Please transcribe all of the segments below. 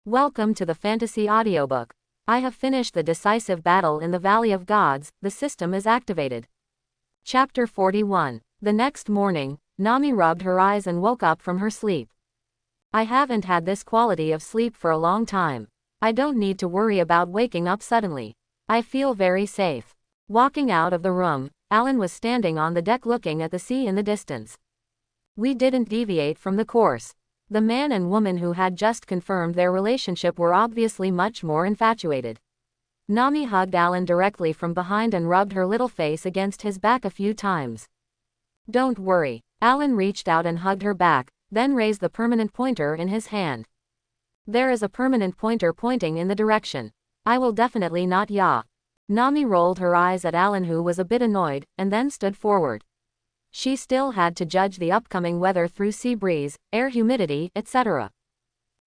Welcome to the Fantasy Audiobook. I have finished the decisive battle in the Valley of Gods, the system is activated. Chapter 41. The next morning, Nami rubbed her eyes and woke up from her sleep. I haven't had this quality of sleep for a long time. I don't need to worry about waking up suddenly. I feel very safe. Walking out of the room, Alan was standing on the deck looking at the sea in the distance. We didn't deviate from the course. The man and woman who had just confirmed their relationship were obviously much more infatuated. Nami hugged Alan directly from behind and rubbed her little face against his back a few times. Don't worry. Alan reached out and hugged her back, then raised the permanent pointer in his hand. There is a permanent pointer pointing in the direction. I will definitely not yaw. Nami rolled her eyes at Alan, who was a bit annoyed, and then stood forward. She still had to judge the upcoming weather through sea breeze, air humidity, etc.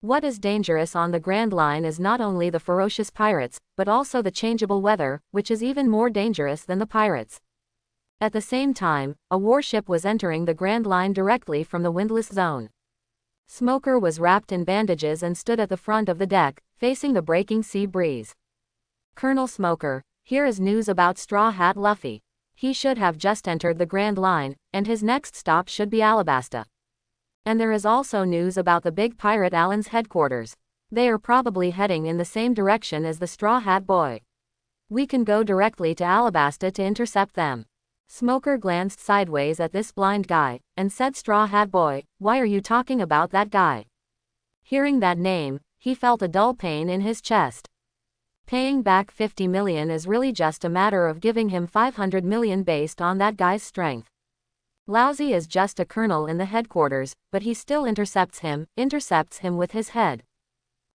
What is dangerous on the Grand Line is not only the ferocious pirates, but also the changeable weather, which is even more dangerous than the pirates. At the same time, a warship was entering the Grand Line directly from the windless zone. Smoker was wrapped in bandages and stood at the front of the deck, facing the breaking sea breeze. Colonel Smoker, here is news about Straw Hat Luffy. He should have just entered the Grand Line, and his next stop should be Alabasta. And there is also news about the big pirate Alan's headquarters. They are probably heading in the same direction as the Straw Hat Boy. We can go directly to Alabasta to intercept them. Smoker glanced sideways at this blind guy, and said, Straw Hat Boy, why are you talking about that guy? Hearing that name, he felt a dull pain in his chest. Paying back 50 million is really just a matter of giving him 500 million based on that guy's strength. Lousy is just a colonel in the headquarters, but he still intercepts him with his head.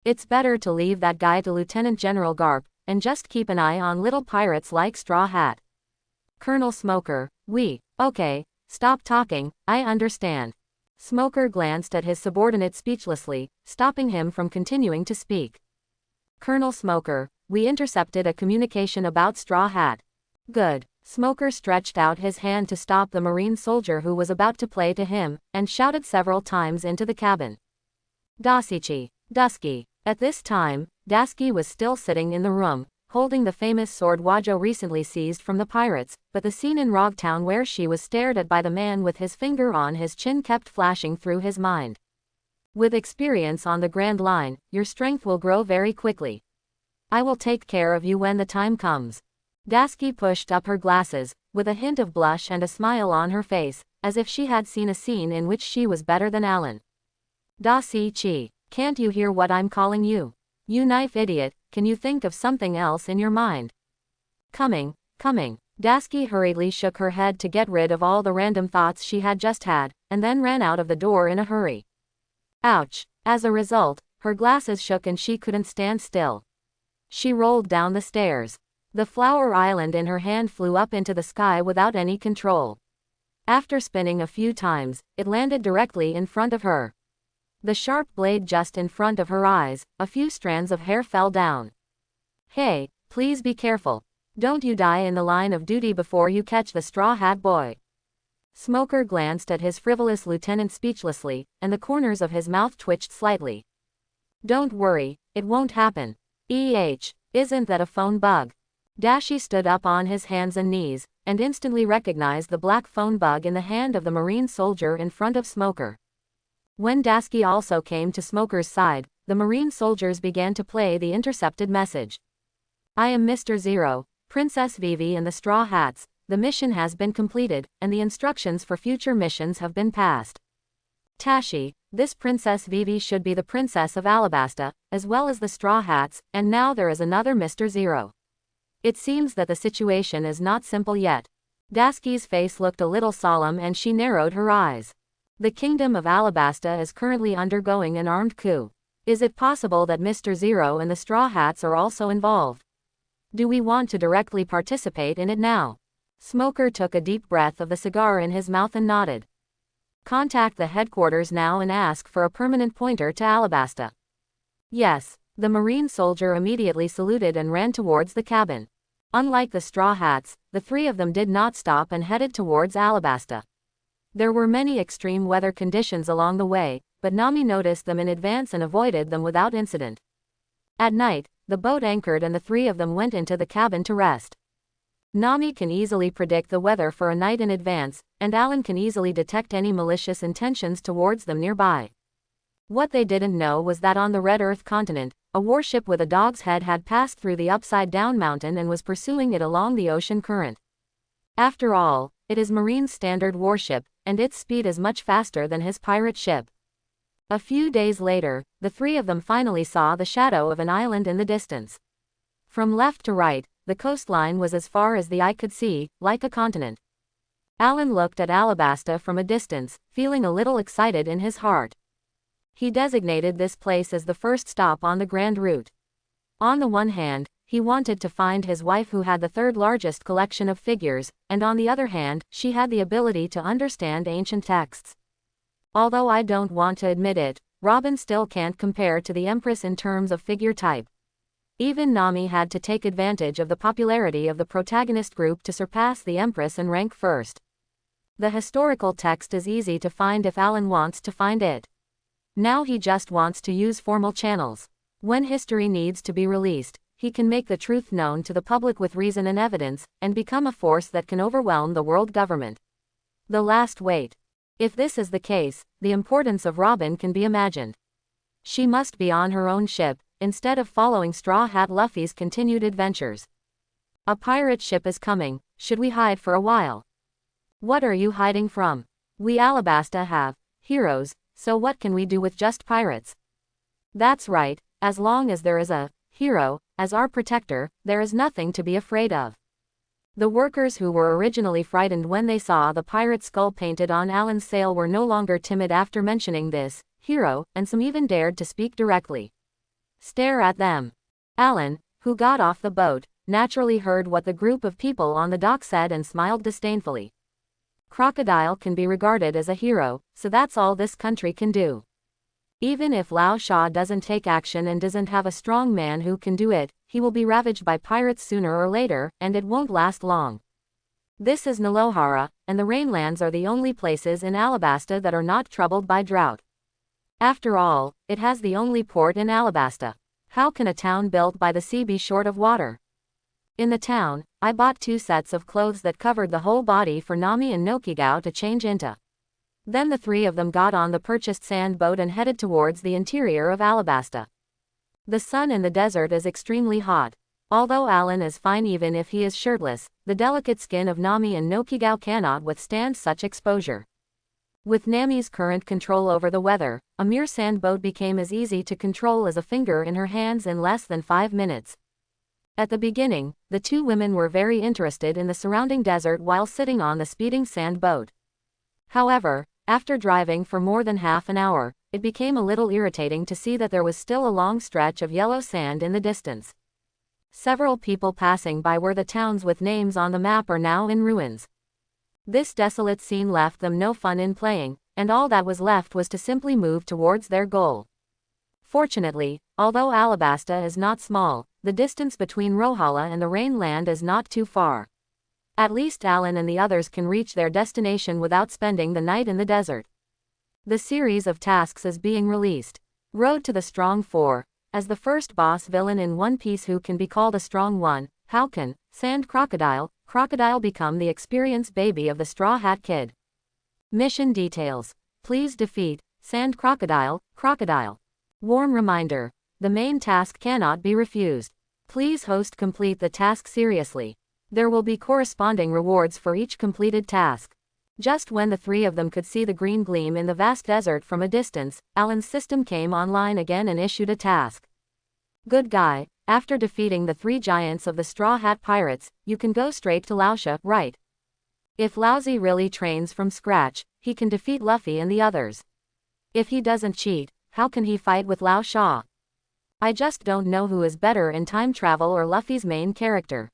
It's better to leave that guy to Lieutenant General Garp, and just keep an eye on little pirates like Straw Hat. Colonel Smoker, okay, stop talking, I understand. Smoker glanced at his subordinate speechlessly, stopping him from continuing to speak. Colonel Smoker, we intercepted a communication about Straw Hat. Good. Smoker stretched out his hand to stop the marine soldier who was about to play to him, and shouted several times into the cabin. Dusky. At this time, Dasky was still sitting in the room, holding the famous sword Wajo recently seized from the pirates, but the scene in Rogtown where she was stared at by the man with his finger on his chin kept flashing through his mind. With experience on the Grand Line, your strength will grow very quickly. I will take care of you when the time comes. Dasky pushed up her glasses, with a hint of blush and a smile on her face, as if she had seen a scene in which she was better than Alan. Chi, can't you hear what I'm calling you? You knife idiot, can you think of something else in your mind? Coming. Dasky hurriedly shook her head to get rid of all the random thoughts she had just had, and then ran out of the door in a hurry. Ouch. As a result, her glasses shook and she couldn't stand still. She rolled down the stairs. The flower island in her hand flew up into the sky without any control. After spinning a few times, it landed directly in front of her. The sharp blade just in front of her eyes, a few strands of hair fell down. Hey, please be careful. Don't you die in the line of duty before you catch the Straw Hat Boy. Smoker glanced at his frivolous lieutenant speechlessly, and the corners of his mouth twitched slightly. Don't worry, it won't happen. Isn't that a phone bug? Dashi stood up on his hands and knees, and instantly recognized the black phone bug in the hand of the marine soldier in front of Smoker. When Dasky also came to Smoker's side, the marine soldiers began to play the intercepted message. I am Mr. Zero, Princess Vivi and the Straw Hats. The mission has been completed, and the instructions for future missions have been passed. Tashi, this Princess Vivi should be the Princess of Alabasta, as well as the Straw Hats, and now there is another Mr. Zero. It seems that the situation is not simple yet. Dasky's face looked a little solemn and she narrowed her eyes. The Kingdom of Alabasta is currently undergoing an armed coup. Is it possible that Mr. Zero and the Straw Hats are also involved? Do we want to directly participate in it now? Smoker took a deep breath of the cigar in his mouth and nodded. Contact the headquarters now and ask for a permanent pointer to Alabasta. Yes. The marine soldier immediately saluted and ran towards the cabin. Unlike the Straw Hats, the three of them did not stop and headed towards Alabasta. There were many extreme weather conditions along the way, but Nami noticed them in advance and avoided them without incident. At night, the boat anchored and the three of them went into the cabin to rest. Nami can easily predict the weather for a night in advance, and Alan can easily detect any malicious intentions towards them nearby. What they didn't know was that on the Red Earth continent, a warship with a dog's head had passed through the upside-down mountain and was pursuing it along the ocean current. After all, it is Marine's standard warship, and its speed is much faster than his pirate ship. A few days later, the three of them finally saw the shadow of an island in the distance. From left to right, the coastline was as far as the eye could see, like a continent. Alan looked at Alabasta from a distance, feeling a little excited in his heart. He designated this place as the first stop on the grand route. On the one hand, he wanted to find his wife who had the third largest collection of figures, and on the other hand, she had the ability to understand ancient texts. Although I don't want to admit it, Robin still can't compare to the Empress in terms of figure type. Even Nami had to take advantage of the popularity of the protagonist group to surpass the Empress and rank first. The historical text is easy to find if Alan wants to find it. Now he just wants to use formal channels. When history needs to be released, he can make the truth known to the public with reason and evidence, and become a force that can overwhelm the world government. The last wait. If this is the case, the importance of Robin can be imagined. She must be on her own ship, instead of following Straw Hat Luffy's continued adventures. A pirate ship is coming, should we hide for a while? What are you hiding from? We Alabasta have heroes, so what can we do with just pirates? That's right, as long as there is a hero as our protector, there is nothing to be afraid of. The workers who were originally frightened when they saw the pirate skull painted on Alan's sail were no longer timid after mentioning this hero, and some even dared to speak directly. Stare at them. Alan, who got off the boat, naturally heard what the group of people on the dock said and smiled disdainfully. Crocodile can be regarded as a hero, so that's all this country can do. Even if Lao Sha doesn't take action and doesn't have a strong man who can do it, he will be ravaged by pirates sooner or later, and it won't last long. This is Nalohara, and the Rainlands are the only places in Alabasta that are not troubled by drought. After all, it has the only port in Alabasta. How can a town built by the sea be short of water? In the town, I bought 2 sets of clothes that covered the whole body for Nami and Nokigao to change into. Then the three of them got on the purchased sand boat and headed towards the interior of Alabasta. The sun in the desert is extremely hot. Although Alan is fine even if he is shirtless, the delicate skin of Nami and Nokigao cannot withstand such exposure. With Nami's current control over the weather, a mere sand boat became as easy to control as a finger in her hands in less than 5 minutes. At the beginning, the 2 women were very interested in the surrounding desert while sitting on the speeding sand boat. However, after driving for more than half an hour, it became a little irritating to see that there was still a long stretch of yellow sand in the distance. Several people passing by where the towns with names on the map are now in ruins. This desolate scene left them no fun in playing, and all that was left was to simply move towards their goal. Fortunately, although Alabasta is not small, the distance between Rohala and the Rainland is not too far. At least Alan and the others can reach their destination without spending the night in the desert. The series of tasks is being released. Road to the Strong Four. As the first boss villain in One Piece who can be called a strong one, how can Sand Crocodile become the experience baby of the Straw Hat Kid? Mission details. Please defeat Sand Crocodile. Warm reminder. The main task cannot be refused. Please complete the task seriously. There will be corresponding rewards for each completed task. Just when the three of them could see the green gleam in the vast desert from a distance, Alan's system came online again and issued a task. Good guy, after defeating the 3 giants of the Straw Hat Pirates, you can go straight to Laosha, right? If Lousy really trains from scratch, he can defeat Luffy and the others. If he doesn't cheat, how can he fight with Lao Sha? I just don't know who is better in time travel or Luffy's main character.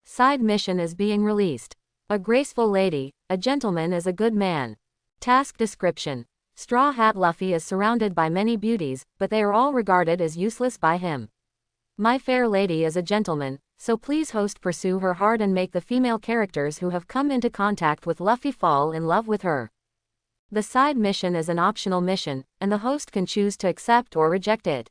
Side mission is being released. A graceful lady, a gentleman is a good man. Task description. Straw Hat Luffy is surrounded by many beauties, but they are all regarded as useless by him. My fair lady is a gentleman, so please pursue her hard and make the female characters who have come into contact with Luffy fall in love with her. The side mission is an optional mission, and the host can choose to accept or reject it.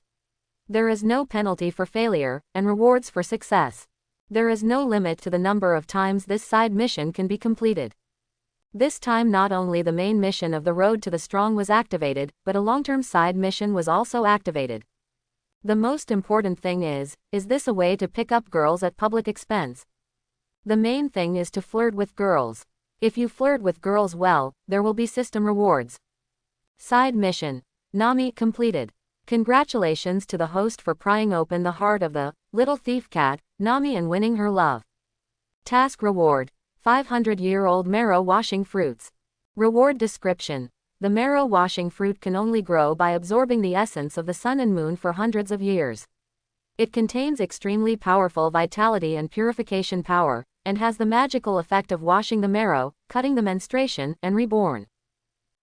There is no penalty for failure, and rewards for success. There is no limit to the number of times this side mission can be completed. This time not only the main mission of the Road to the Strong was activated, but a long-term side mission was also activated. The most important thing is this a way to pick up girls at public expense? The main thing is to flirt with girls. If you flirt with girls well, there will be system rewards. Side mission. Nami completed. Congratulations to the host for prying open the heart of the little thief cat, Nami, and winning her love. Task reward. 500-year-old marrow washing fruits. Reward description. The marrow washing fruit can only grow by absorbing the essence of the sun and moon for hundreds of years. It contains extremely powerful vitality and purification power, and has the magical effect of washing the marrow, cutting the menstruation, and reborn.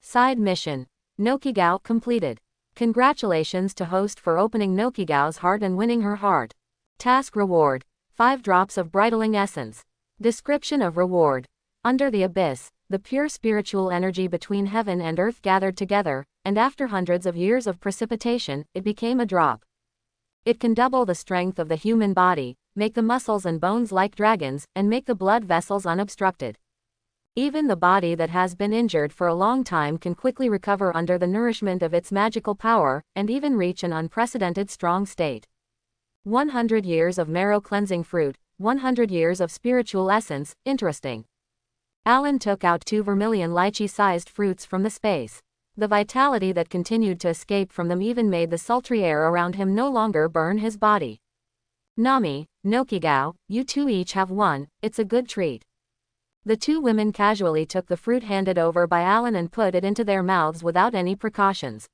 Side mission. Nokigao completed. Congratulations to host for opening Nokigao's heart and winning her heart. Task reward. 5 drops of bridling essence. Description of reward. Under the abyss, the pure spiritual energy between heaven and earth gathered together, and after hundreds of years of precipitation, it became a drop. It can double the strength of the human body, make the muscles and bones like dragons, and make the blood vessels unobstructed. Even the body that has been injured for a long time can quickly recover under the nourishment of its magical power, and even reach an unprecedented strong state. 100 years of marrow cleansing fruit, 100 years of spiritual essence, interesting. Alan took out 2 vermilion lychee-sized fruits from the space. The vitality that continued to escape from them even made the sultry air around him no longer burn his body. Nami, Nokigao, you 2 each have 1, it's a good treat. The 2 women casually took the fruit handed over by Alan and put it into their mouths without any precautions.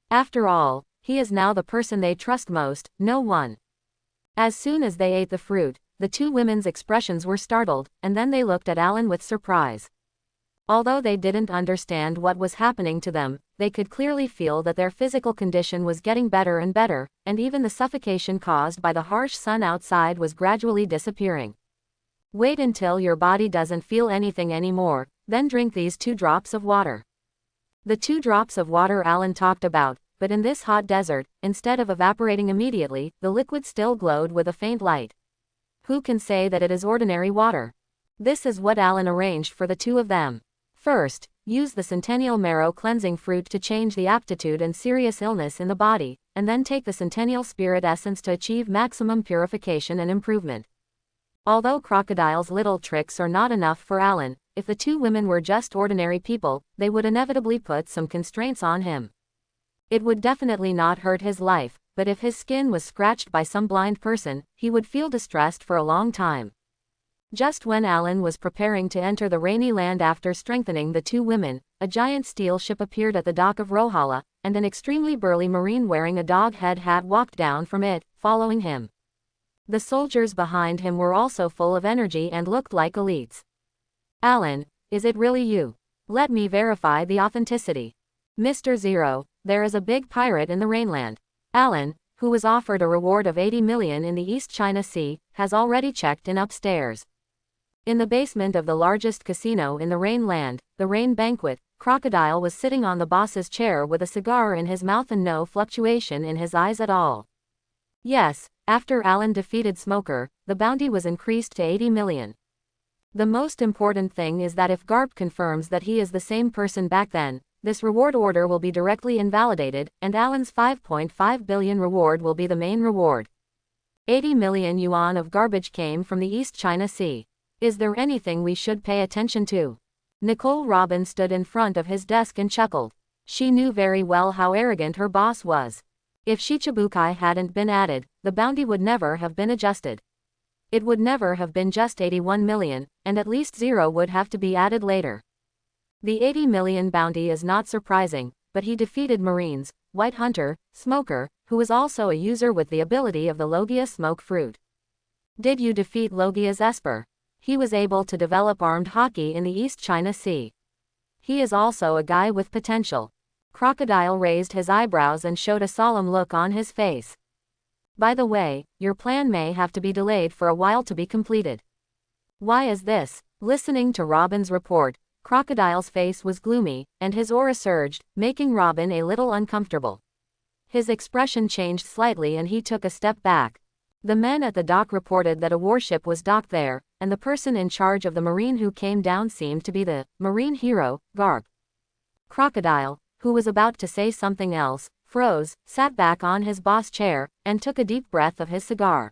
After all, he is now the person they trust most, no one. As soon as they ate the fruit, the 2 women's expressions were startled, and then they looked at Alan with surprise. Although they didn't understand what was happening to them, they could clearly feel that their physical condition was getting better and better, and even the suffocation caused by the harsh sun outside was gradually disappearing. Wait until your body doesn't feel anything anymore, then drink these 2 drops of water. The 2 drops of water Alan talked about, but in this hot desert, instead of evaporating immediately, the liquid still glowed with a faint light. Who can say that it is ordinary water? This is what Alan arranged for the 2 of them. First, use the centennial marrow cleansing fruit to change the aptitude and serious illness in the body, and then take the centennial spirit essence to achieve maximum purification and improvement. Although Crocodile's little tricks are not enough for Alan, if the 2 women were just ordinary people, they would inevitably put some constraints on him. It would definitely not hurt his life, but if his skin was scratched by some blind person, he would feel distressed for a long time. Just when Alan was preparing to enter the rainy land after strengthening the 2 women, a giant steel ship appeared at the dock of Rohala, and an extremely burly marine wearing a dog head hat walked down from it, following him. The soldiers behind him were also full of energy and looked like elites. Alan, is it really you? Let me verify the authenticity. Mr. Zero, there is a big pirate in the Rainland. Alan, who was offered a reward of 80 million in the East China Sea, has already checked in upstairs. In the basement of the largest casino in the Rainland, the Rain Banquet, Crocodile was sitting on the boss's chair with a cigar in his mouth and no fluctuation in his eyes at all. Yes, after Alan defeated Smoker, the bounty was increased to 80 million. The most important thing is that if Garp confirms that he is the same person back then, this reward order will be directly invalidated, and Alan's 5.5 billion reward will be the main reward. 80 million yuan of garbage came from the East China Sea. Is there anything we should pay attention to? Nicole Robin stood in front of his desk and chuckled. She knew very well how arrogant her boss was. If Shichibukai hadn't been added, the bounty would never have been adjusted. It would never have been just 81 million, and at least 0 would have to be added later. The 80 million bounty is not surprising, but he defeated Marines, White Hunter, Smoker, who was also a user with the ability of the Logia smoke fruit. Did you defeat Logia's Esper? He was able to develop armed hockey in the East China Sea. He is also a guy with potential. Crocodile raised his eyebrows and showed a solemn look on his face. By the way, your plan may have to be delayed for a while to be completed. Why is this? Listening to Robin's report, Crocodile's face was gloomy, and his aura surged, making Robin a little uncomfortable. His expression changed slightly and he took a step back. The men at the dock reported that a warship was docked there, and the person in charge of the marine who came down seemed to be the marine hero, Garp. Crocodile, who was about to say something else, froze, sat back on his boss chair, and took a deep breath of his cigar.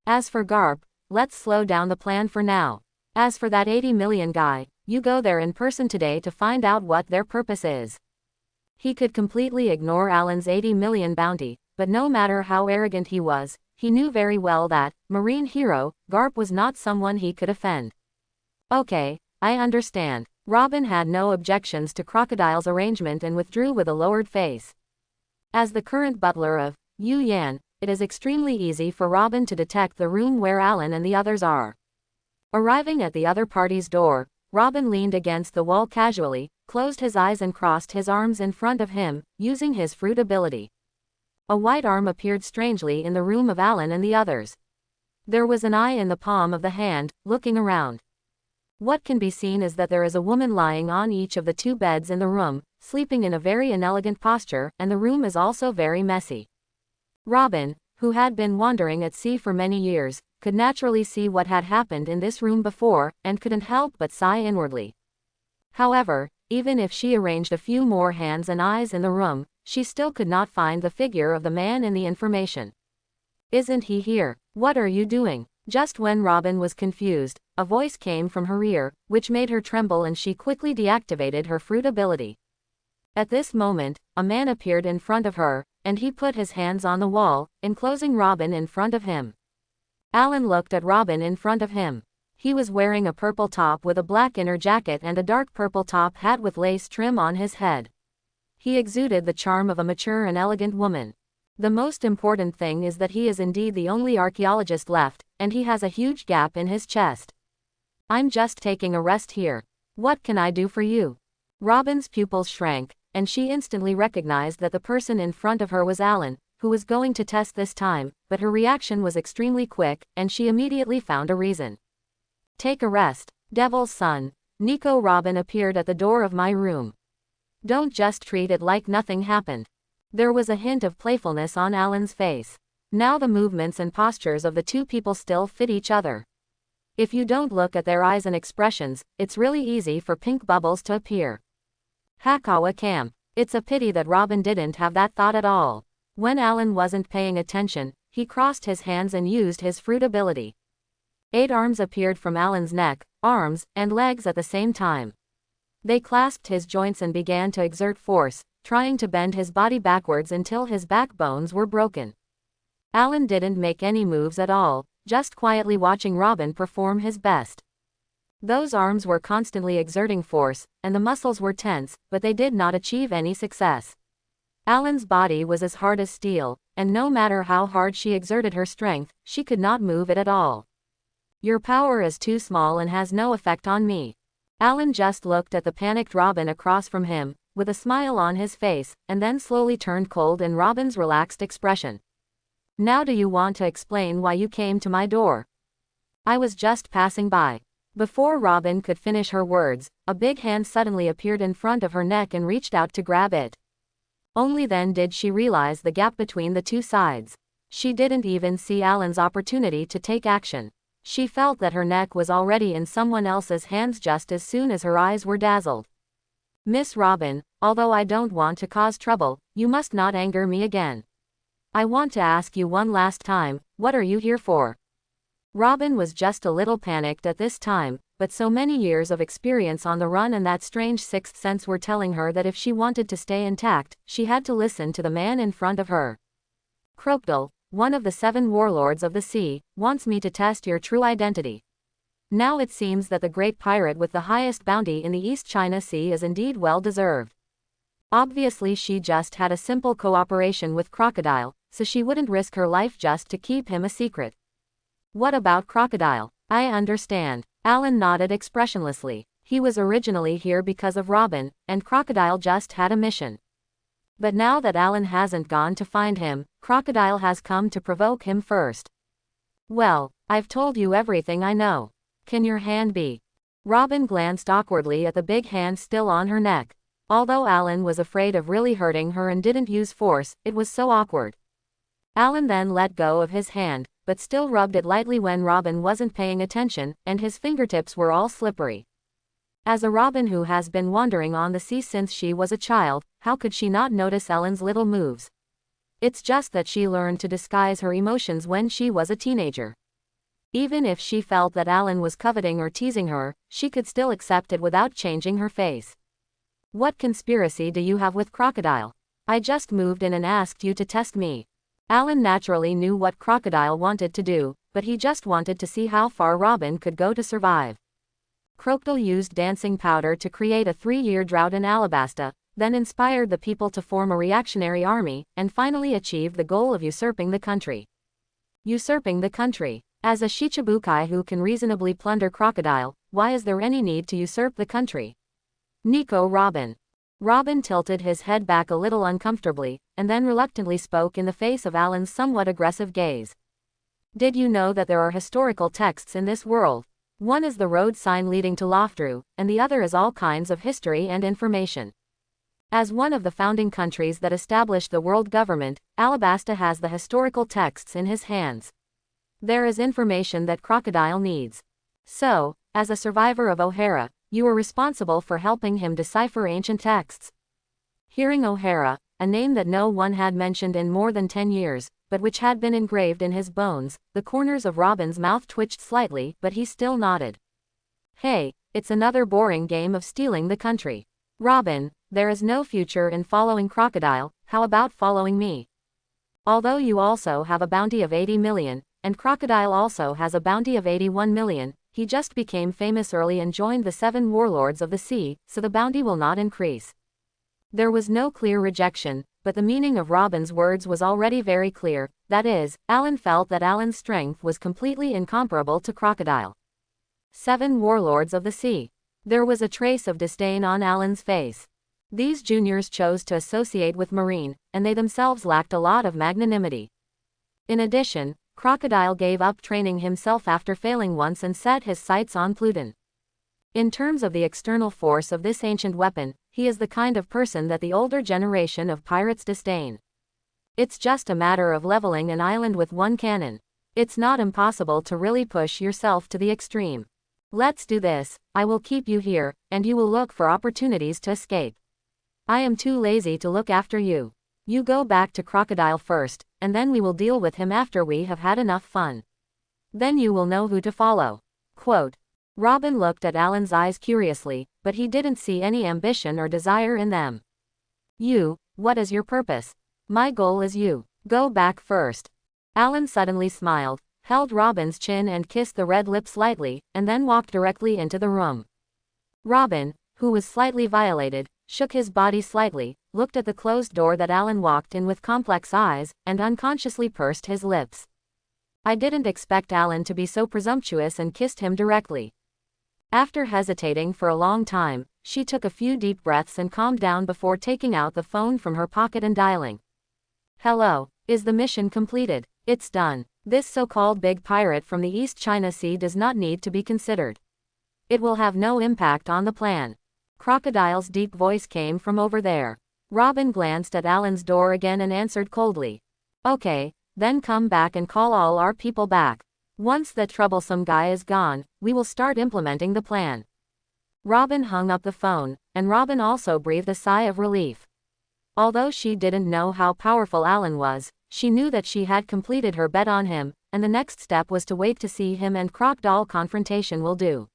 As for Garp, let's slow down the plan for now. As for that 80 million guy, you go there in person today to find out what their purpose is. He could completely ignore Alan's 80 million bounty, but no matter how arrogant he was, he knew very well that, marine hero, Garp was not someone he could offend. Okay, I understand. Robin had no objections to Crocodile's arrangement and withdrew with a lowered face. As the current butler of Yu Yan, it is extremely easy for Robin to detect the room where Alan and the others are. Arriving at the other party's door, Robin leaned against the wall casually, closed his eyes and crossed his arms in front of him, using his fruit ability. A white arm appeared strangely in the room of Alan and the others. There was an eye in the palm of the hand, looking around. What can be seen is that there is a woman lying on each of the 2 beds in the room, sleeping in a very inelegant posture, and the room is also very messy. Robin, who had been wandering at sea for many years, could naturally see what had happened in this room before, and couldn't help but sigh inwardly. However, even if she arranged a few more hands and eyes in the room, she still could not find the figure of the man in the information. Isn't he here? What are you doing? Just when Robin was confused, a voice came from her ear, which made her tremble and she quickly deactivated her fruit ability. At this moment, a man appeared in front of her, and he put his hands on the wall, enclosing Robin in front of him. Alan looked at Robin in front of him. He was wearing a purple top with a black inner jacket and a dark purple top hat with lace trim on his head. He exuded the charm of a mature and elegant woman. The most important thing is that he is indeed the only archaeologist left, and he has a huge gap in his chest. I'm just taking a rest here. What can I do for you? Robin's pupils shrank, and she instantly recognized that the person in front of her was Alan, who was going to test this time, but her reaction was extremely quick, and she immediately found a reason. Take a rest, devil's son. Nico. Robin appeared at the door of my room. Don't just treat it like nothing happened. There was a hint of playfulness on Alan's face. Now the movements and postures of the 2 people still fit each other. If you don't look at their eyes and expressions, it's really easy for pink bubbles to appear. Hakawa Cam. It's a pity that Robin didn't have that thought at all. When Alan wasn't paying attention, he crossed his hands and used his fruit ability. 8 arms appeared from Alan's neck, arms, and legs at the same time. They clasped his joints and began to exert force, trying to bend his body backwards until his backbones were broken. Alan didn't make any moves at all, just quietly watching Robin perform his best. Those arms were constantly exerting force, and the muscles were tense, but they did not achieve any success. Alan's body was as hard as steel, and no matter how hard she exerted her strength, she could not move it at all. Your power is too small and has no effect on me. Alan just looked at the panicked Robin across from him, with a smile on his face, and then slowly turned cold in Robin's relaxed expression. Now do you want to explain why you came to my door? I was just passing by. Before Robin could finish her words, a big hand suddenly appeared in front of her neck and reached out to grab it. Only then did she realize the gap between the 2 sides. She didn't even see Alan's opportunity to take action. She felt that her neck was already in someone else's hands just as soon as her eyes were dazzled. Miss Robin, although I don't want to cause trouble, you must not anger me again. I want to ask you one last time, what are you here for? Robin was just a little panicked at this time, but so many years of experience on the run and that strange 6th sense were telling her that if she wanted to stay intact, she had to listen to the man in front of her. Crocodile, one of the 7 warlords of the sea, wants me to test your true identity. Now it seems that the great pirate with the highest bounty in the East China Sea is indeed well deserved. Obviously she just had a simple cooperation with Crocodile, so she wouldn't risk her life just to keep him a secret. What about Crocodile? I understand. Alan nodded expressionlessly. He was originally here because of Robin, and Crocodile just had a mission. But now that Alan hasn't gone to find him, Crocodile has come to provoke him first. Well, I've told you everything I know. Can your hand be? Robin glanced awkwardly at the big hand still on her neck. Although Alan was afraid of really hurting her and didn't use force, it was so awkward. Alan then let go of his hand, but still rubbed it lightly when Robin wasn't paying attention, and his fingertips were all slippery. As a Robin who has been wandering on the sea since she was a child, how could she not notice Alan's little moves? It's just that she learned to disguise her emotions when she was a teenager. Even if she felt that Alan was coveting or teasing her, she could still accept it without changing her face. What conspiracy do you have with Crocodile? I just moved in and asked you to test me. Alan naturally knew what Crocodile wanted to do, but he just wanted to see how far Robin could go to survive. Crocodile used dancing powder to create a 3-year drought in Alabasta, then inspired the people to form a reactionary army, and finally achieved the goal of usurping the country. Usurping the country. As a Shichibukai who can reasonably plunder Crocodile, why is there any need to usurp the country? Nico Robin. Robin tilted his head back a little uncomfortably, and then reluctantly spoke in the face of Alan's somewhat aggressive gaze. Did you know that there are historical texts in this world? One is the road sign leading to Loftru, and the other is all kinds of history and information. As one of the founding countries that established the world government, Alabasta has the historical texts in his hands. There is information that Crocodile needs. So, as a survivor of O'Hara, you were responsible for helping him decipher ancient texts. Hearing O'Hara, a name that no one had mentioned in more than 10 years, but which had been engraved in his bones, the corners of Robin's mouth twitched slightly, but he still nodded. Hey, it's another boring game of stealing the country. Robin, there is no future in following Crocodile, how about following me? Although you also have a bounty of 80 million, and Crocodile also has a bounty of 81 million, he just became famous early and joined the 7 warlords of the sea, so the bounty will not increase. There was no clear rejection, but the meaning of Robin's words was already very clear, that is, Alan felt that Alan's strength was completely incomparable to Crocodile. 7 warlords of the sea. There was a trace of disdain on Alan's face. These juniors chose to associate with Marine, and they themselves lacked a lot of magnanimity. In addition, Crocodile gave up training himself after failing once and set his sights on Pluton. In terms of the external force of this ancient weapon, he is the kind of person that the older generation of pirates disdain. It's just a matter of leveling an island with one cannon. It's not impossible to really push yourself to the extreme. Let's do this, I will keep you here, and you will look for opportunities to escape. I am too lazy to look after you. You go back to Crocodile first, and then we will deal with him after we have had enough fun. Then you will know who to follow. Quote. Robin looked at Alan's eyes curiously, but he didn't see any ambition or desire in them. You, what is your purpose? My goal is you. Go back first. Alan suddenly smiled, held Robin's chin and kissed the red lips lightly, and then walked directly into the room. Robin, who was slightly violated, shook his body slightly, looked at the closed door that Alan walked in with complex eyes, and unconsciously pursed his lips. I didn't expect Alan to be so presumptuous and kissed him directly. After hesitating for a long time, she took a few deep breaths and calmed down before taking out the phone from her pocket and dialing. Hello, is the mission completed? It's done. This so-called big pirate from the East China Sea does not need to be considered. It will have no impact on the plan. Crocodile's deep voice came from over there. Robin glanced at Alan's door again and answered coldly. Okay, then come back and call all our people back. Once that troublesome guy is gone, we will start implementing the plan. Robin hung up the phone, and Robin also breathed a sigh of relief. Although she didn't know how powerful Alan was, she knew that she had completed her bet on him, and the next step was to wait to see him and Crocodile confrontation will do.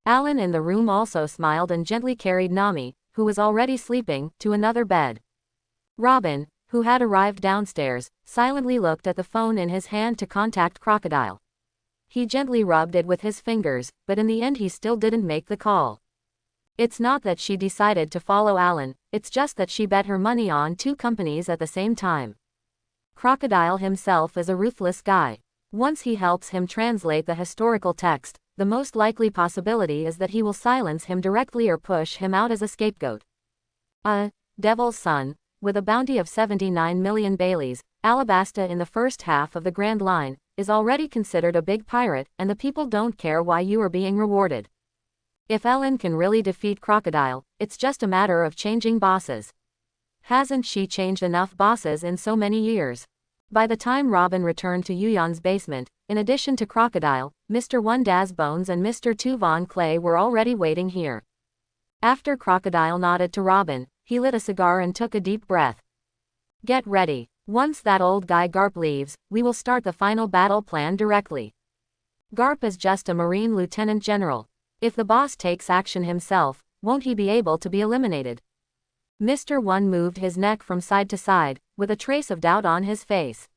Alan in the room also smiled and gently carried Nami, who was already sleeping, to another bed. Robin, who had arrived downstairs, silently looked at the phone in his hand to contact Crocodile. He gently rubbed it with his fingers, but in the end he still didn't make the call. It's not that she decided to follow Alan, it's just that she bet her money on 2 companies at the same time. Crocodile himself is a ruthless guy. Once he helps him translate the historical text, the most likely possibility is that he will silence him directly or push him out as a scapegoat. Devil's son, with a bounty of 79 million Baileys, Alabasta in the first half of the Grand Line, is already considered a big pirate, and the people don't care why you are being rewarded. If Ellen can really defeat Crocodile, it's just a matter of changing bosses. Hasn't she changed enough bosses in so many years? By the time Robin returned to Yuyan's basement, in addition to Crocodile, Mr. One Daz Bones and Mr. Two Von Clay were already waiting here. After Crocodile nodded to Robin, he lit a cigar and took a deep breath. Get ready. Once that old guy Garp leaves, we will start the final battle plan directly. Garp is just a Marine Lieutenant General. If the boss takes action himself, won't he be able to be eliminated? Mr. One moved his neck from side to side, with a trace of doubt on his face.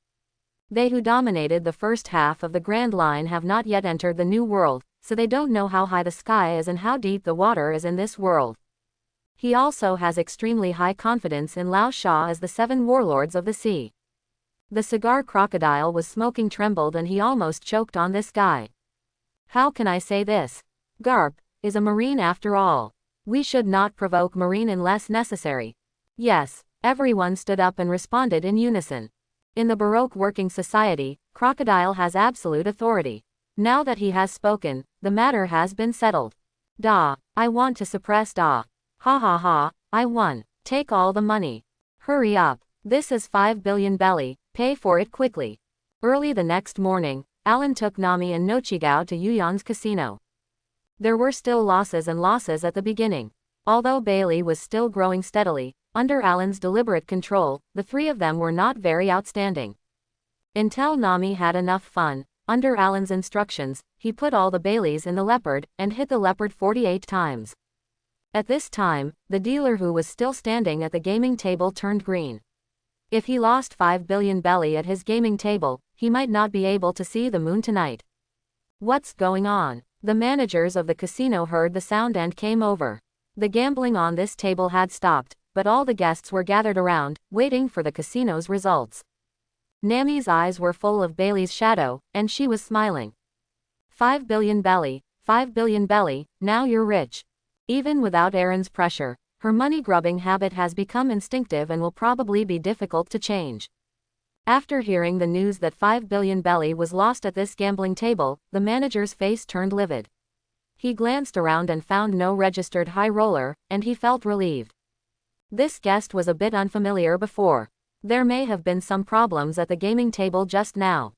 They who dominated the first half of the Grand Line have not yet entered the New World, so they don't know how high the sky is and how deep the water is in this world. He also has extremely high confidence in Lao Sha as the 7 warlords of the sea. The cigar Crocodile was smoking trembled and he almost choked on this guy. How can I say this? Garp is a Marine after all. We should not provoke Marine unless necessary. Yes, everyone stood up and responded in unison. In the Baroque working society, Crocodile has absolute authority. Now that he has spoken, the matter has been settled. Da, I want to suppress Da. Ha ha ha, I won. Take all the money. Hurry up. This is 5 billion belly, pay for it quickly. Early the next morning, Alan took Nami and Nochigao to Yuyan's casino. There were still losses and losses at the beginning. Although Bailey was still growing steadily, under Alan's deliberate control, the 3 of them were not very outstanding. Until Nami had enough fun, under Alan's instructions, he put all the Baileys in the leopard, and hit the leopard 48 times. At this time, the dealer who was still standing at the gaming table turned green. If he lost 5 billion belly at his gaming table, he might not be able to see the moon tonight. What's going on? The managers of the casino heard the sound and came over. The gambling on this table had stopped, but all the guests were gathered around, waiting for the casino's results. Nami's eyes were full of Bailey's shadow, and she was smiling. 5 billion belly, 5 billion belly, now you're rich. Even without Aaron's pressure, her money-grubbing habit has become instinctive and will probably be difficult to change. After hearing the news that 5 billion belly was lost at this gambling table, the manager's face turned livid. He glanced around and found no registered high roller, and he felt relieved. This guest was a bit unfamiliar before. There may have been some problems at the gaming table just now.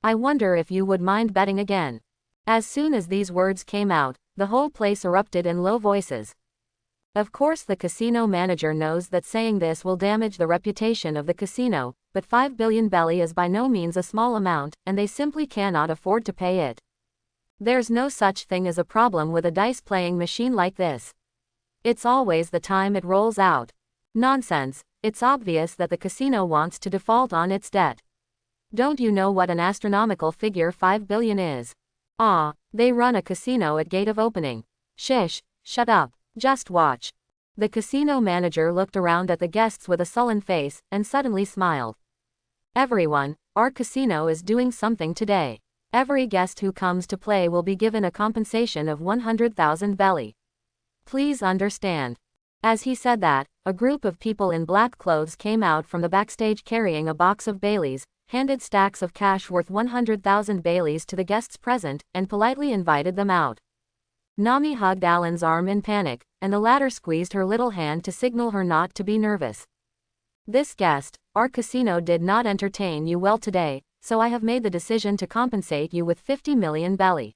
I wonder if you would mind betting again. As soon as these words came out, the whole place erupted in low voices. Of course the casino manager knows that saying this will damage the reputation of the casino, but 5 billion belly is by no means a small amount, and they simply cannot afford to pay it. There's no such thing as a problem with a dice-playing machine like this. It's always the time it rolls out. Nonsense, it's obvious that the casino wants to default on its debt. Don't you know what an astronomical figure 5 billion is? Ah, they run a casino at gate of opening. Shish, shut up. Just watch. The casino manager looked around at the guests with a sullen face, and suddenly smiled. Everyone, our casino is doing something today. Every guest who comes to play will be given a compensation of 100,000 belly. Please understand. As he said that, a group of people in black clothes came out from the backstage carrying a box of Baileys, handed stacks of cash worth 100,000 Baileys to the guests present, and politely invited them out. Nami hugged Alan's arm in panic, and the latter squeezed her little hand to signal her not to be nervous. This guest, our casino did not entertain you well today, so I have made the decision to compensate you with 50 million belly.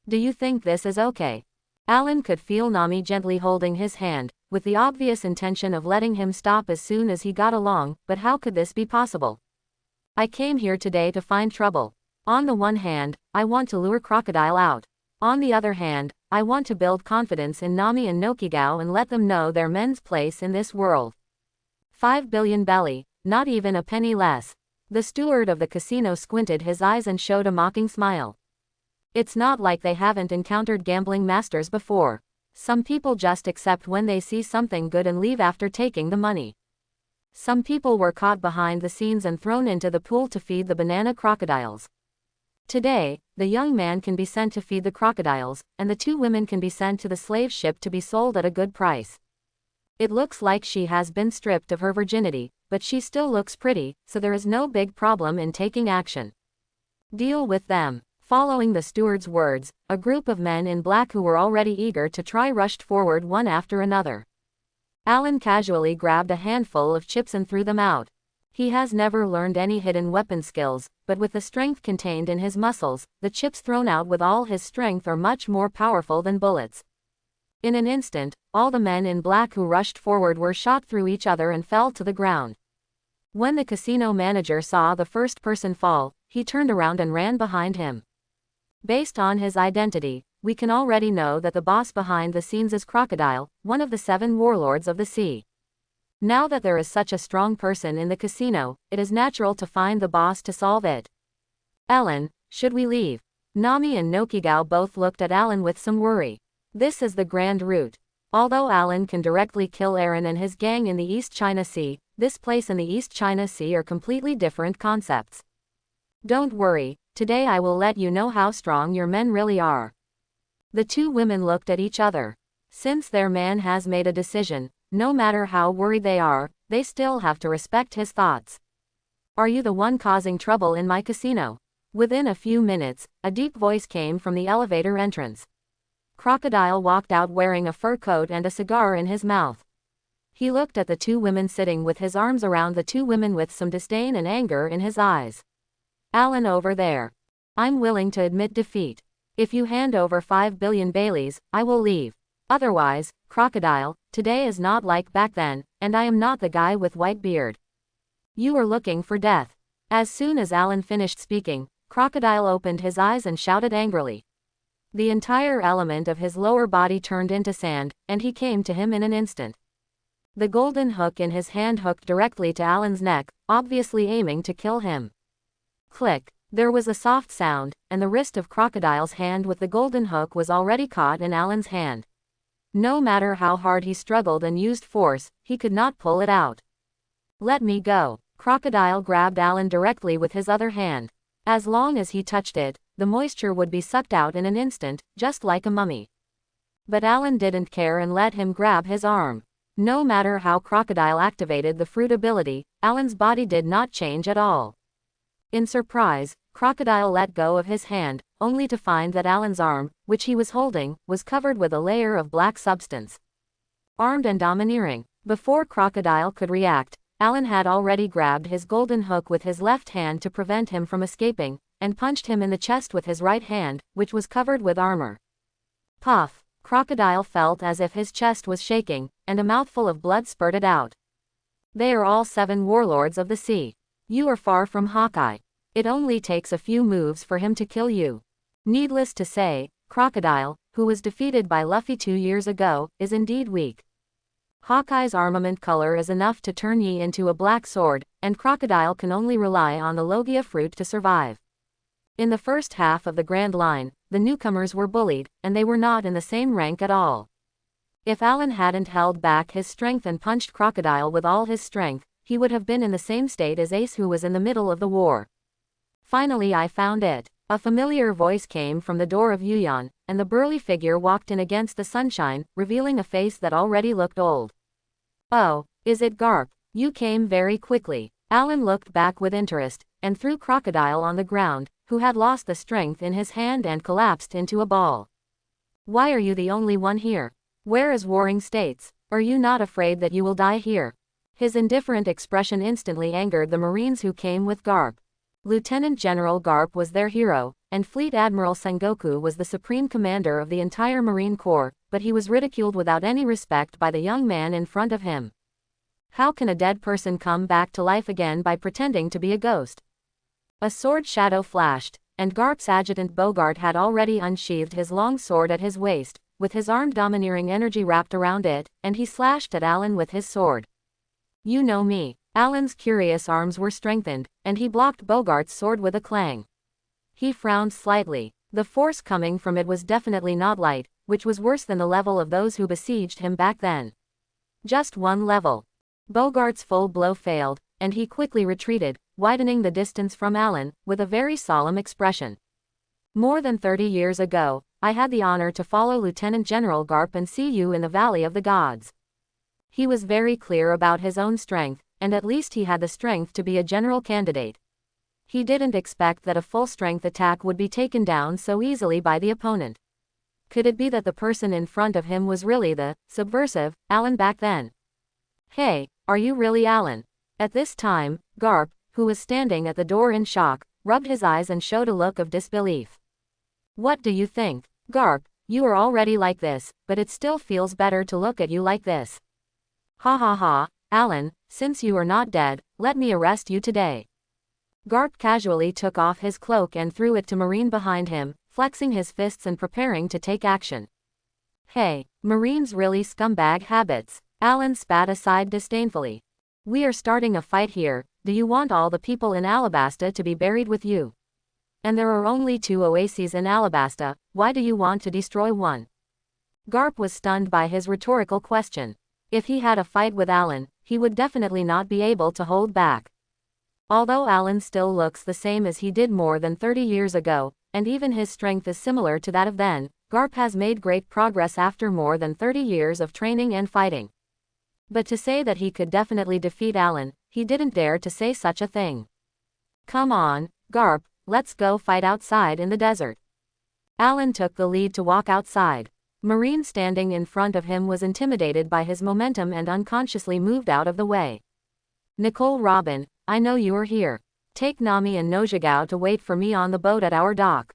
Do you think this is okay? Alan could feel Nami gently holding his hand, with the obvious intention of letting him stop as soon as he got along, but how could this be possible? I came here today to find trouble. On the one hand, I want to lure Crocodile out. On the other hand, I want to build confidence in Nami and Nokigao and let them know their men's place in this world. 5 billion belly, not even a penny less. The steward of the casino squinted his eyes and showed a mocking smile. It's not like they haven't encountered gambling masters before. Some people just accept when they see something good and leave after taking the money. Some people were caught behind the scenes and thrown into the pool to feed the banana crocodiles. Today, the young man can be sent to feed the crocodiles, and the 2 women can be sent to the slave ship to be sold at a good price. It looks like she has been stripped of her virginity, but she still looks pretty, so there is no big problem in taking action. Deal with them. Following the steward's words, a group of men in black who were already eager to try rushed forward one after another. Alan casually grabbed a handful of chips and threw them out. He has never learned any hidden weapon skills, but with the strength contained in his muscles, the chips thrown out with all his strength are much more powerful than bullets. In an instant, all the men in black who rushed forward were shot through each other and fell to the ground. When the casino manager saw the first person fall, he turned around and ran behind him. Based on his identity, we can already know that the boss behind the scenes is Crocodile, one of the 7 warlords of the sea. Now that there is such a strong person in the casino, it is natural to find the boss to solve it. Ellen, should we leave? Nami and Nokigao both looked at Alan with some worry. This is the Grand Route. Although Alan can directly kill Aaron and his gang in the East China Sea, this place and the East China Sea are completely different concepts. Don't worry, today I will let you know how strong your men really are. The 2 women looked at each other. Since their man has made a decision, no matter how worried they are, they still have to respect his thoughts. Are you the one causing trouble in my casino? Within a few minutes, a deep voice came from the elevator entrance. Crocodile walked out wearing a fur coat and a cigar in his mouth. He looked at the 2 women sitting with his arms around the 2 women with some disdain and anger in his eyes. Alan over there. I'm willing to admit defeat. If you hand over 5 billion Baileys, I will leave. Otherwise, Crocodile, today is not like back then, and I am not the guy with white beard. You are looking for death. As soon as Alan finished speaking, Crocodile opened his eyes and shouted angrily. The entire element of his lower body turned into sand, and he came to him in an instant. The golden hook in his hand hooked directly to Alan's neck, obviously aiming to kill him. Click. There was a soft sound, and the wrist of Crocodile's hand with the golden hook was already caught in Alan's hand. No matter how hard he struggled and used force, he could not pull it out. Let me go. Crocodile grabbed Alan directly with his other hand. As long as he touched it, the moisture would be sucked out in an instant, just like a mummy. But Alan didn't care and let him grab his arm. No matter how Crocodile activated the fruit ability, Alan's body did not change at all. In surprise, Crocodile let go of his hand, only to find that Alan's arm, which he was holding, was covered with a layer of black substance. Armed and domineering. Before Crocodile could react, Alan had already grabbed his golden hook with his left hand to prevent him from escaping, and punched him in the chest with his right hand, which was covered with armor. Puff! Crocodile felt as if his chest was shaking, and a mouthful of blood spurted out. They are all 7 warlords of the sea. You are far from Hawkeye. It only takes a few moves for him to kill you. Needless to say, Crocodile, who was defeated by Luffy 2 years ago, is indeed weak. Hawkeye's armament color is enough to turn Yi into a black sword, and Crocodile can only rely on the Logia fruit to survive. In the first half of the Grand Line, the newcomers were bullied, and they were not in the same rank at all. If Alan hadn't held back his strength and punched Crocodile with all his strength, he would have been in the same state as Ace, who was in the middle of the war. Finally I found it. A familiar voice came from the door of Yuyan, and the burly figure walked in against the sunshine, revealing a face that already looked old. Oh, is it Garp? You came very quickly. Alan looked back with interest, and threw Crocodile on the ground, who had lost the strength in his hand and collapsed into a ball. Why are you the only one here? Where is Warring States? Are you not afraid that you will die here? His indifferent expression instantly angered the Marines who came with Garp. Lieutenant General Garp was their hero, and Fleet Admiral Sengoku was the supreme commander of the entire Marine Corps, but he was ridiculed without any respect by the young man in front of him. How can a dead person come back to life again by pretending to be a ghost? A sword shadow flashed, and Garp's adjutant Bogart had already unsheathed his long sword at his waist, with his armed domineering energy wrapped around it, and he slashed at Alan with his sword. You know me. Alan's curious arms were strengthened, and he blocked Bogart's sword with a clang. He frowned slightly. The force coming from it was definitely not light, which was worse than the level of those who besieged him back then. Just one level. Bogart's full blow failed, and he quickly retreated, widening the distance from Alan, with a very solemn expression. More than 30 years ago, I had the honor to follow Lieutenant General Garp and see you in the Valley of the Gods. He was very clear about his own strength, and at least he had the strength to be a general candidate. He didn't expect that a full-strength attack would be taken down so easily by the opponent. Could it be that the person in front of him was really the subversive Alan back then? Hey, are you really Alan? At this time, Garp, who was standing at the door in shock, rubbed his eyes and showed a look of disbelief. What do you think? Garp, you are already like this, but it still feels better to look at you like this. Ha ha ha, Alan, since you are not dead, let me arrest you today. Garp casually took off his cloak and threw it to Marine behind him, flexing his fists and preparing to take action. Hey, Marine's really scumbag habits, Alan spat aside disdainfully. We are starting a fight here. Do you want all the people in Alabasta to be buried with you? And there are only 2 oases in Alabasta, why do you want to destroy one? Garp was stunned by his rhetorical question. If he had a fight with Alan, he would definitely not be able to hold back. Although Alan still looks the same as he did more than 30 years ago, and even his strength is similar to that of then, Garp has made great progress after more than 30 years of training and fighting. But to say that he could definitely defeat Alan, he didn't dare to say such a thing. Come on, Garp, let's go fight outside in the desert. Alan took the lead to walk outside. Marine standing in front of him was intimidated by his momentum and unconsciously moved out of the way. Nicole Robin, I know you are here. Take Nami and Nojigao to wait for me on the boat at our dock.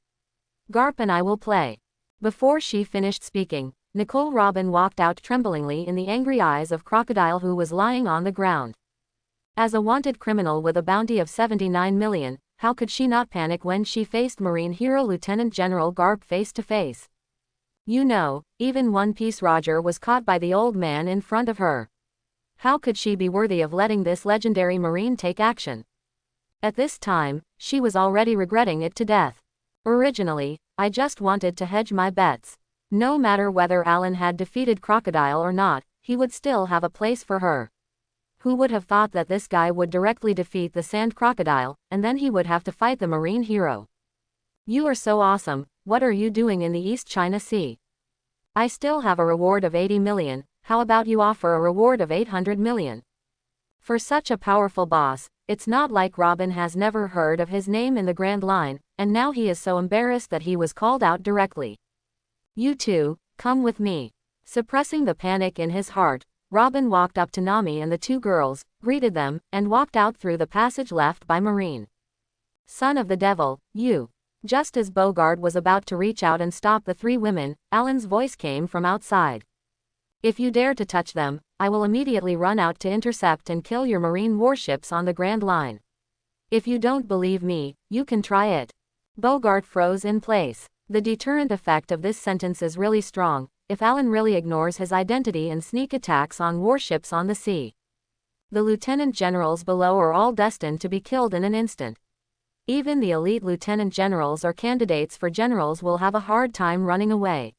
Garp and I will play. Before she finished speaking, Nicole Robin walked out tremblingly in the angry eyes of Crocodile, who was lying on the ground. As a wanted criminal with a bounty of 79 million, how could she not panic when she faced Marine hero Lieutenant General Garp face to face? You know, even One Piece Roger was caught by the old man in front of her. How could she be worthy of letting this legendary Marine take action? At this time, she was already regretting it to death. Originally, I just wanted to hedge my bets. No matter whether Alan had defeated Crocodile or not, he would still have a place for her. Who would have thought that this guy would directly defeat the Sand Crocodile, and then he would have to fight the Marine hero? You are so awesome, what are you doing in the East China Sea? I still have a reward of 80 million, how about you offer a reward of 800 million? For such a powerful boss, it's not like Robin has never heard of his name in the Grand Line, and now he is so embarrassed that he was called out directly. You two, come with me. Suppressing the panic in his heart, Robin walked up to Nami and the 2 girls, greeted them, and walked out through the passage left by Marine. Son of the devil, you. Just as Bogard was about to reach out and stop the 3 women, Alan's voice came from outside. If you dare to touch them, I will immediately run out to intercept and kill your Marine warships on the Grand Line. If you don't believe me, you can try it. Bogart froze in place. The deterrent effect of this sentence is really strong, if Alan really ignores his identity and sneak attacks on warships on the sea. The lieutenant generals below are all destined to be killed in an instant. Even the elite lieutenant generals or candidates for generals will have a hard time running away.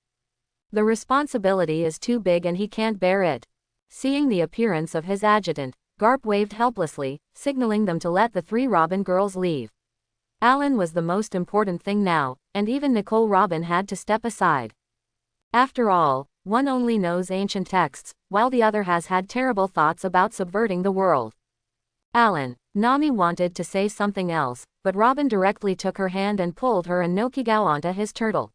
The responsibility is too big and he can't bear it. Seeing the appearance of his adjutant, Garp waved helplessly, signaling them to let the 3 Robin girls leave. Alan was the most important thing now, and even Nicole Robin had to step aside. After all, one only knows ancient texts, while the other has had terrible thoughts about subverting the world. Alan, Nami wanted to say something else, but Robin directly took her hand and pulled her and Nokigao onto his turtle.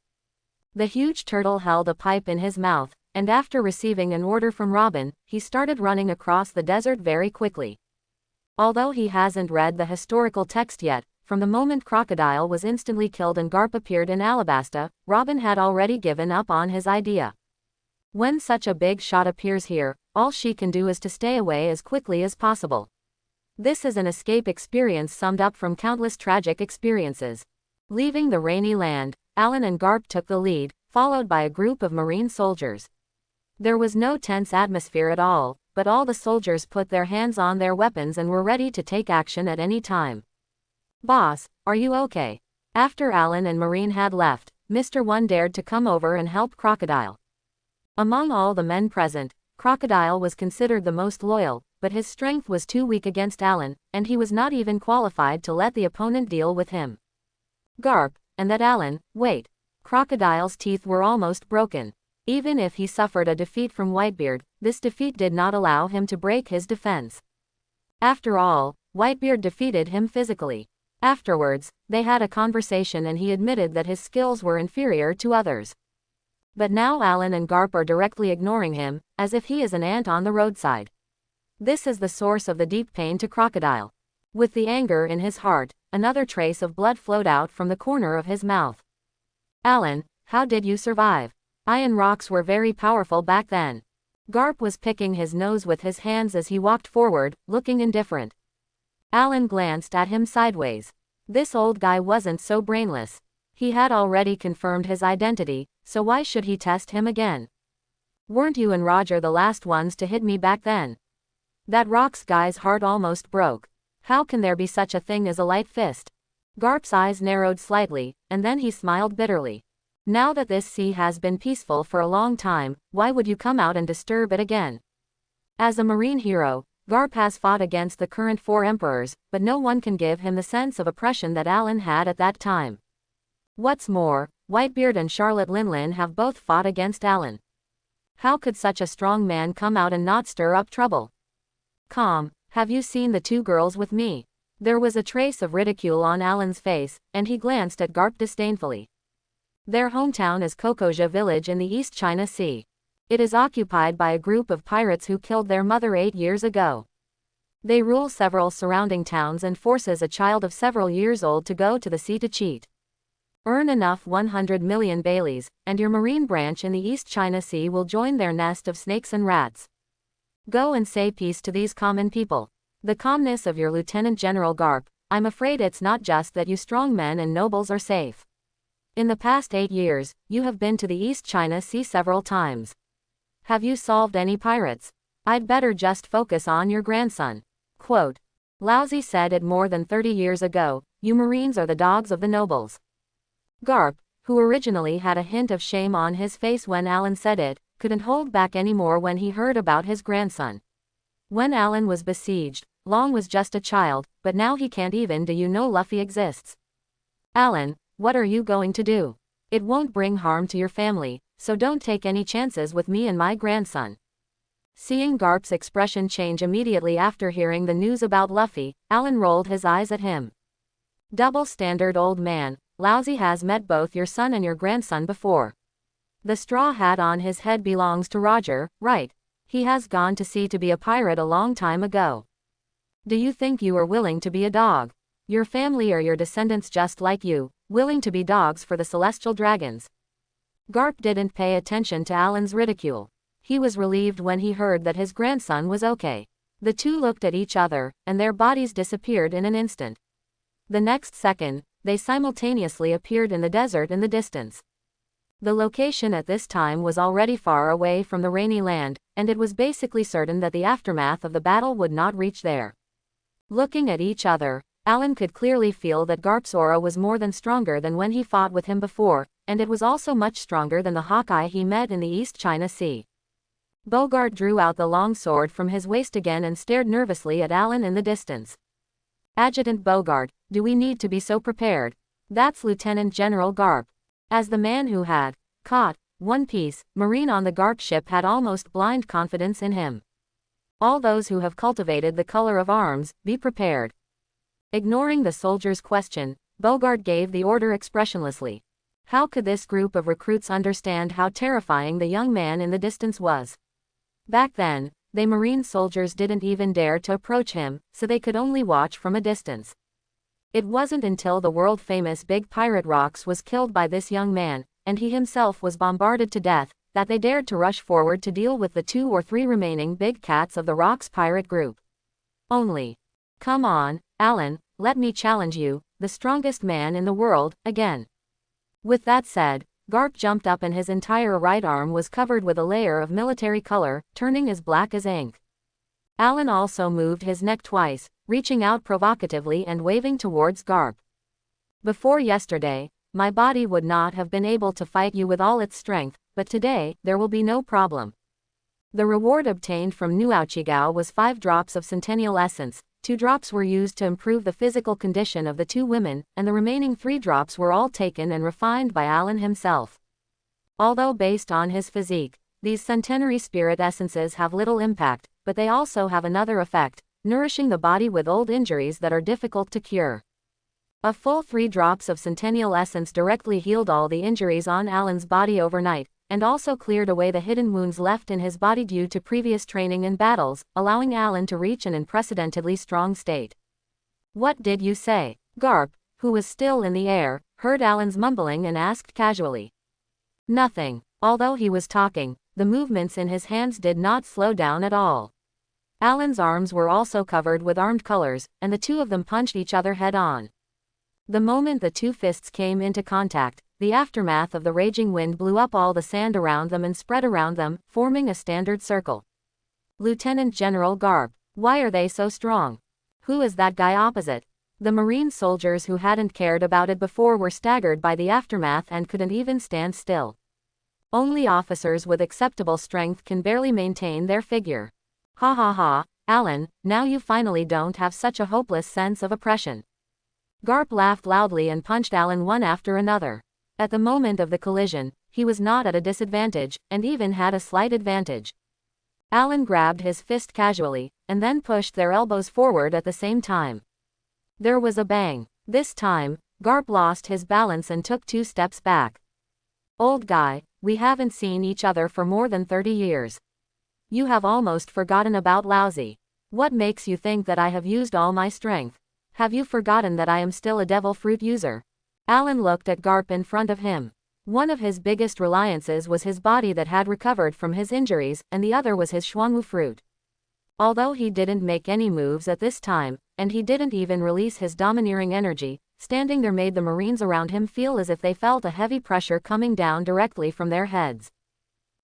The huge turtle held a pipe in his mouth, and after receiving an order from Robin, he started running across the desert very quickly. Although he hasn't read the historical text yet, from the moment Crocodile was instantly killed and Garp appeared in Alabasta, Robin had already given up on his idea. When such a big shot appears here, all she can do is to stay away as quickly as possible. This is an escape experience summed up from countless tragic experiences. Leaving the rainy land, Alan and Garp took the lead, followed by a group of Marine soldiers. There was no tense atmosphere at all, but all the soldiers put their hands on their weapons and were ready to take action at any time. Boss, are you okay? After Alan and Marine had left, Mr. One dared to come over and help Crocodile. Among all the men present, Crocodile was considered the most loyal, but his strength was too weak against Alan, and he was not even qualified to let the opponent deal with him. Garp, and that Alan, wait. Crocodile's teeth were almost broken. Even if he suffered a defeat from Whitebeard, this defeat did not allow him to break his defense. After all, Whitebeard defeated him physically. Afterwards, they had a conversation and he admitted that his skills were inferior to others. But now Alan and Garp are directly ignoring him, as if he is an ant on the roadside. This is the source of the deep pain to Crocodile. With the anger in his heart, another trace of blood flowed out from the corner of his mouth. Alan, how did you survive? Iron rocks were very powerful back then. Garp was picking his nose with his hands as he walked forward, looking indifferent. Alan glanced at him sideways. This old guy wasn't so brainless. He had already confirmed his identity, so why should he test him again? Weren't you and Roger the last ones to hit me back then? That rocks guy's heart almost broke. How can there be such a thing as a light fist? Garp's eyes narrowed slightly, and then he smiled bitterly. Now that this sea has been peaceful for a long time, why would you come out and disturb it again? As a marine hero, Garp has fought against the current 4 emperors, but no one can give him the sense of oppression that Alan had at that time. What's more, Whitebeard and Charlotte Linlin have both fought against Alan. How could such a strong man come out and not stir up trouble? Calm, have you seen the 2 girls with me? There was a trace of ridicule on Alan's face, and he glanced at Garp disdainfully. Their hometown is Kokoja village in the East China Sea. It is occupied by a group of pirates who killed their mother 8 years ago. They rule several surrounding towns and forces a child of several years old to go to the sea to cheat. Earn enough 100 million Baileys, and your marine branch in the East China Sea will join their nest of snakes and rats. Go and say peace to these common people. The calmness of your Lieutenant General Garp, I'm afraid it's not just that you strong men and nobles are safe. In the past 8 years, you have been to the East China Sea several times. Have you solved any pirates? I'd better just focus on your grandson. Quote. Lousy said it more than 30 years ago, you Marines are the dogs of the nobles. Garp, who originally had a hint of shame on his face when Alan said it, couldn't hold back anymore when he heard about his grandson. When Alan was besieged, Long was just a child, but now he can't even do you know Luffy exists. Alan, what are you going to do? It won't bring harm to your family, so don't take any chances with me and my grandson. Seeing Garp's expression change immediately after hearing the news about Luffy, Alan rolled his eyes at him. Double standard old man, Lousy has met both your son and your grandson before. The straw hat on his head belongs to Roger, right? He has gone to sea to be a pirate a long time ago. Do you think you are willing to be a dog? Your family are your descendants just like you, willing to be dogs for the celestial dragons. Garp didn't pay attention to Alan's ridicule. He was relieved when he heard that his grandson was okay. The 2 looked at each other, and their bodies disappeared in an instant. The next second, they simultaneously appeared in the desert in the distance. The location at this time was already far away from the rainy land, and it was basically certain that the aftermath of the battle would not reach there. Looking at each other, Alan could clearly feel that Garp's aura was more than stronger than when he fought with him before, and it was also much stronger than the Hawkeye he met in the East China Sea. Bogart drew out the long sword from his waist again and stared nervously at Alan in the distance. Adjutant Bogart, do we need to be so prepared? That's Lieutenant General Garp. As the man who had caught One Piece Marine on the Garp ship had almost blind confidence in him. All those who have cultivated the color of arms, be prepared. Ignoring the soldier's question, Bogart gave the order expressionlessly. How could this group of recruits understand how terrifying the young man in the distance was? Back then, they Marine soldiers didn't even dare to approach him, so they could only watch from a distance. It wasn't until the world-famous Big Pirate Rocks was killed by this young man, and he himself was bombarded to death, that they dared to rush forward to deal with the 2 or 3 remaining big cats of the Rocks pirate group. Only. Come on, Alan, let me challenge you, the strongest man in the world, again. With that said, Garp jumped up and his entire right arm was covered with a layer of military color, turning as black as ink. Alan also moved his neck twice, reaching out provocatively and waving towards Garp. Before yesterday, my body would not have been able to fight you with all its strength, but today, there will be no problem. The reward obtained from New Ouchigao was 5 drops of Centennial Essence, 2 drops were used to improve the physical condition of the 2 women, and the remaining 3 drops were all taken and refined by Alan himself. Although based on his physique, these centenary spirit essences have little impact, but they also have another effect, nourishing the body with old injuries that are difficult to cure. A full 3 drops of Centennial Essence directly healed all the injuries on Alan's body overnight, and also cleared away the hidden wounds left in his body due to previous training and battles, allowing Alan to reach an unprecedentedly strong state. "What did you say?" Garp, who was still in the air, heard Alan's mumbling and asked casually. "Nothing." Although he was talking, the movements in his hands did not slow down at all. Alan's arms were also covered with armed colors, and the two of them punched each other head-on. The moment the two fists came into contact, the aftermath of the raging wind blew up all the sand around them and spread around them, forming a standard circle. "Lieutenant General Garp, why are they so strong? Who is that guy opposite?" The Marine soldiers who hadn't cared about it before were staggered by the aftermath and couldn't even stand still. Only officers with acceptable strength can barely maintain their figure. "Ha ha ha, Alan, now you finally don't have such a hopeless sense of oppression." Garp laughed loudly and punched Alan one after another. At the moment of the collision, he was not at a disadvantage, and even had a slight advantage. Alan grabbed his fist casually, and then pushed their elbows forward at the same time. There was a bang. This time, Garp lost his balance and took 2 steps back. "Old guy, we haven't seen each other for more than 30 years. You have almost forgotten about Lousy. What makes you think that I have used all my strength? Have you forgotten that I am still a devil fruit user?" Alan looked at Garp in front of him. One of his biggest reliances was his body that had recovered from his injuries, and the other was his Xuanwu fruit. Although he didn't make any moves at this time, and he didn't even release his domineering energy, standing there made the Marines around him feel as if they felt a heavy pressure coming down directly from their heads.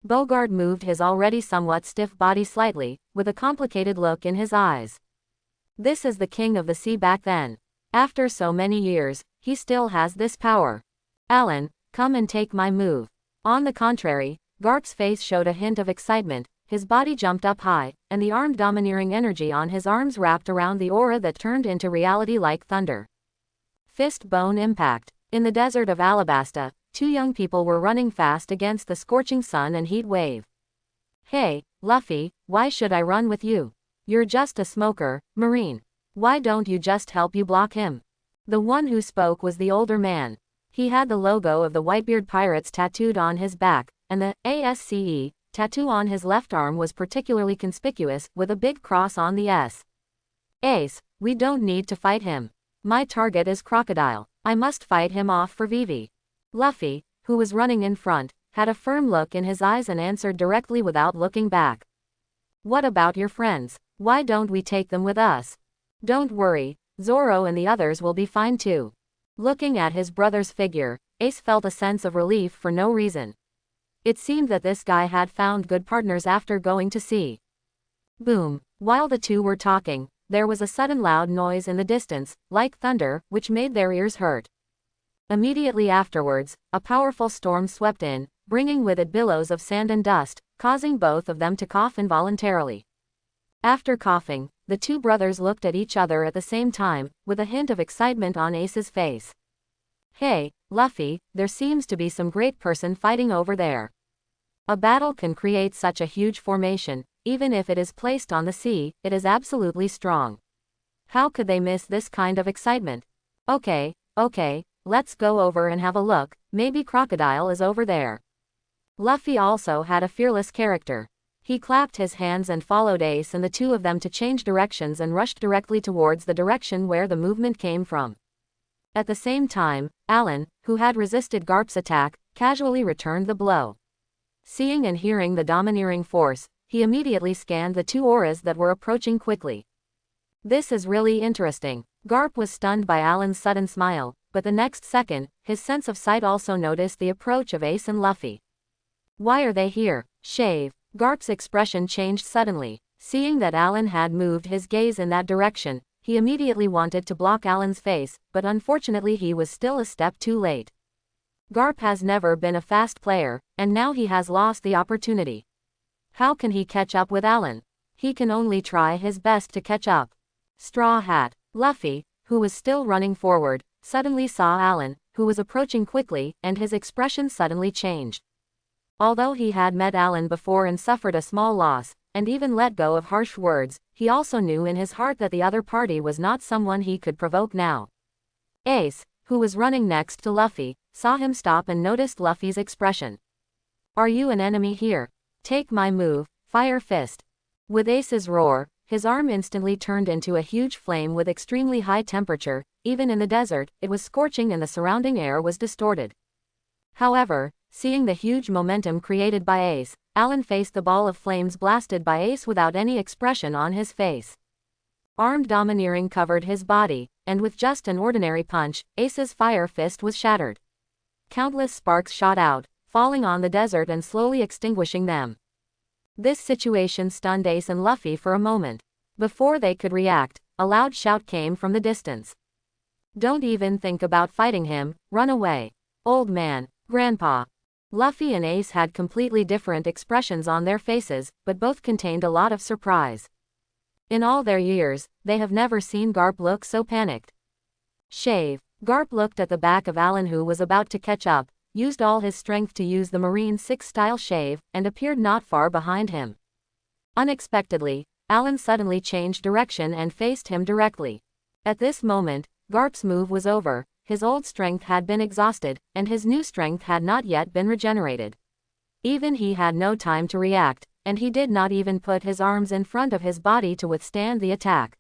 Bogart moved his already somewhat stiff body slightly, with a complicated look in his eyes. This is the king of the sea back then. After so many years, he still has this power. "Alan, come and take my move." On the contrary, Garp's face showed a hint of excitement, his body jumped up high, and the armed domineering energy on his arms wrapped around the aura that turned into reality like thunder. Fist bone impact. In the desert of Alabasta, 2 young people were running fast against the scorching sun and heat wave. "Hey, Luffy, why should I run with you? You're just a smoker, Marine. Why don't you just help you block him?" The one who spoke was the older man. He had the logo of the Whitebeard Pirates tattooed on his back, and the ASCE tattoo on his left arm was particularly conspicuous, with a big cross on the S. "Ace, we don't need to fight him. My target is Crocodile. I must fight him off for Vivi." Luffy, who was running in front, had a firm look in his eyes and answered directly without looking back. "What about your friends? Why don't we take them with us?" "Don't worry, Zoro and the others will be fine too." Looking at his brother's figure, Ace felt a sense of relief for no reason. It seemed that this guy had found good partners after going to sea. Boom. While the two were talking, there was a sudden loud noise in the distance, like thunder, which made their ears hurt. Immediately afterwards, a powerful storm swept in, bringing with it billows of sand and dust, causing both of them to cough involuntarily. After coughing, the 2 brothers looked at each other at the same time, with a hint of excitement on Ace's face. "Hey, Luffy, there seems to be some great person fighting over there." A battle can create such a huge formation, even if it is placed on the sea, it is absolutely strong. How could they miss this kind of excitement? Okay, let's go over and have a look, maybe Crocodile is over there." Luffy also had a fearless character. He clapped his hands and followed Ace and the 2 of them to change directions and rushed directly towards the direction where the movement came from. At the same time, Alan, who had resisted Garp's attack, casually returned the blow. Seeing and hearing the domineering force, he immediately scanned the 2 auras that were approaching quickly. "This is really interesting." Garp was stunned by Alan's sudden smile, but the next second, his sense of sight also noticed the approach of Ace and Luffy. "Why are they here? Shave." Garp's expression changed suddenly. Seeing that Alan had moved his gaze in that direction, he immediately wanted to block Alan's face, but unfortunately he was still a step too late. Garp has never been a fast player, and now he has lost the opportunity. How can he catch up with Alan? He can only try his best to catch up. Straw Hat. Luffy, who was still running forward, suddenly saw Alan, who was approaching quickly, and his expression suddenly changed. Although he had met Alan before and suffered a small loss, and even let go of harsh words, he also knew in his heart that the other party was not someone he could provoke now. Ace, who was running next to Luffy, saw him stop and noticed Luffy's expression. Are you an enemy here? Take my move, Fire Fist. With Ace's roar, his arm instantly turned into a huge flame with extremely high temperature. Even in the desert, it was scorching and the surrounding air was distorted. However, seeing the huge momentum created by Ace, Alan faced the ball of flames blasted by Ace without any expression on his face. Armed domineering covered his body, and with just an ordinary punch, Ace's Fire Fist was shattered. Countless sparks shot out, falling on the desert and slowly extinguishing them. This situation stunned Ace and Luffy for a moment. Before they could react, a loud shout came from the distance. Don't even think about fighting him, run away. Old man, Grandpa. Luffy and Ace had completely different expressions on their faces, but both contained a lot of surprise. In all their years, they have never seen Garp look so panicked. Shave. Garp looked at the back of Alan, who was about to catch up, used all his strength to use the Marine 6 style shave, and appeared not far behind him. Unexpectedly, Alan suddenly changed direction and faced him directly. At this moment, Garp's move was over, his old strength had been exhausted, and his new strength had not yet been regenerated. Even he had no time to react, and he did not even put his arms in front of his body to withstand the attack.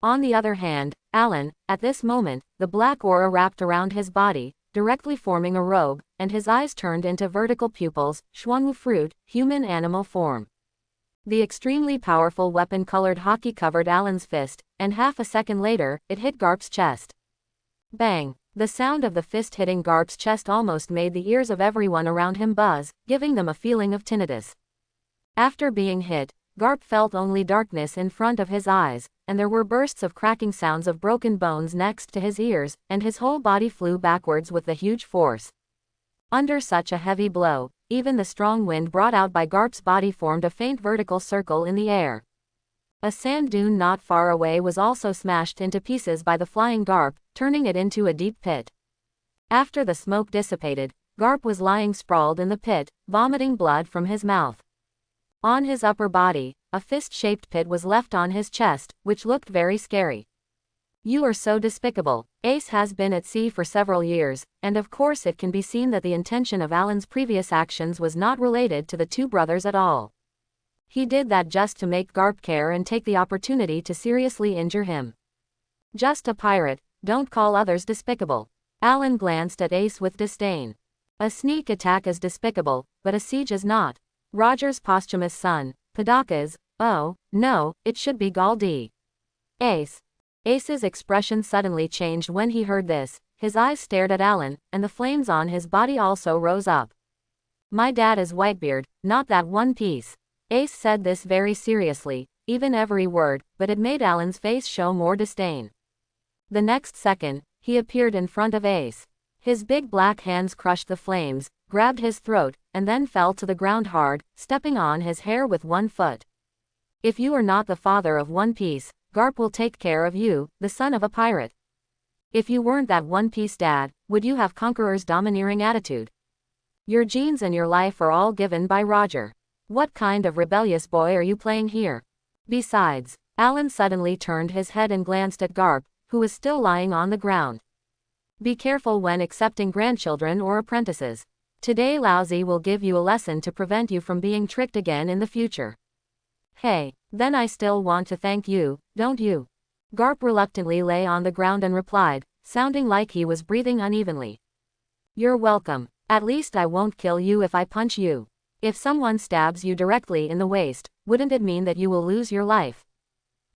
On the other hand, Alan, at this moment, the black aura wrapped around his body, directly forming a robe, and his eyes turned into vertical pupils, Xuanwu fruit, human animal form. The extremely powerful weapon-colored hockey covered Alan's fist, and half a second later, it hit Garp's chest. Bang! The sound of the fist hitting Garp's chest almost made the ears of everyone around him buzz, giving them a feeling of tinnitus. After being hit, Garp felt only darkness in front of his eyes, and there were bursts of cracking sounds of broken bones next to his ears, and his whole body flew backwards with the huge force. Under such a heavy blow, even the strong wind brought out by Garp's body formed a faint vertical circle in the air. A sand dune not far away was also smashed into pieces by the flying Garp, turning it into a deep pit. After the smoke dissipated, Garp was lying sprawled in the pit, vomiting blood from his mouth. On his upper body, a fist-shaped pit was left on his chest, which looked very scary. You are so despicable. Ace has been at sea for several years, and of course it can be seen that the intention of Alan's previous actions was not related to the two brothers at all. He did that just to make Garp care and take the opportunity to seriously injure him. Just a pirate, don't call others despicable. Alan glanced at Ace with disdain. A sneak attack is despicable, but a siege is not. Roger's posthumous son, Padaka's, oh, no, it should be Galdi. Ace. Ace's expression suddenly changed when he heard this, his eyes stared at Alan, and the flames on his body also rose up. My dad is Whitebeard, not that One Piece. Ace said this very seriously, even every word, but it made Alan's face show more disdain. The next second, he appeared in front of Ace. His big black hands crushed the flames, grabbed his throat, and then fell to the ground hard, stepping on his hair with one foot. If you are not the father of One Piece, Garp will take care of you, the son of a pirate. If you weren't that One Piece dad, would you have Conqueror's domineering attitude? Your genes and your life are all given by Roger. What kind of rebellious boy are you playing here? Besides, Alan suddenly turned his head and glanced at Garp, who was still lying on the ground. Be careful when accepting grandchildren or apprentices. Today Lousy will give you a lesson to prevent you from being tricked again in the future. Hey, then I still want to thank you, don't you? Garp reluctantly lay on the ground and replied, sounding like he was breathing unevenly. You're welcome. At least I won't kill you if I punch you. If someone stabs you directly in the waist, wouldn't it mean that you will lose your life?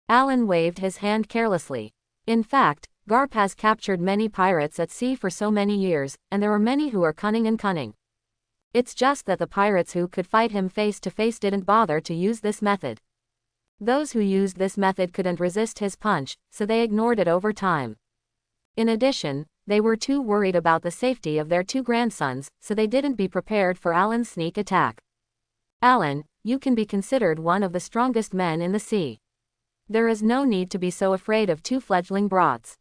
Alan waved his hand carelessly. In fact, Garp has captured many pirates at sea for so many years, and there are many who are cunning. It's just that the pirates who could fight him face to face didn't bother to use this method. Those who used this method couldn't resist his punch, so they ignored it over time. In addition, they were too worried about the safety of their two grandsons, so they didn't be prepared for Alan's sneak attack. Alan, you can be considered one of the strongest men in the sea. There is no need to be so afraid of two fledgling brats.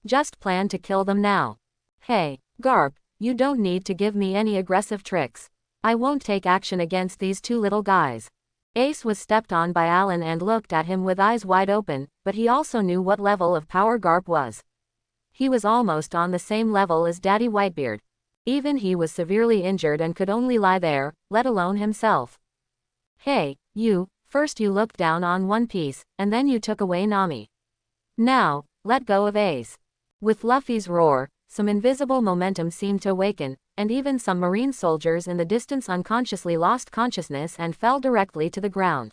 Just plan to kill them now. Hey, Garp, you don't need to give me any aggressive tricks. I won't take action against these two little guys. Ace was stepped on by Alan and looked at him with eyes wide open, but he also knew what level of power Garp was. He was almost on the same level as Daddy Whitebeard. Even he was severely injured and could only lie there, let alone himself. Hey, you, first you looked down on One Piece, and then you took away Nami. Now, let go of Ace. With Luffy's roar, some invisible momentum seemed to awaken, and even some marine soldiers in the distance unconsciously lost consciousness and fell directly to the ground.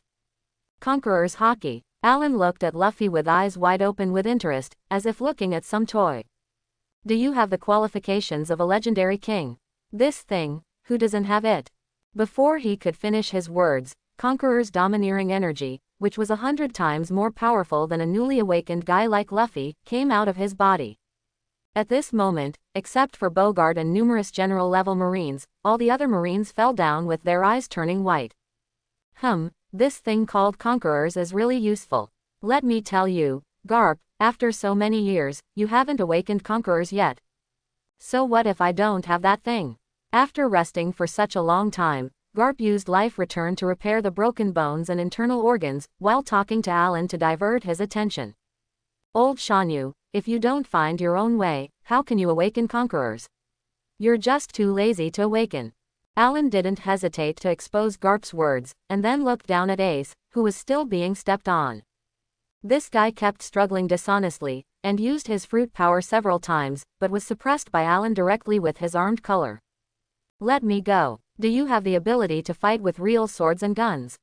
Conqueror's Hockey. Alan looked at Luffy with eyes wide open with interest, as if looking at some toy. Do you have the qualifications of a legendary king? This thing, who doesn't have it? Before he could finish his words, Conqueror's domineering energy, which was 100 times more powerful than a newly awakened guy like Luffy, came out of his body. At this moment, except for Bogart and numerous general-level Marines, all the other Marines fell down with their eyes turning white. This thing called Conquerors is really useful. Let me tell you, Garp, after so many years, you haven't awakened Conquerors yet. So what if I don't have that thing? After resting for such a long time, Garp used Life Return to repair the broken bones and internal organs, while talking to Alan to divert his attention. Old Shanyu, if you don't find your own way, how can you awaken Conquerors? You're just too lazy to awaken. Alan didn't hesitate to expose Garp's words, and then looked down at Ace, who was still being stepped on. This guy kept struggling dishonestly, and used his fruit power several times, but was suppressed by Alan directly with his armed color. Let me go. Do you have the ability to fight with real swords and guns?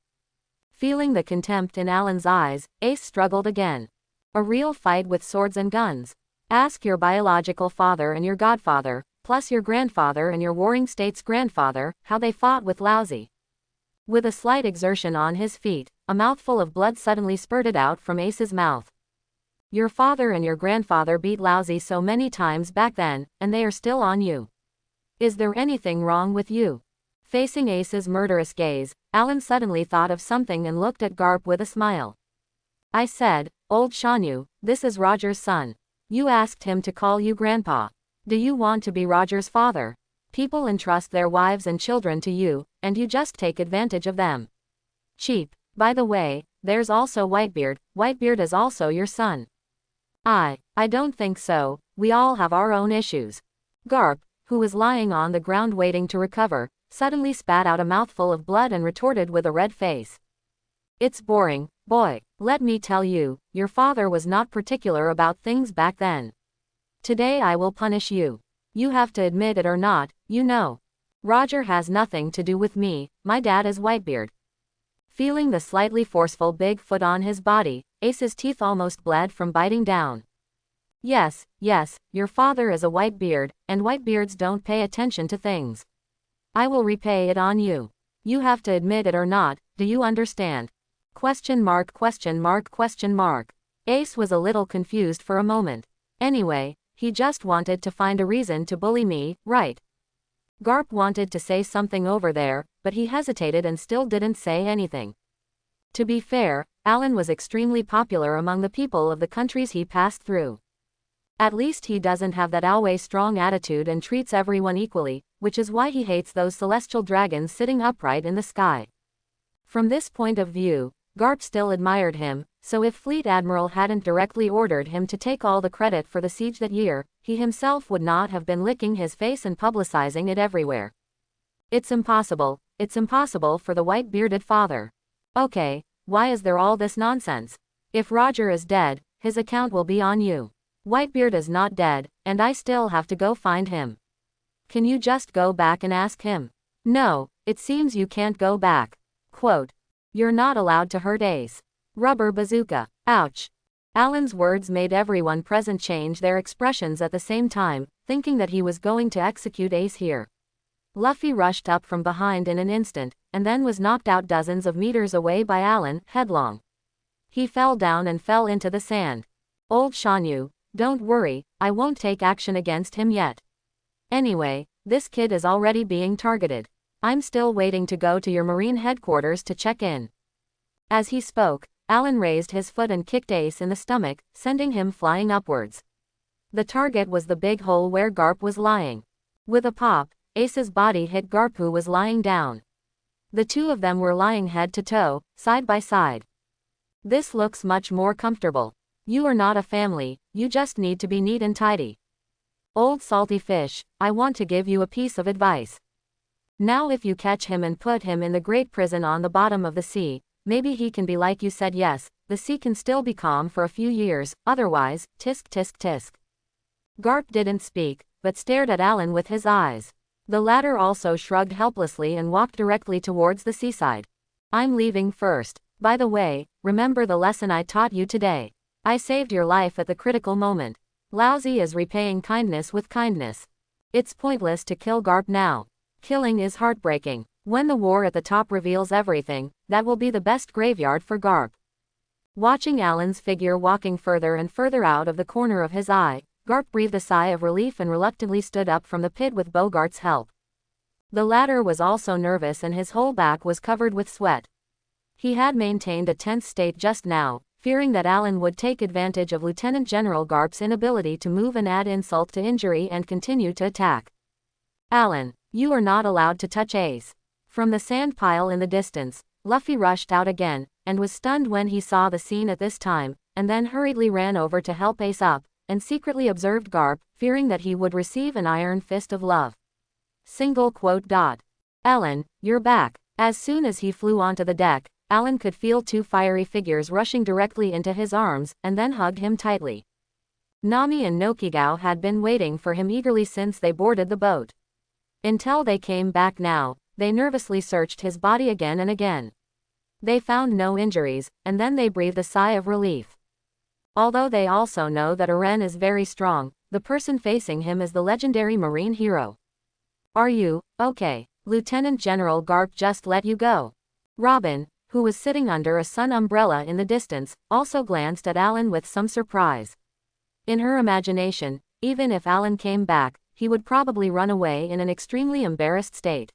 Feeling the contempt in Alan's eyes, Ace struggled again. A real fight with swords and guns? Ask your biological father and your godfather, plus your grandfather and your warring state's grandfather, how they fought with Lousy. With a slight exertion on his feet, a mouthful of blood suddenly spurted out from Ace's mouth. Your father and your grandfather beat Lousy so many times back then, and they are still on you. Is there anything wrong with you? Facing Ace's murderous gaze, Alan suddenly thought of something and looked at Garp with a smile. I said, Old Shanyu, this is Roger's son. You asked him to call you Grandpa. Do you want to be Roger's father? People entrust their wives and children to you, and you just take advantage of them. Cheap. By the way, there's also Whitebeard. Whitebeard is also your son. I don't think so, we all have our own issues. Garp, who was lying on the ground waiting to recover, suddenly spat out a mouthful of blood and retorted with a red face. It's boring, boy. Let me tell you, your father was not particular about things back then. Today I will punish you. You have to admit it or not, you know. Roger has nothing to do with me, my dad is Whitebeard. Feeling the slightly forceful big foot on his body, Ace's teeth almost bled from biting down. Yes, your father is a Whitebeard, and Whitebeards don't pay attention to things. I will repay it on you. You have to admit it or not, do you understand? ? Ace was a little confused for a moment. Anyway, he just wanted to find a reason to bully me, right? Garp wanted to say something over there, but he hesitated and still didn't say anything. To be fair, Alan was extremely popular among the people of the countries he passed through. At least he doesn't have that always strong attitude and treats everyone equally, which is why he hates those celestial dragons sitting upright in the sky. From this point of view, Garp still admired him, so if Fleet Admiral hadn't directly ordered him to take all the credit for the siege that year, he himself would not have been licking his face and publicizing it everywhere. It's impossible for the white-bearded father. Okay, why is there all this nonsense? If Roger is dead, his account will be on you. Whitebeard is not dead, and I still have to go find him. Can you just go back and ask him? No, it seems you can't go back. Quote, you're not allowed to hurt Ace. Rubber bazooka. Ouch. Alan's words made everyone present change their expressions at the same time, thinking that he was going to execute Ace here. Luffy rushed up from behind in an instant, and then was knocked out dozens of meters away by Alan, headlong. He fell down and fell into the sand. Old Shanyu, don't worry, I won't take action against him yet. Anyway, this kid is already being targeted. I'm still waiting to go to your Marine headquarters to check in. As he spoke, Alan raised his foot and kicked Ace in the stomach, sending him flying upwards. The target was the big hole where Garp was lying. With a pop, Ace's body hit Garp, who was lying down. The two of them were lying head to toe, side by side. This looks much more comfortable. You are not a family, you just need to be neat and tidy. Old salty fish, I want to give you a piece of advice. Now if you catch him and put him in the great prison on the bottom of the sea, maybe he can be like you said. Yes, the sea can still be calm for a few years, otherwise, tisk tisk tisk. Garp didn't speak, but stared at Alan with his eyes. The latter also shrugged helplessly and walked directly towards the seaside. I'm leaving first. By the way, remember the lesson I taught you today. I saved your life at the critical moment. Lousy is repaying kindness with kindness. It's pointless to kill Garp now. Killing is heartbreaking. When the war at the top reveals everything, that will be the best graveyard for Garp. Watching Alan's figure walking further and further out of the corner of his eye, Garp breathed a sigh of relief and reluctantly stood up from the pit with Bogart's help. The latter was also nervous and his whole back was covered with sweat. He had maintained a tense state just now, fearing that Alan would take advantage of Lieutenant General Garp's inability to move and add insult to injury and continue to attack. Alan, you are not allowed to touch Ace. From the sand pile in the distance, Luffy rushed out again, and was stunned when he saw the scene at this time, and then hurriedly ran over to help Ace up, and secretly observed Garp, fearing that he would receive an iron fist of love. Alan, you're back. As soon as he flew onto the deck, Alan could feel two fiery figures rushing directly into his arms, and then hugged him tightly. Nami and Nokigao had been waiting for him eagerly since they boarded the boat. Until they came back now, they nervously searched his body again and again. They found no injuries, and then they breathed a sigh of relief. Although they also know that Eren is very strong, the person facing him is the legendary marine hero. Are you okay? Lieutenant General Garp just let you go. Robin, who was sitting under a sun umbrella in the distance, also glanced at Alan with some surprise. In her imagination, even if Alan came back, he would probably run away in an extremely embarrassed state.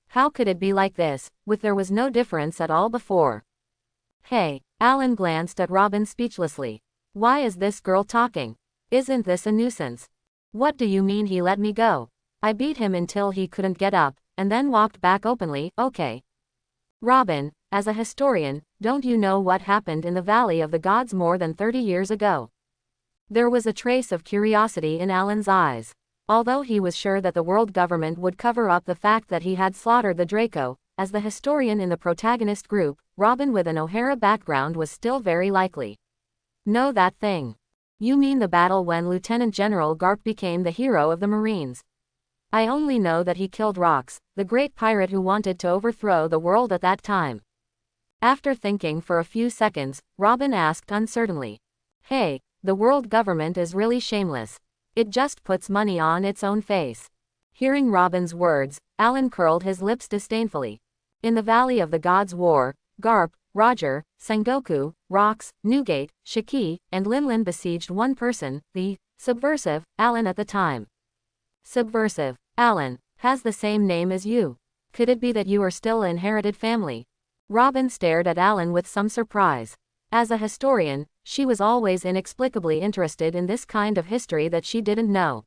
How could it be like this, with there was no difference at all before? Hey, Alan glanced at Robin speechlessly. Why is this girl talking? Isn't this a nuisance? What do you mean he let me go? I beat him until he couldn't get up, and then walked back openly. Okay. Robin, as a historian, don't you know what happened in the Valley of the Gods more than 30 years ago? There was a trace of curiosity in Alan's eyes. Although he was sure that the world government would cover up the fact that he had slaughtered the Draco, as the historian in the protagonist group, Robin with an O'Hara background was still very likely. Know that thing. You mean the battle when Lieutenant General Garp became the hero of the Marines? I only know that he killed Rox, the great pirate who wanted to overthrow the world at that time. After thinking for a few seconds, Robin asked uncertainly. Hey, the world government is really shameless. It just puts money on its own face. Hearing Robin's words, Alan curled his lips disdainfully. In the Valley of the Gods War, Garp, Roger, Sengoku, Rox, Newgate, Shiki, and Linlin besieged one person, the subversive Alan at the time. Subversive Alan has the same name as you. Could it be that you are still an inherited family? Robin stared at Alan with some surprise. As a historian, she was always inexplicably interested in this kind of history that she didn't know.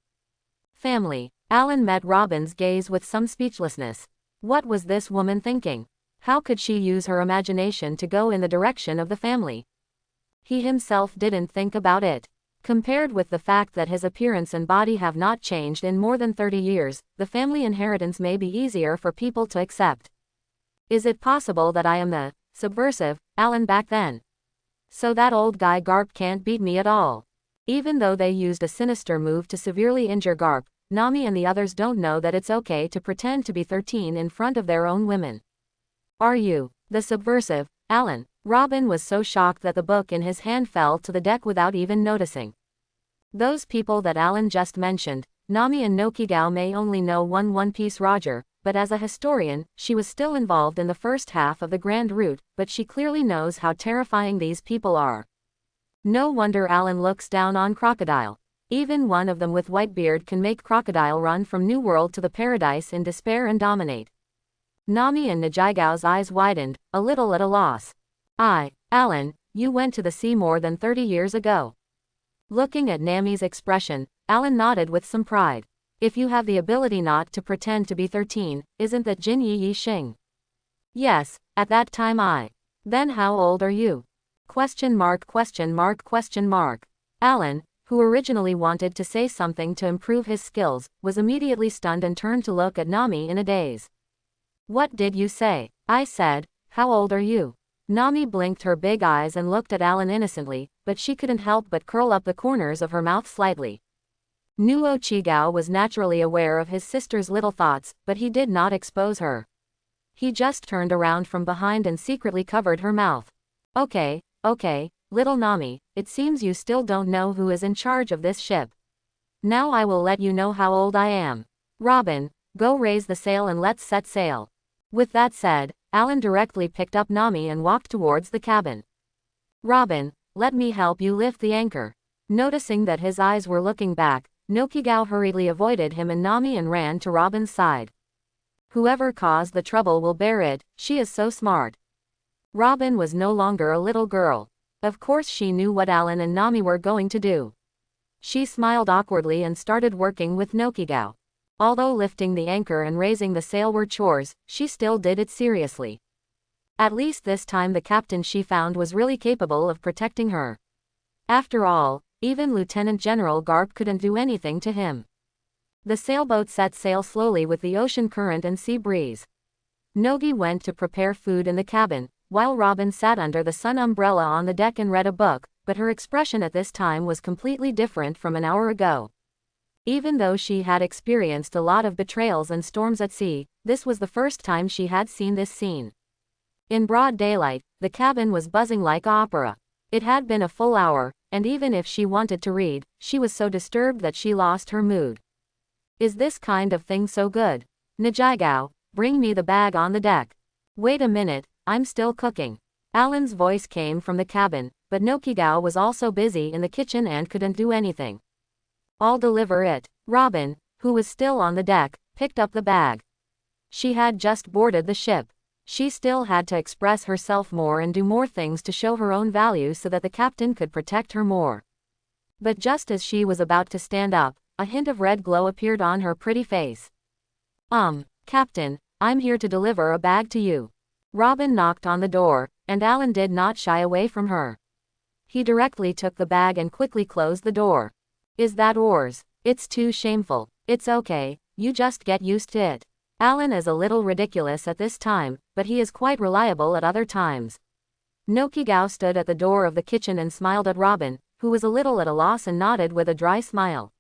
Family. Alan met Robin's gaze with some speechlessness. What was this woman thinking? How could she use her imagination to go in the direction of the family? He himself didn't think about it. Compared with the fact that his appearance and body have not changed in more than 30 years, the family inheritance may be easier for people to accept. Is it possible that I am the subversive Alan back then? So that old guy Garp can't beat me at all. Even though they used a sinister move to severely injure Garp, Nami and the others don't know that it's okay to pretend to be 13 in front of their own women. Are you the subversive Alan? Robin was so shocked that the book in his hand fell to the deck without even noticing. Those people that Alan just mentioned, Nami and Nokigao may only know One Piece Roger, but as a historian, she was still involved in the first half of the Grand Route, but she clearly knows how terrifying these people are. No wonder Alan looks down on Crocodile. Even one of them with white beard can make Crocodile run from New World to the Paradise in despair and dominate. Nami and Najigao's eyes widened, a little at a loss. Alan, you went to the sea more than 30 years ago. Looking at Nami's expression, Alan nodded with some pride. If you have the ability not to pretend to be 13, isn't that Jin Yi Yi Xing? Yes, at that time Then how old are you? Question mark question mark question mark. Alan, who originally wanted to say something to improve his skills, was immediately stunned and turned to look at Nami in a daze. What did you say? I said, how old are you? Nami blinked her big eyes and looked at Alan innocently, but she couldn't help but curl up the corners of her mouth slightly. Nuo Chigao was naturally aware of his sister's little thoughts, but he did not expose her. He just turned around from behind and secretly covered her mouth. Okay, little Nami, it seems you still don't know who is in charge of this ship. Now I will let you know how old I am. Robin, go raise the sail and let's set sail. With that said, Alan directly picked up Nami and walked towards the cabin. Robin, let me help you lift the anchor. Noticing that his eyes were looking back, Nokigao hurriedly avoided him and Nami and ran to Robin's side. Whoever caused the trouble will bear it, she is so smart. Robin was no longer a little girl. Of course she knew what Alan and Nami were going to do. She smiled awkwardly and started working with Nokigao. Although lifting the anchor and raising the sail were chores, she still did it seriously. At least this time the captain she found was really capable of protecting her. After all, even Lieutenant General Garp couldn't do anything to him. The sailboat set sail slowly with the ocean current and sea breeze. Nogi went to prepare food in the cabin, while Robin sat under the sun umbrella on the deck and read a book, but her expression at this time was completely different from an hour ago. Even though she had experienced a lot of betrayals and storms at sea, this was the first time she had seen this scene. In broad daylight, the cabin was buzzing like opera. It had been a full hour, and even if she wanted to read, she was so disturbed that she lost her mood. Is this kind of thing so good? Nijigao, bring me the bag on the deck. Wait a minute, I'm still cooking. Alan's voice came from the cabin, but Nokigao was also busy in the kitchen and couldn't do anything. I'll deliver it. Robin, who was still on the deck, picked up the bag. She had just boarded the ship. She still had to express herself more and do more things to show her own value so that the captain could protect her more. But just as she was about to stand up, a hint of red glow appeared on her pretty face. Captain, I'm here to deliver a bag to you. Robin knocked on the door, and Alan did not shy away from her. He directly took the bag and quickly closed the door. Is that ours? It's too shameful. It's okay, you just get used to it. Alan is a little ridiculous at this time, but he is quite reliable at other times. Nokigao stood at the door of the kitchen and smiled at Robin, who was a little at a loss and nodded with a dry smile.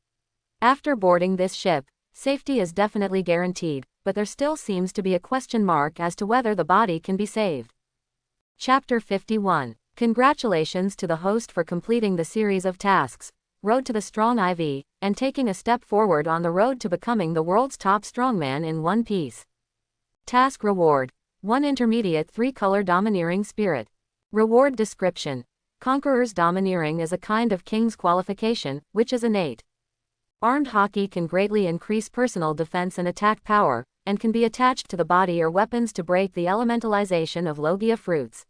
After boarding this ship, safety is definitely guaranteed, but there still seems to be a question mark as to whether the body can be saved. Chapter 51. Congratulations to the host for completing the series of tasks, Road to the Strong IV, and taking a step forward on the road to becoming the world's top strongman in One Piece. Task Reward. 1 Intermediate 3-Color Domineering Spirit. Reward Description. Conqueror's Domineering is a kind of king's qualification, which is innate. Armed hockey can greatly increase personal defense and attack power, and can be attached to the body or weapons to break the elementalization of Logia fruits.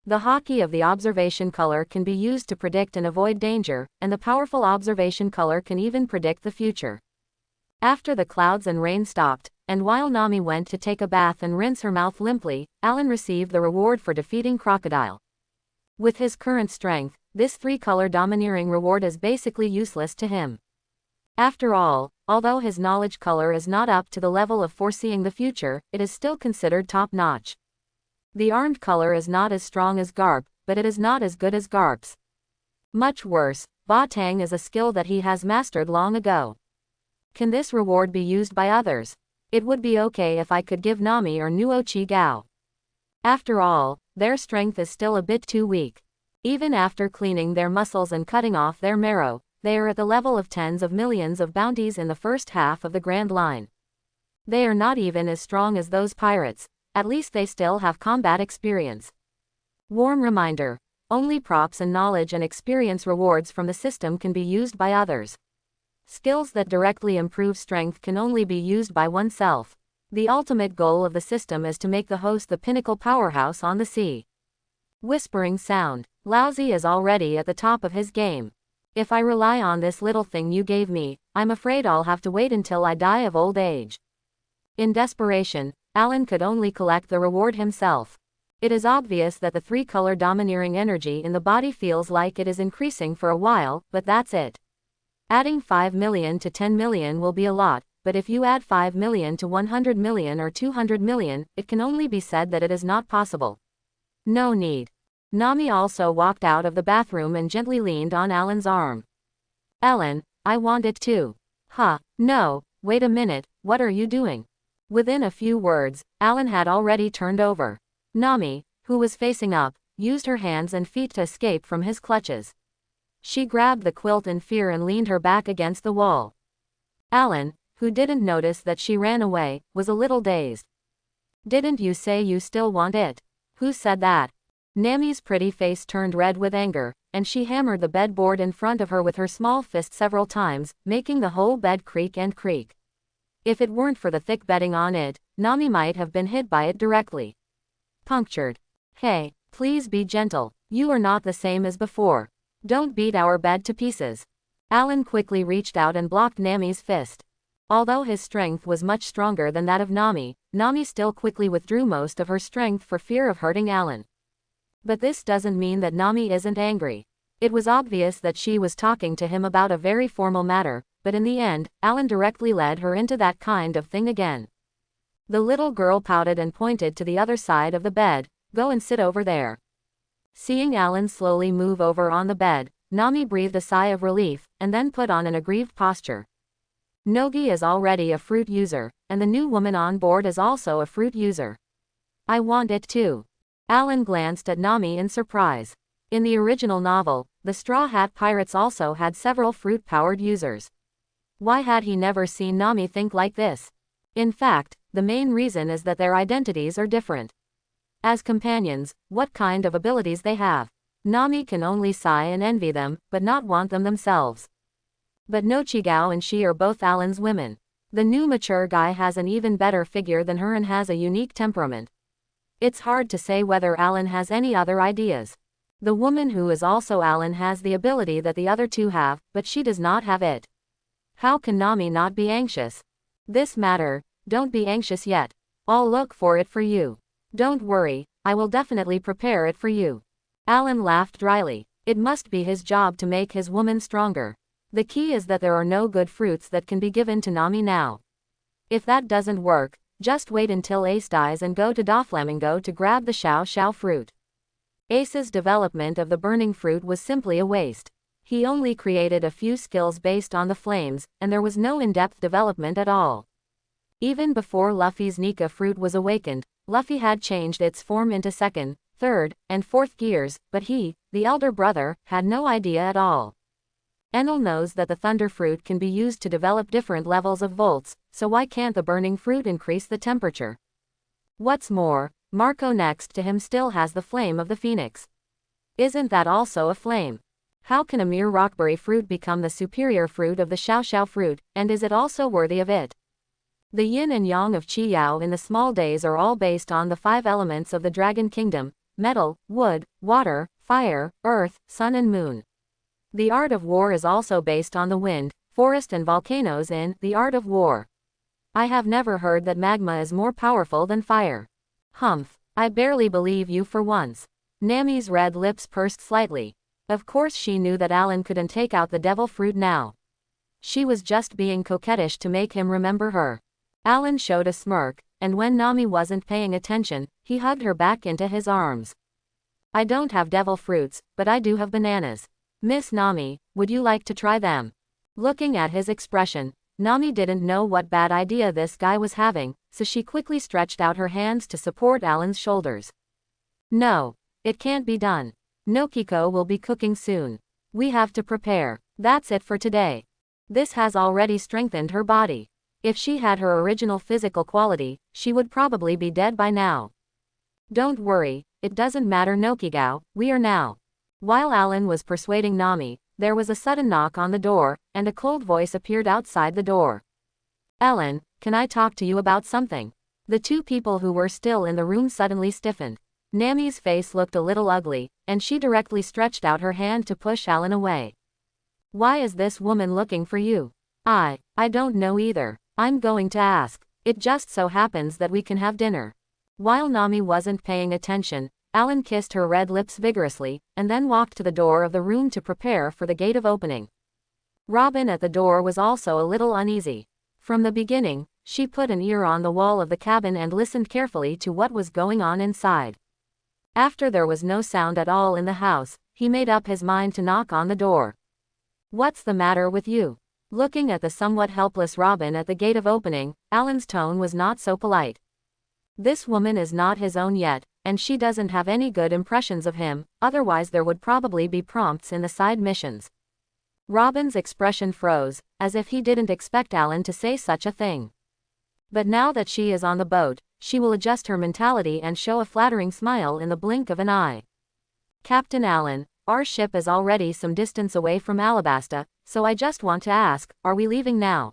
The hockey of the observation color can be used to predict and avoid danger, and the powerful observation color can even predict the future. After the clouds and rain stopped, and while Nami went to take a bath and rinse her mouth limply, Alan received the reward for defeating Crocodile. With his current strength, this 3-color domineering reward is basically useless to him. After all, although his knowledge color is not up to the level of foreseeing the future, it is still considered top-notch. The armed color is not as strong as Garp, but it is not as good as Garp's. Much worse, Batang is a skill that he has mastered long ago. Can this reward be used by others? It would be okay if I could give Nami or Nuo Chigao. After all, their strength is still a bit too weak. Even after cleaning their muscles and cutting off their marrow, they are at the level of tens of millions of bounties in the first half of the Grand Line. They are not even as strong as those pirates. At least they still have combat experience. Warm reminder. Only props and knowledge and experience rewards from the system can be used by others. Skills that directly improve strength can only be used by oneself. The ultimate goal of the system is to make the host the pinnacle powerhouse on the sea. Whispering sound. Lousy is already at the top of his game. If I rely on this little thing you gave me, I'm afraid I'll have to wait until I die of old age. In desperation, Alan could only collect the reward himself. It is obvious that the three-color domineering energy in the body feels like it is increasing for a while, but that's it. Adding 5 million to 10 million will be a lot, but if you add 5 million to 100 million or 200 million, it can only be said that it is not possible. No need. Nami also walked out of the bathroom and gently leaned on Alan's arm. Alan, I want it too. No, wait a minute, what are you doing? Within a few words, Alan had already turned over. Nami, who was facing up, used her hands and feet to escape from his clutches. She grabbed the quilt in fear and leaned her back against the wall. Alan, who didn't notice that she ran away, was a little dazed. Didn't you say you still want it? Who said that? Nami's pretty face turned red with anger, and she hammered the bedboard in front of her with her small fist several times, making the whole bed creak and creak. If it weren't for the thick bedding on it, Nami might have been hit by it directly. Punctured. Hey, please be gentle. You are not the same as before. Don't beat our bed to pieces. Alan quickly reached out and blocked Nami's fist. Although his strength was much stronger than that of Nami, Nami still quickly withdrew most of her strength for fear of hurting Alan. But this doesn't mean that Nami isn't angry. It was obvious that she was talking to him about a very formal matter, but in the end, Alan directly led her into that kind of thing again. The little girl pouted and pointed to the other side of the bed. Go and sit over there. Seeing Alan slowly move over on the bed, Nami breathed a sigh of relief, and then put on an aggrieved posture. Nogi is already a fruit user, and the new woman on board is also a fruit user. I want it too. Alan glanced at Nami in surprise. In the original novel, the Straw Hat Pirates also had several fruit-powered users. Why had he never seen Nami think like this? In fact, the main reason is that their identities are different. As companions, what kind of abilities they have? Nami can only sigh and envy them, but not want them themselves. But Nochigao and she are both Alan's women. The new mature guy has an even better figure than her and has a unique temperament. It's hard to say whether Alan has any other ideas. The woman who is also Alan has the ability that the other two have, but she does not have it. How can Nami not be anxious? This matter, don't be anxious yet. I'll look for it for you. Don't worry, I will definitely prepare it for you. Alan laughed dryly. It must be his job to make his woman stronger. The key is that there are no good fruits that can be given to Nami now. If that doesn't work, just wait until Ace dies and go to Doflamingo to grab the Xiao Xiao fruit. Ace's development of the burning fruit was simply a waste. He only created a few skills based on the flames, and there was no in-depth development at all. Even before Luffy's Nika fruit was awakened, Luffy had changed its form into second, third, and fourth gears, but he, the elder brother, had no idea at all. Enel knows that the thunder fruit can be used to develop different levels of volts, so why can't the burning fruit increase the temperature? What's more, Marco next to him still has the flame of the phoenix. Isn't that also a flame? How can a mere rockberry fruit become the superior fruit of the Xiao Xiao fruit, and is it also worthy of it? The yin and yang of Qi Yao in the small days are all based on the 5 elements of the Dragon Kingdom: metal, wood, water, fire, earth, sun and moon. The art of war is also based on the wind, forest and volcanoes in The Art of War. I have never heard that magma is more powerful than fire. Humph, I barely believe you for once. Nami's red lips pursed slightly. Of course she knew that Alan couldn't take out the devil fruit now. She was just being coquettish to make him remember her. Alan showed a smirk, and when Nami wasn't paying attention, he hugged her back into his arms. I don't have devil fruits, but I do have bananas. Miss Nami, would you like to try them? Looking at his expression, Nami didn't know what bad idea this guy was having, so she quickly stretched out her hands to support Alan's shoulders. No, it can't be done. Nokiko will be cooking soon. We have to prepare. That's it for today. This has already strengthened her body. If she had her original physical quality, she would probably be dead by now. Don't worry, it doesn't matter Nokigao, we are now. While Alan was persuading Nami, there was a sudden knock on the door, and a cold voice appeared outside the door. Ellen, can I talk to you about something? The two people who were still in the room suddenly stiffened. Nami's face looked a little ugly, and she directly stretched out her hand to push Alan away. Why is this woman looking for you? I don't know either. I'm going to ask. It just so happens that we can have dinner. While Nami wasn't paying attention, Alan kissed her red lips vigorously, and then walked to the door of the room to prepare for the gate of opening. Robin at the door was also a little uneasy. From the beginning, she put an ear on the wall of the cabin and listened carefully to what was going on inside. After there was no sound at all in the house, he made up his mind to knock on the door. "What's the matter with you?" Looking at the somewhat helpless Robin at the gate of opening, Alan's tone was not so polite. This woman is not his own yet, and she doesn't have any good impressions of him, otherwise there would probably be prompts in the side missions. Robin's expression froze, as if he didn't expect Alan to say such a thing. But now that she is on the boat, she will adjust her mentality and show a flattering smile in the blink of an eye. "Captain Alan, our ship is already some distance away from Alabasta, so I just want to ask, are we leaving now?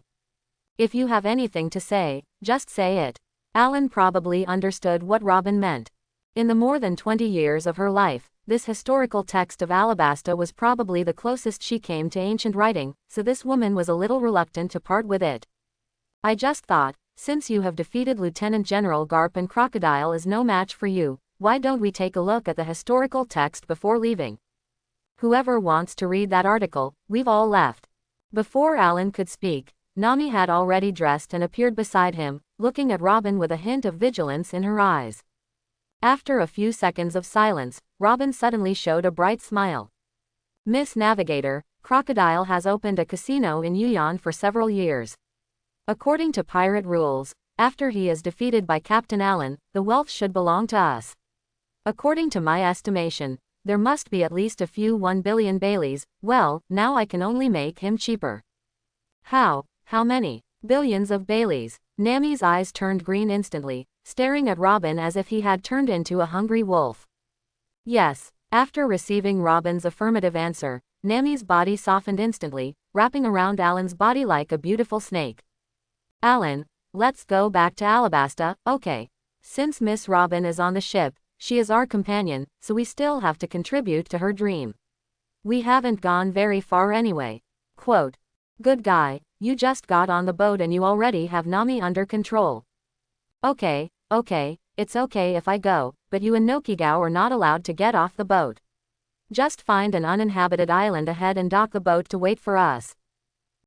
If you have anything to say, just say it." Alan probably understood what Robin meant. In the more than 20 years of her life, this historical text of Alabasta was probably the closest she came to ancient writing, so this woman was a little reluctant to part with it. "I just thought, since you have defeated Lieutenant General Garp and Crocodile is no match for you, why don't we take a look at the historical text before leaving? Whoever wants to read that article, we've all left." Before Alan could speak, Nami had already dressed and appeared beside him, looking at Robin with a hint of vigilance in her eyes. After a few seconds of silence, Robin suddenly showed a bright smile. "Miss Navigator, Crocodile has opened a casino in Yuyan for several years. According to pirate rules, after he is defeated by Captain Alan, the wealth should belong to us. According to my estimation, there must be at least a few 1 billion Baileys. Well, now I can only make him cheaper." How many billions of Baileys?" Nami's eyes turned green instantly, staring at Robin as if he had turned into a hungry wolf. "Yes." After receiving Robin's affirmative answer, Nami's body softened instantly, wrapping around Alan's body like a beautiful snake. "Alan, let's go back to Alabasta, okay? Since Miss Robin is on the ship, she is our companion, so we still have to contribute to her dream. We haven't gone very far anyway." Quote, "Good guy, you just got on the boat and you already have Nami under control." Okay, it's okay if I go, but you and Nokigao are not allowed to get off the boat. Just find an uninhabited island ahead and dock the boat to wait for us."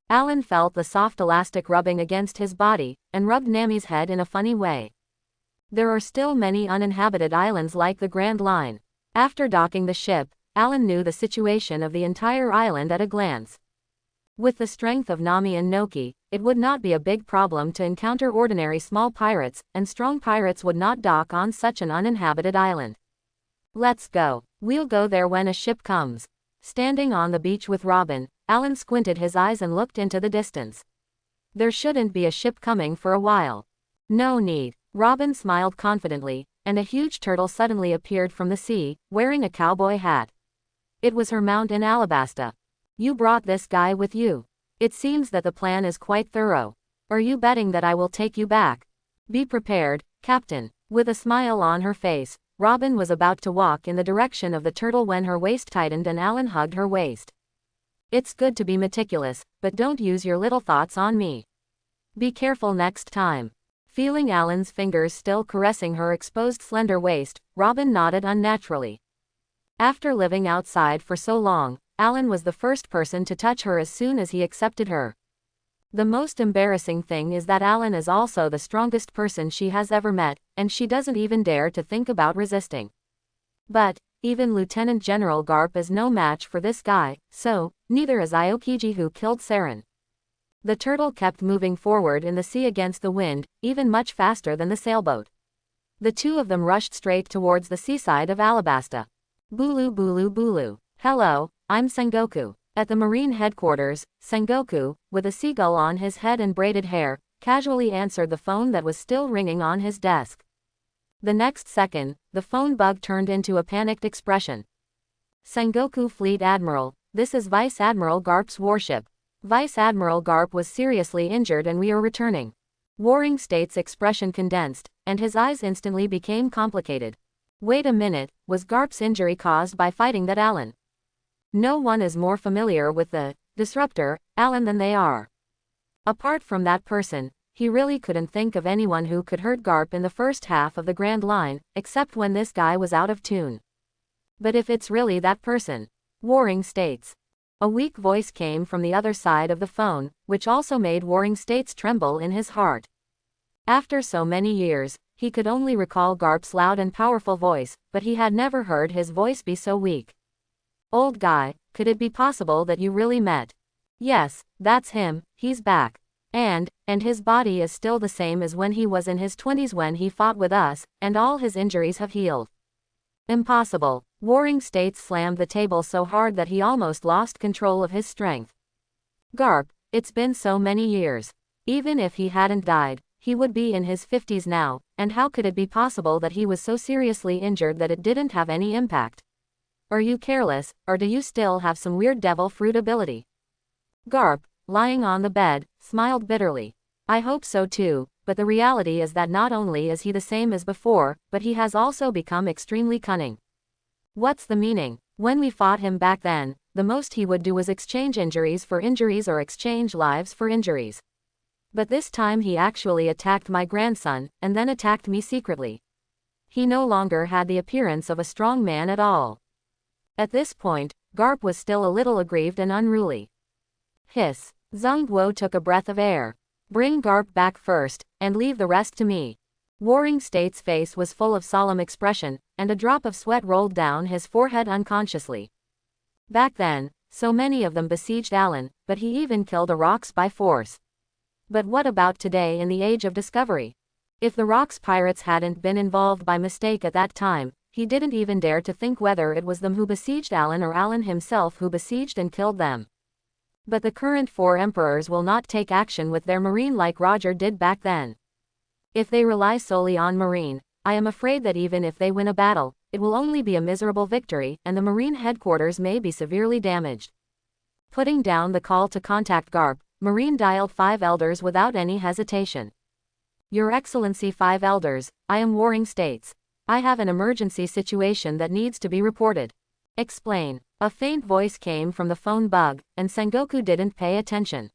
Alan felt the soft elastic rubbing against his body, and rubbed Nami's head in a funny way. There are still many uninhabited islands like the Grand Line. After docking the ship, Alan knew the situation of the entire island at a glance. With the strength of Nami and Noki, it would not be a big problem to encounter ordinary small pirates, and strong pirates would not dock on such an uninhabited island. "Let's go. We'll go there when a ship comes." Standing on the beach with Robin, Alan squinted his eyes and looked into the distance. There shouldn't be a ship coming for a while. "No need." Robin smiled confidently, and a huge turtle suddenly appeared from the sea, wearing a cowboy hat. It was her mount in Alabasta. "You brought this guy with you. It seems that the plan is quite thorough. Are you betting that I will take you back?" "Be prepared, Captain." With a smile on her face, Robin was about to walk in the direction of the turtle when her waist tightened and Alan hugged her waist. "It's good to be meticulous, but don't use your little thoughts on me. Be careful next time." Feeling Alan's fingers still caressing her exposed slender waist, Robin nodded unnaturally. After living outside for so long, Alan was the first person to touch her as soon as he accepted her. The most embarrassing thing is that Alan is also the strongest person she has ever met, and she doesn't even dare to think about resisting. But even Lieutenant General Garp is no match for this guy, so neither is Aokiji who killed Saren. The turtle kept moving forward in the sea against the wind, even much faster than the sailboat. The two of them rushed straight towards the seaside of Alabasta. "Bulu bulu bulu. Hello, I'm Sengoku." At the marine headquarters, Sengoku, with a seagull on his head and braided hair, casually answered the phone that was still ringing on his desk. The next second, the phone bug turned into a panicked expression. "Sengoku Fleet Admiral, this is Vice Admiral Garp's warship. Vice Admiral Garp was seriously injured and we are returning." Warring State's expression condensed, and his eyes instantly became complicated. Wait a minute, was Garp's injury caused by fighting that Alan? No one is more familiar with the disruptor, Alan, than they are. Apart from that person, he really couldn't think of anyone who could hurt Garp in the first half of the Grand Line, except when this guy was out of tune. But if it's really that person, Waring states. A weak voice came from the other side of the phone, which also made Waring States tremble in his heart. After so many years, he could only recall Garp's loud and powerful voice, but he had never heard his voice be so weak. Old guy, could it be possible that you really met? Yes, that's him, he's back. And his body is still the same as when he was in his 20s when he fought with us, and all his injuries have healed. Impossible. Waring States slammed the table so hard that he almost lost control of his strength. Garp, it's been so many years. Even if he hadn't died, he would be in his 50s now, and how could it be possible that he was so seriously injured that it didn't have any impact? Are you careless, or do you still have some weird devil fruit ability? Garp, lying on the bed, smiled bitterly. I hope so too, but the reality is that not only is he the same as before, but he has also become extremely cunning. What's the meaning? When we fought him back then, the most he would do was exchange injuries for injuries or exchange lives for injuries. But this time he actually attacked my grandson, and then attacked me secretly. He no longer had the appearance of a strong man at all. At this point, Garp was still a little aggrieved and unruly. Hiss. Zhang Guo took a breath of air. Bring Garp back first, and leave the rest to me. Waring State's face was full of solemn expression, and a drop of sweat rolled down his forehead unconsciously. Back then, so many of them besieged Alan, but he even killed a Rox by force. But what about today in the age of discovery? If the Rox pirates hadn't been involved by mistake at that time, he didn't even dare to think whether it was them who besieged Alan or Alan himself who besieged and killed them. But the current 4 emperors will not take action with their marine like Roger did back then. If they rely solely on marine, I am afraid that even if they win a battle, it will only be a miserable victory, and the marine headquarters may be severely damaged. Putting down the call to contact Garp, Marine dialed 5 elders without any hesitation. Your Excellency 5 elders, I am Waring States. I have an emergency situation that needs to be reported. Explain. A faint voice came from the phone bug, and Sengoku didn't pay attention.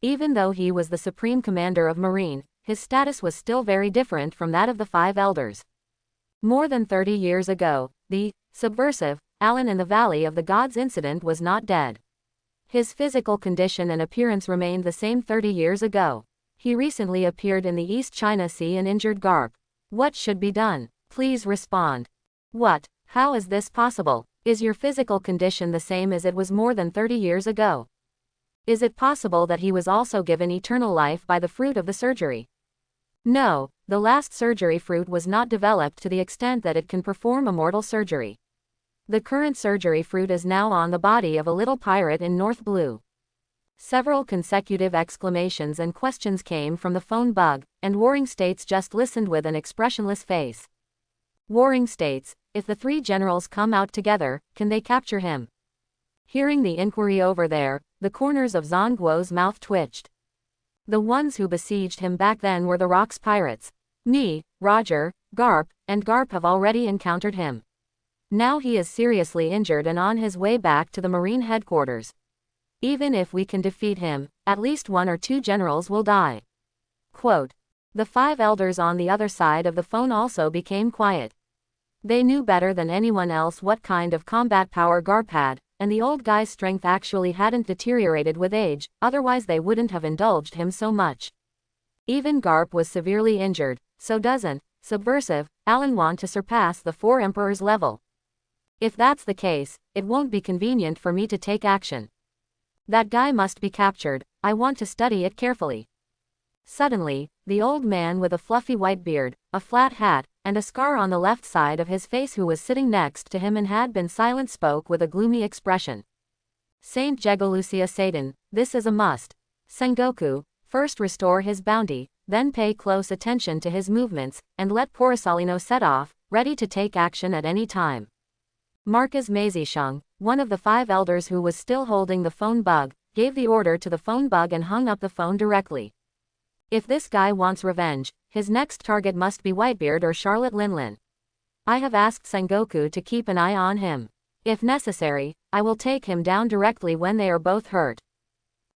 Even though he was the supreme commander of Marine, his status was still very different from that of the 5 elders. More than 30 years ago, the subversive Alan in the Valley of the Gods incident was not dead. His physical condition and appearance remained the same 30 years ago. He recently appeared in the East China Sea and injured Garp. What should be done? Please respond. What? How is this possible? Is your physical condition the same as it was more than 30 years ago? Is it possible that he was also given eternal life by the fruit of the surgery? No, the last surgery fruit was not developed to the extent that it can perform immortal surgery. The current surgery fruit is now on the body of a little pirate in North Blue. Several consecutive exclamations and questions came from the phone bug, and Waring States just listened with an expressionless face. Waring States, if the 3 generals come out together, can they capture him? Hearing the inquiry over there, the corners of Zhang Guo's mouth twitched. The ones who besieged him back then were the Rox pirates. Me, Roger, Garp, and Garp have already encountered him. Now he is seriously injured and on his way back to the Marine headquarters. Even if we can defeat him, at least 1 or 2 generals will die. Quote. The 5 elders on the other side of the phone also became quiet. They knew better than anyone else what kind of combat power Garp had, and the old guy's strength actually hadn't deteriorated with age, otherwise they wouldn't have indulged him so much. Even Garp was severely injured, so doesn't subversive Alan want to surpass the 4 emperors level? If that's the case, it won't be convenient for me to take action. That guy must be captured. I want to study it carefully. Suddenly, the old man with a fluffy white beard, a flat hat, and a scar on the left side of his face who was sitting next to him and had been silent spoke with a gloomy expression. Saint Jegalucia Satan, this is a must. Sengoku, first restore his bounty, then pay close attention to his movements, and let Porisalino set off, ready to take action at any time. Marcus Meizisheng, one of the 5 elders who was still holding the phone bug, gave the order to the phone bug and hung up the phone directly. If this guy wants revenge, his next target must be Whitebeard or Charlotte Linlin. I have asked Sengoku to keep an eye on him. If necessary, I will take him down directly when they are both hurt.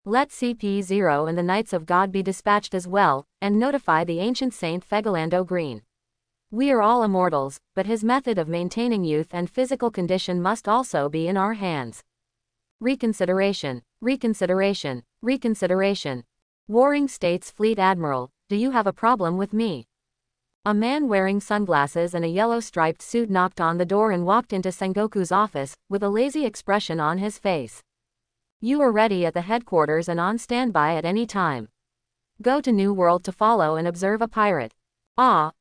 Let CP0 and the Knights of God be dispatched as well, and notify the ancient saint Fegolando Green. We are all immortals, but his method of maintaining youth and physical condition must also be in our hands. Reconsideration, reconsideration, reconsideration. Warring States Fleet Admiral, do you have a problem with me? A man wearing sunglasses and a yellow striped suit knocked on the door and walked into Sengoku's office, with a lazy expression on his face. You are ready at the headquarters and on standby at any time. Go to New World to follow and observe a pirate. I'm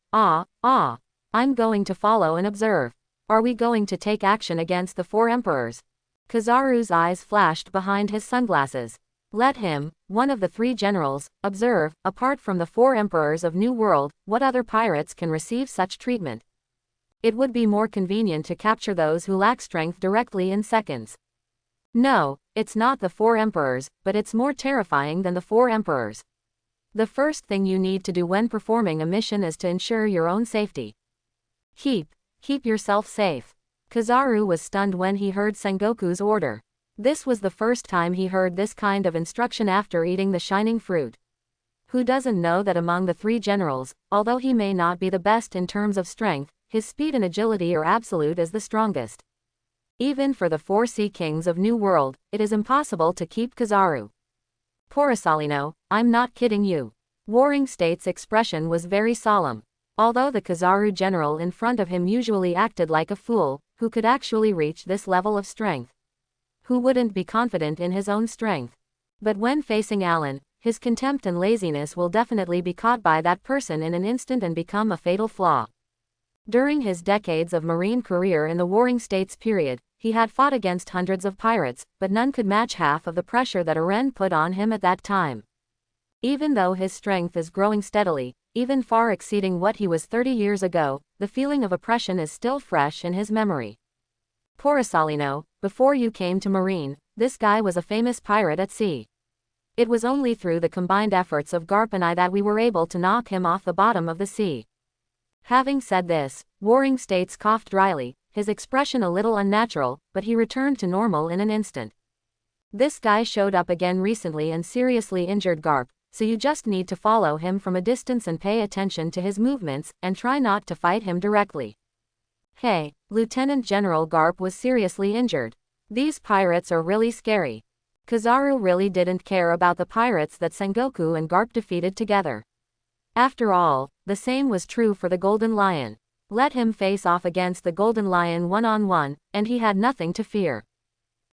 going to follow and observe. Are we going to take action against the 4 emperors? Kizaru's eyes flashed behind his sunglasses. Let him, one of the 3 generals, observe, apart from the 4 emperors of New World, what other pirates can receive such treatment. It would be more convenient to capture those who lack strength directly in seconds. No, it's not the 4 emperors, but it's more terrifying than the 4 emperors. The first thing you need to do when performing a mission is to ensure your own safety. Keep yourself safe. Kizaru was stunned when he heard Sengoku's order. This was the first time he heard this kind of instruction after eating the shining fruit. Who doesn't know that among the 3 generals, although he may not be the best in terms of strength, his speed and agility are absolute as the strongest. Even for the 4 sea kings of New World, it is impossible to keep Kizaru. Porisalino, I'm not kidding you. Warring States' expression was very solemn. Although the Kizaru general in front of him usually acted like a fool, who could actually reach this level of strength? Who wouldn't be confident in his own strength? But when facing Alan, his contempt and laziness will definitely be caught by that person in an instant and become a fatal flaw. During his decades of marine career in the Warring States period, he had fought against hundreds of pirates, but none could match half of the pressure that Aren put on him at that time. Even though his strength is growing steadily, even far exceeding what he was 30 years ago, the feeling of oppression is still fresh in his memory. Porisalino, before you came to Marine, this guy was a famous pirate at sea. It was only through the combined efforts of Garp and I that we were able to knock him off the bottom of the sea. Having said this, Warring States coughed dryly, his expression a little unnatural, but he returned to normal in an instant. This guy showed up again recently and seriously injured Garp, so you just need to follow him from a distance and pay attention to his movements, and try not to fight him directly. Hey, Lieutenant General Garp was seriously injured. These pirates are really scary. Kizaru really didn't care about the pirates that Sengoku and Garp defeated together. After all, the same was true for the Golden Lion. Let him face off against the Golden Lion one-on-one, and he had nothing to fear.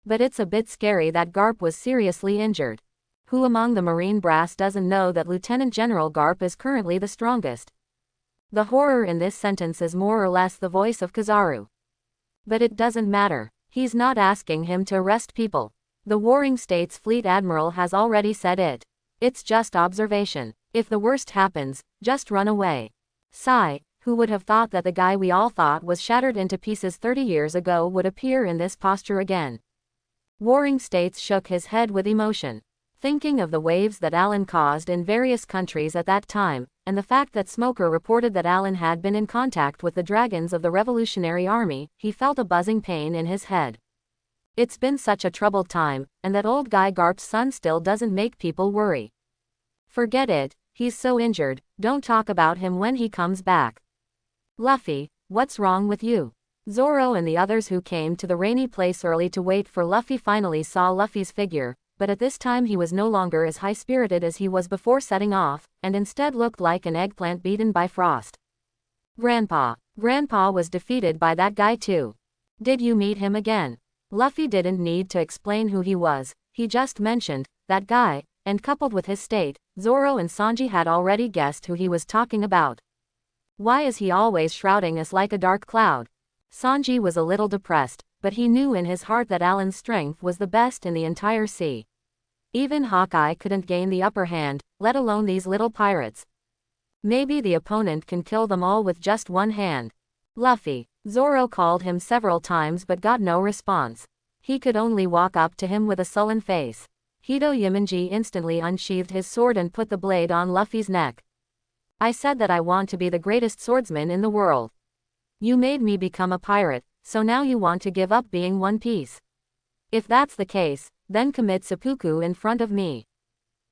But it's a bit scary that Garp was seriously injured. Who among the Marine brass doesn't know that Lieutenant General Garp is currently the strongest? The horror in this sentence is more or less the voice of Kizaru. But it doesn't matter. He's not asking him to arrest people. The Warring States Fleet Admiral has already said it. It's just observation. If the worst happens, just run away. Sigh. Who would have thought that the guy we all thought was shattered into pieces 30 years ago would appear in this posture again? Warring States shook his head with emotion. Thinking of the waves that Alan caused in various countries at that time, and the fact that Smoker reported that Alan had been in contact with the dragons of the Revolutionary Army, he felt a buzzing pain in his head. It's been such a troubled time, and that old guy Garp's son still doesn't make people worry. Forget it, he's so injured, don't talk about him when he comes back. Luffy, what's wrong with you? Zoro and the others who came to the rainy place early to wait for Luffy finally saw Luffy's figure, but at this time he was no longer as high-spirited as he was before setting off, and instead looked like an eggplant beaten by frost. Grandpa was defeated by that guy too. Did you meet him again? Luffy didn't need to explain who he was, he just mentioned, that guy, and coupled with his state, Zoro and Sanji had already guessed who he was talking about. Why is he always shrouding us like a dark cloud? Sanji was a little depressed, but he knew in his heart that Alan's strength was the best in the entire sea. Even Hawkeye couldn't gain the upper hand, let alone these little pirates. Maybe the opponent can kill them all with just one hand. Luffy. Zoro called him several times but got no response. He could only walk up to him with a sullen face. Hito Yimanji instantly unsheathed his sword and put the blade on Luffy's neck. I said that I want to be the greatest swordsman in the world. You made me become a pirate, so now you want to give up being One Piece. If that's the case, then commit seppuku in front of me.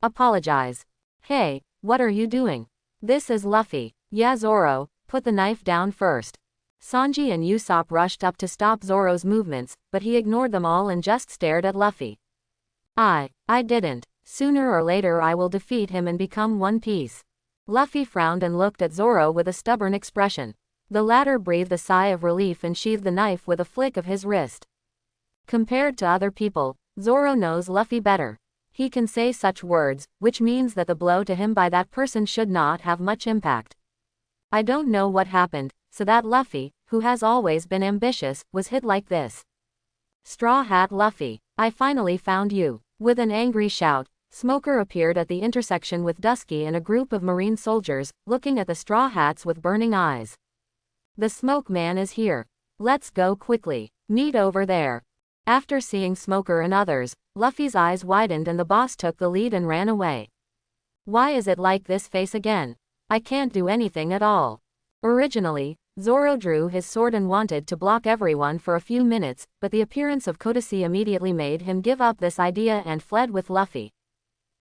Apologize. Hey, what are you doing? This is Luffy. Yeah, Zoro, put the knife down first. Sanji and Usopp rushed up to stop Zoro's movements, but he ignored them all and just stared at Luffy. I didn't. Sooner or later I will defeat him and become one piece. Luffy frowned and looked at Zoro with a stubborn expression. The latter breathed a sigh of relief and sheathed the knife with a flick of his wrist. Compared to other people, Zoro knows Luffy better. He can say such words, which means that the blow to him by that person should not have much impact. I don't know what happened, so that Luffy, who has always been ambitious, was hit like this. Straw Hat Luffy, I finally found you. With an angry shout, Smoker appeared at the intersection with Dusky and a group of marine soldiers, looking at the Straw Hats with burning eyes. The Smoke Man is here. Let's go quickly. Meet over there. After seeing Smoker and others, Luffy's eyes widened and the boss took the lead and ran away. Why is it like this face again? I can't do anything at all. Originally, Zoro drew his sword and wanted to block everyone for a few minutes, but the appearance of Kodashi immediately made him give up this idea and fled with Luffy.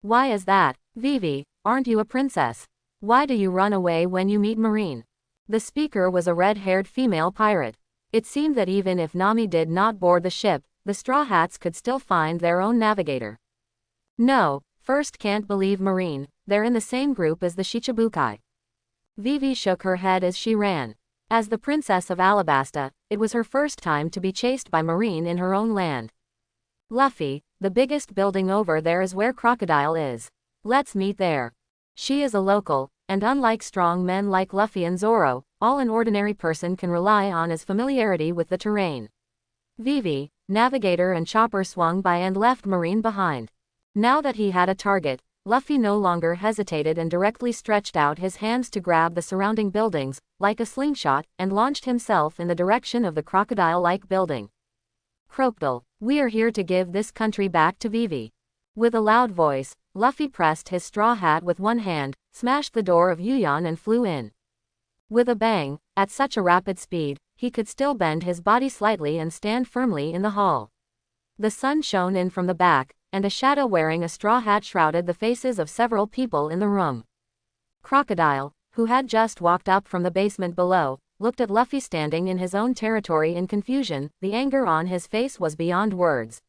Why is that? Vivi, aren't you a princess? Why do you run away when you meet Marine? The speaker was a red-haired female pirate. It seemed that even if Nami did not board the ship, the Straw Hats could still find their own navigator. No, first can't believe Marine, they're in the same group as the Shichibukai. Vivi shook her head as she ran. As the Princess of Alabasta, it was her first time to be chased by Marine in her own land. Luffy, the biggest building over there is where Crocodile is. Let's meet there. She is a local, and unlike strong men like Luffy and Zoro, all an ordinary person can rely on is familiarity with the terrain. Vivi, Navigator and Chopper swung by and left Marine behind. Now that he had a target, Luffy no longer hesitated and directly stretched out his hands to grab the surrounding buildings, like a slingshot, and launched himself in the direction of the crocodile-like building. Crocodile, we are here to give this country back to Vivi. With a loud voice, Luffy pressed his straw hat with one hand, smashed the door of Yuyan and flew in. With a bang, at such a rapid speed, he could still bend his body slightly and stand firmly in the hall. The sun shone in from the back, and a shadow wearing a straw hat shrouded the faces of several people in the room. Crocodile, who had just walked up from the basement below, looked at Luffy standing in his own territory in confusion. The anger on his face was beyond words.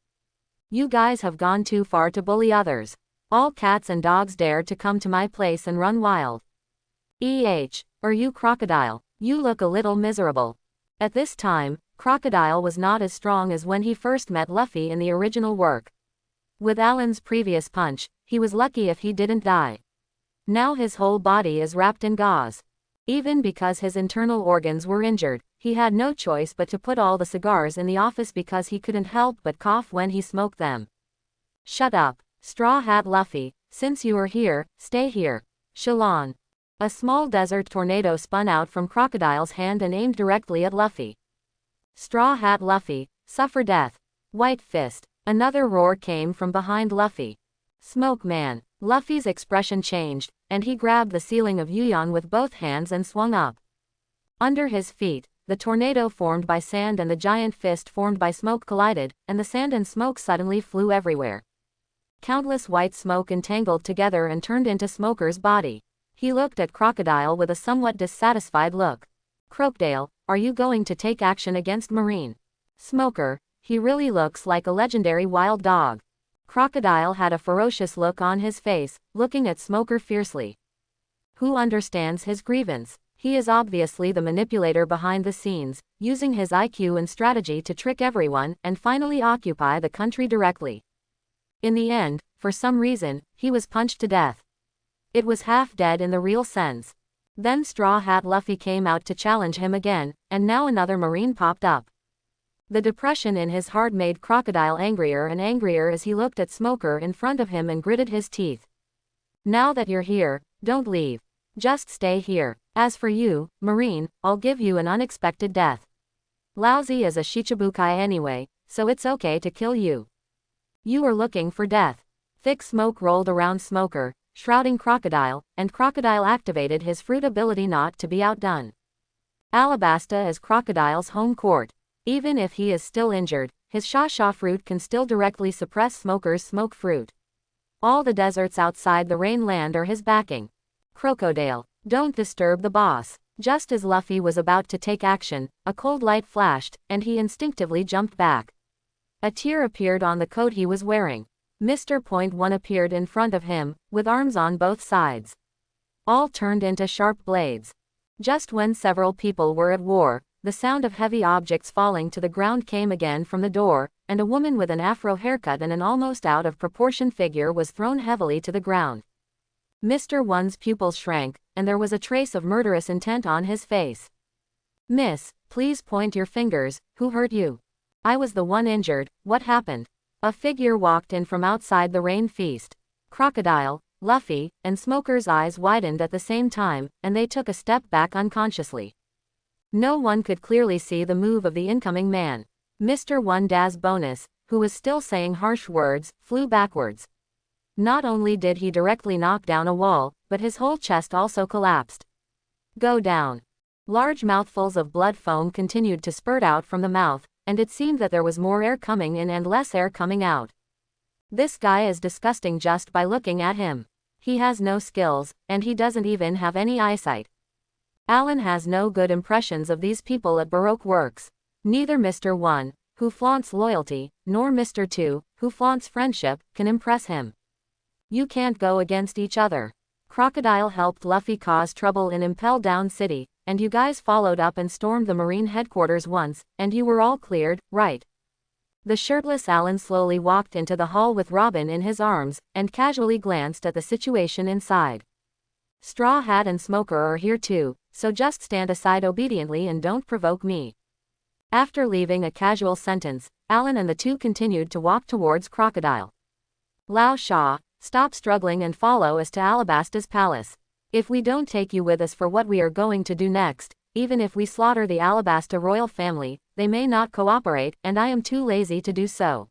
You guys have gone too far to bully others. All cats and dogs dare to come to my place and run wild. Or you Crocodile, you look a little miserable. At this time, Crocodile was not as strong as when he first met Luffy in the original work. With Alan's previous punch, he was lucky if he didn't die. Now his whole body is wrapped in gauze. Even because his internal organs were injured, he had no choice but to put all the cigars in the office because he couldn't help but cough when he smoked them. Shut up, Straw Hat Luffy, since you are here, stay here. Shalon. A small desert tornado spun out from Crocodile's hand and aimed directly at Luffy. Straw Hat Luffy, suffer death. White Fist. Another roar came from behind Luffy. Smoke Man. Luffy's expression changed, and he grabbed the ceiling of Yuyan with both hands and swung up. Under his feet, the tornado formed by sand and the giant fist formed by smoke collided, and the sand and smoke suddenly flew everywhere. Countless white smoke entangled together and turned into Smoker's body. He looked at Crocodile with a somewhat dissatisfied look. Crocodile, are you going to take action against Marine? Smoker, he really looks like a legendary wild dog. Crocodile had a ferocious look on his face, looking at Smoker fiercely. Who understands his grievance? He is obviously the manipulator behind the scenes, using his IQ and strategy to trick everyone and finally occupy the country directly. In the end, for some reason, he was punched to death. It was half dead in the real sense. Then Straw Hat Luffy came out to challenge him again, and now another Marine popped up. The depression in his heart made Crocodile angrier and angrier as he looked at Smoker in front of him and gritted his teeth. Now that you're here, don't leave. Just stay here. As for you, Marine, I'll give you an unexpected death. Lousy as a Shichibukai anyway, so it's okay to kill you. You are looking for death. Thick smoke rolled around Smoker, shrouding Crocodile, and Crocodile activated his fruit ability not to be outdone. Alabasta is Crocodile's home court. Even if he is still injured, his sha-sha fruit can still directly suppress smokers' smoke fruit. All the deserts outside the rain land are his backing. Crocodile, don't disturb the boss. Just as Luffy was about to take action, a cold light flashed, and he instinctively jumped back. A tear appeared on the coat he was wearing. Mr. Point One appeared in front of him, with arms on both sides. All turned into sharp blades. Just when several people were at war, the sound of heavy objects falling to the ground came again from the door, and a woman with an afro haircut and an almost out of proportion figure was thrown heavily to the ground. Mr. One's pupils shrank, and there was a trace of murderous intent on his face. Miss, please point your fingers. Who hurt you? I was the one injured. What happened? A figure walked in from outside the rain feast. Crocodile, Luffy, and Smoker's eyes widened at the same time, and they took a step back unconsciously. No one could clearly see the move of the incoming man. Mr. One Daz Bonus, who was still saying harsh words, flew backwards. Not only did he directly knock down a wall, but his whole chest also collapsed. Go down. Large mouthfuls of blood foam continued to spurt out from the mouth, and it seemed that there was more air coming in and less air coming out. This guy is disgusting just by looking at him. He has no skills, and he doesn't even have any eyesight. Alan has no good impressions of these people at Baroque Works. Neither Mr. One, who flaunts loyalty, nor Mr. Two, who flaunts friendship, can impress him. You can't go against each other. Crocodile helped Luffy cause trouble in Impel Down City, and you guys followed up and stormed the Marine headquarters once, and you were all cleared, right? The shirtless Alan slowly walked into the hall with Robin in his arms, and casually glanced at the situation inside. Straw Hat and Smoker are here too, so just stand aside obediently and don't provoke me. After leaving a casual sentence, Alan and the two continued to walk towards Crocodile. Lao Sha, stop struggling and follow us to Alabasta's palace. If we don't take you with us for what we are going to do next, even if we slaughter the Alabasta royal family, they may not cooperate, and I am too lazy to do so.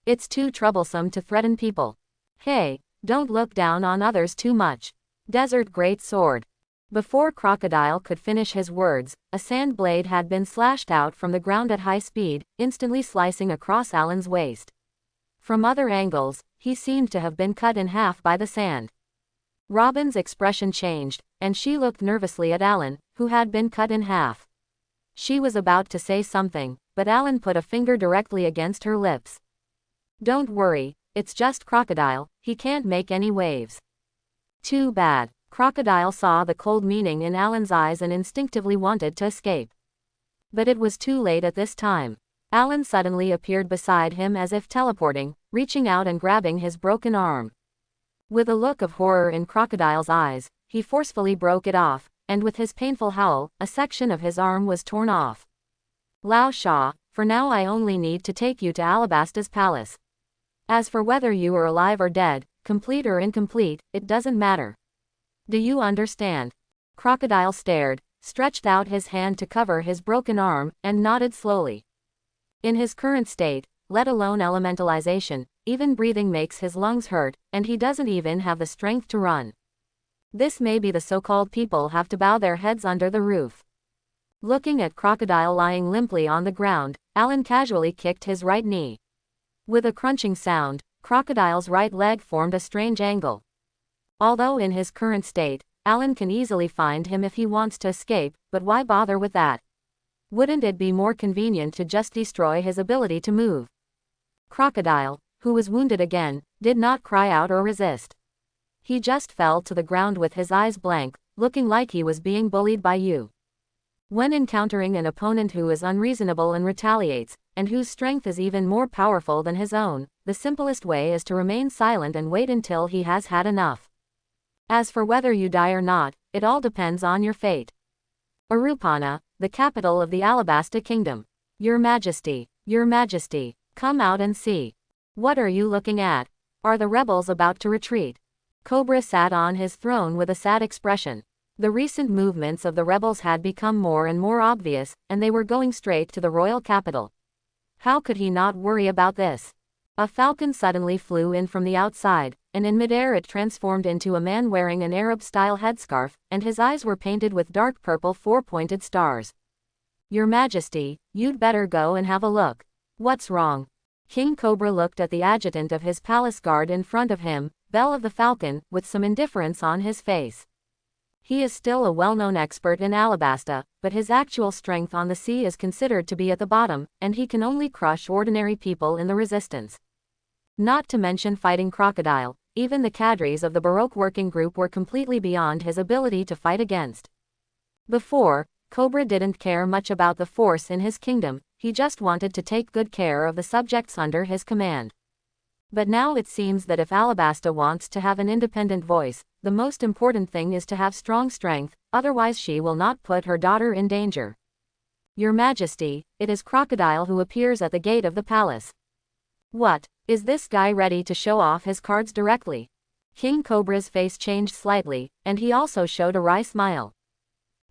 It's too troublesome to threaten people. Hey, don't look down on others too much. Desert Great Sword. Before Crocodile could finish his words, a sand blade had been slashed out from the ground at high speed, instantly slicing across Alan's waist. From other angles, he seemed to have been cut in half by the sand. Robin's expression changed, and she looked nervously at Alan, who had been cut in half. She was about to say something, but Alan put a finger directly against her lips. Don't worry, it's just Crocodile, he can't make any waves. Too bad. Crocodile saw the cold meaning in Alan's eyes and instinctively wanted to escape. But it was too late at this time. Alan suddenly appeared beside him as if teleporting, reaching out and grabbing his broken arm. With a look of horror in Crocodile's eyes, he forcefully broke it off, and with his painful howl, a section of his arm was torn off. Lao Sha, for now I only need to take you to Alabasta's palace. As for whether you are alive or dead, complete or incomplete, it doesn't matter. Do you understand? Crocodile stared, stretched out his hand to cover his broken arm, and nodded slowly. In his current state, let alone elementalization, even breathing makes his lungs hurt, and he doesn't even have the strength to run. This may be the so-called people have to bow their heads under the roof. Looking at Crocodile lying limply on the ground, Alan casually kicked his right knee. With a crunching sound, Crocodile's right leg formed a strange angle. Although in his current state, Alan can easily find him if he wants to escape, but why bother with that? Wouldn't it be more convenient to just destroy his ability to move? Crocodile, who was wounded again, did not cry out or resist. He just fell to the ground with his eyes blank, looking like he was being bullied by you. When encountering an opponent who is unreasonable and retaliates, and whose strength is even more powerful than his own, the simplest way is to remain silent and wait until he has had enough. As for whether you die or not, it all depends on your fate. Arupana, the capital of the Alabasta Kingdom. Your Majesty, come out and see. What are you looking at? Are the rebels about to retreat? Cobra sat on his throne with a sad expression. The recent movements of the rebels had become more and more obvious, and they were going straight to the royal capital. How could he not worry about this? A falcon suddenly flew in from the outside, and in midair it transformed into a man wearing an Arab-style headscarf, and his eyes were painted with dark purple four-pointed stars. Your Majesty, you'd better go and have a look. What's wrong? King Cobra looked at the adjutant of his palace guard in front of him, Bell of the Falcon, with some indifference on his face. He is still a well-known expert in Alabasta, but his actual strength on the sea is considered to be at the bottom, and he can only crush ordinary people in the resistance. Not to mention fighting crocodile, even the cadres of the Baroque working group were completely beyond his ability to fight against. Before, Cobra didn't care much about the force in his kingdom, he just wanted to take good care of the subjects under his command. But now it seems that if Alabasta wants to have an independent voice, the most important thing is to have strong strength, otherwise she will not put her daughter in danger. Your Majesty, it is Crocodile who appears at the gate of the palace. What, is this guy ready to show off his cards directly? King Cobra's face changed slightly, and he also showed a wry smile.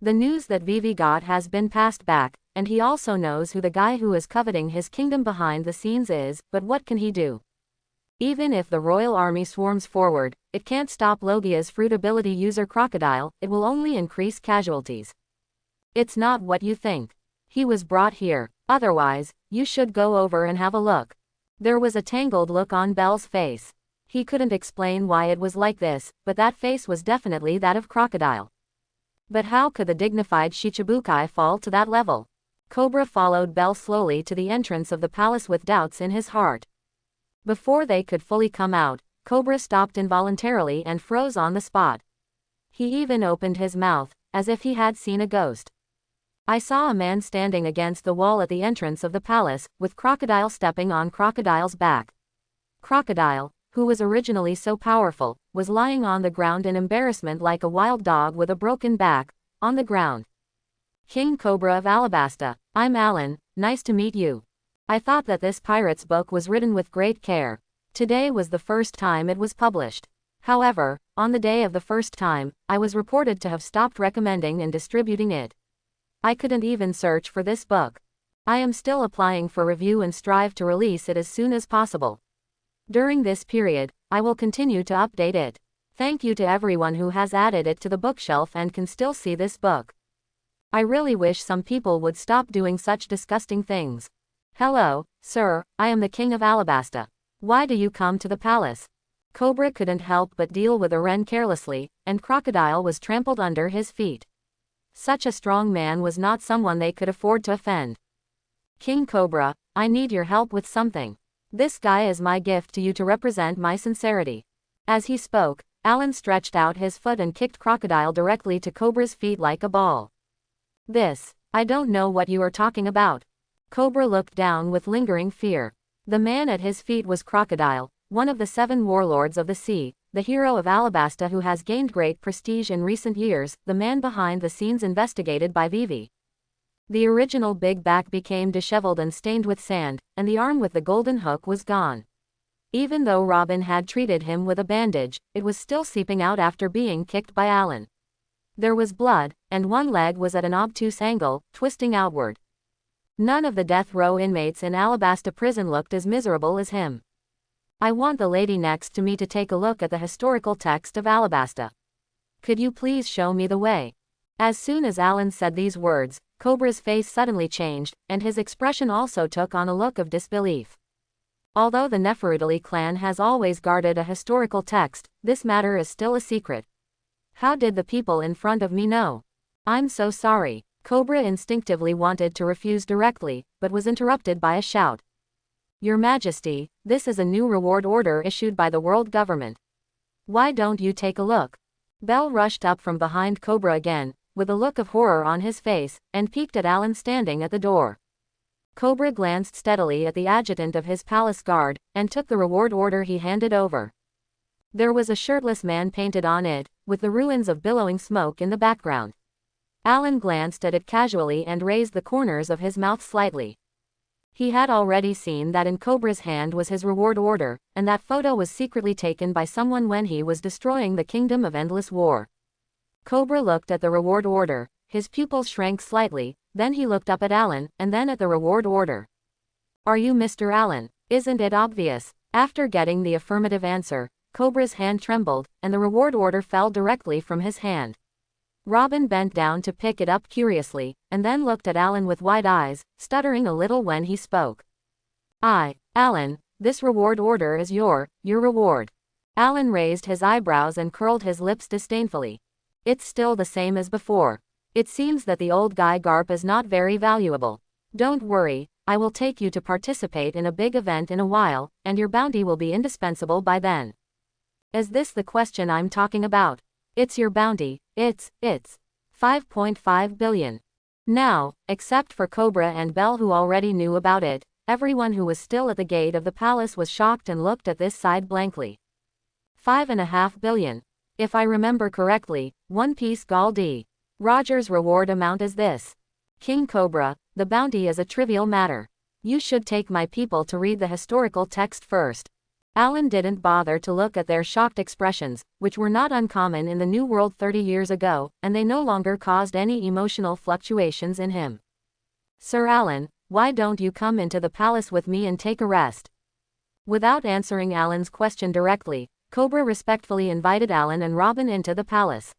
The news that Vivi got has been passed back, and he also knows who the guy who is coveting his kingdom behind the scenes is, but what can he do? Even if the royal army swarms forward, it can't stop Logia's fruit ability user Crocodile, it will only increase casualties. It's not what you think. He was brought here, otherwise, you should go over and have a look. There was a tangled look on Bell's face. He couldn't explain why it was like this, but that face was definitely that of Crocodile. But how could the dignified Shichibukai fall to that level? Cobra followed Bell slowly to the entrance of the palace with doubts in his heart. Before they could fully come out, Cobra stopped involuntarily and froze on the spot. He even opened his mouth, as if he had seen a ghost. I saw a man standing against the wall at the entrance of the palace, with Crocodile stepping on Crocodile's back. Crocodile, who was originally so powerful, was lying on the ground in embarrassment like a wild dog with a broken back, on the ground. King Cobra of Alabasta, I'm Alan, nice to meet you. I thought that this pirate's book was written with great care. Today was the first time it was published. However, on the day of the first time, I was reported to have stopped recommending and distributing it. I couldn't even search for this book. I am still applying for review and strive to release it as soon as possible. During this period, I will continue to update it. Thank you to everyone who has added it to the bookshelf and can still see this book. I really wish some people would stop doing such disgusting things. Hello, sir, I am the king of Alabasta. Why do you come to the palace? Cobra couldn't help but deal with Aren carelessly, and Crocodile was trampled under his feet. Such a strong man was not someone they could afford to offend. King Cobra, I need your help with something. This guy is my gift to you to represent my sincerity. As he spoke, Alan stretched out his foot and kicked Crocodile directly to Cobra's feet like a ball. I don't know what you are talking about. Cobra looked down with lingering fear. The man at his feet was Crocodile, one of the 7 warlords of the sea, the hero of Alabasta who has gained great prestige in recent years, the man behind the scenes investigated by Vivi. The original big back became disheveled and stained with sand, and the arm with the golden hook was gone. Even though Robin had treated him with a bandage, it was still seeping out after being kicked by Alan. There was blood, and one leg was at an obtuse angle, twisting outward. None of the death row inmates in Alabasta prison looked as miserable as him. I want the lady next to me to take a look at the historical text of Alabasta. Could you please show me the way? As soon as Alan said these words, Cobra's face suddenly changed, and his expression also took on a look of disbelief. Although the Nefertiti clan has always guarded a historical text, this matter is still a secret. How did the people in front of me know? I'm so sorry. Cobra instinctively wanted to refuse directly, but was interrupted by a shout. Your Majesty, this is a new reward order issued by the world government. Why don't you take a look? Bell rushed up from behind Cobra again, with a look of horror on his face, and peeked at Alan standing at the door. Cobra glanced steadily at the adjutant of his palace guard, and took the reward order he handed over. There was a shirtless man painted on it, with the ruins of billowing smoke in the background. Alan glanced at it casually and raised the corners of his mouth slightly. He had already seen that in Cobra's hand was his reward order, and that photo was secretly taken by someone when he was destroying the Kingdom of Endless War. Cobra looked at the reward order, his pupils shrank slightly, then he looked up at Alan, and then at the reward order. Are you Mr. Alan? Isn't it obvious? After getting the affirmative answer, Cobra's hand trembled, and the reward order fell directly from his hand. Robin bent down to pick it up curiously, and then looked at Alan with wide eyes, stuttering a little when he spoke. Alan, this reward order is your reward. Alan raised his eyebrows and curled his lips disdainfully. It's still the same as before. It seems that the old guy Garp is not very valuable. Don't worry, I will take you to participate in a big event in a while, and your bounty will be indispensable by then. Is this the question I'm talking about? It's your bounty, it's 5.5 billion. Now, except for Cobra and Belle who already knew about it, everyone who was still at the gate of the palace was shocked and looked at this side blankly. 5.5 billion. If I remember correctly, one piece Galdi. Roger's reward amount is this. King Cobra, the bounty is a trivial matter. You should take my people to read the historical text first. Alan didn't bother to look at their shocked expressions, which were not uncommon in the New World 30 years ago, and they no longer caused any emotional fluctuations in him. Sir Alan, why don't you come into the palace with me and take a rest? Without answering Alan's question directly, Cobra respectfully invited Alan and Robin into the palace.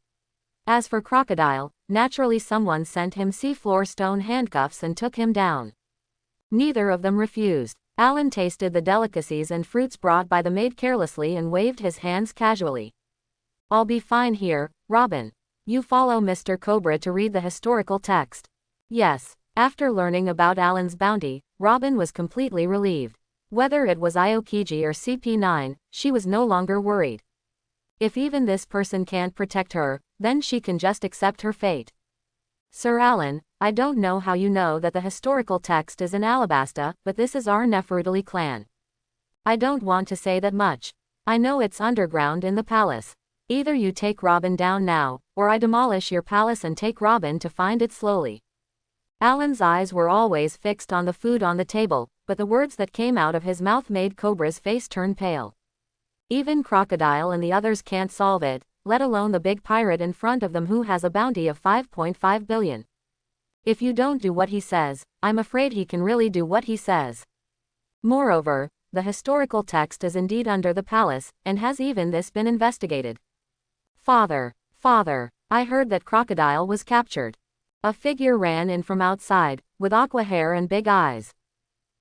As for Crocodile, naturally someone sent him seafloor stone handcuffs and took him down. Neither of them refused. Alan tasted the delicacies and fruits brought by the maid carelessly and waved his hands casually. I'll be fine here, Robin. You follow Mr. Cobra to read the historical text. Yes. After learning about Alan's bounty, Robin was completely relieved. Whether it was Aokiji or CP9, she was no longer worried. If even this person can't protect her, then she can just accept her fate. Sir Alan, I don't know how you know that the historical text is in Alabasta, but this is our Nefertiti clan. I don't want to say that much. I know it's underground in the palace. Either you take Robin down now, or I demolish your palace and take Robin to find it slowly. Alan's eyes were always fixed on the food on the table, but the words that came out of his mouth made Cobra's face turn pale. Even Crocodile and the others can't solve it, let alone the big pirate in front of them who has a bounty of 5.5 billion. If you don't do what he says, I'm afraid he can really do what he says. Moreover, the historical text is indeed under the palace, and has even this been investigated. Father, I heard that Crocodile was captured. A figure ran in from outside, with aqua hair and big eyes.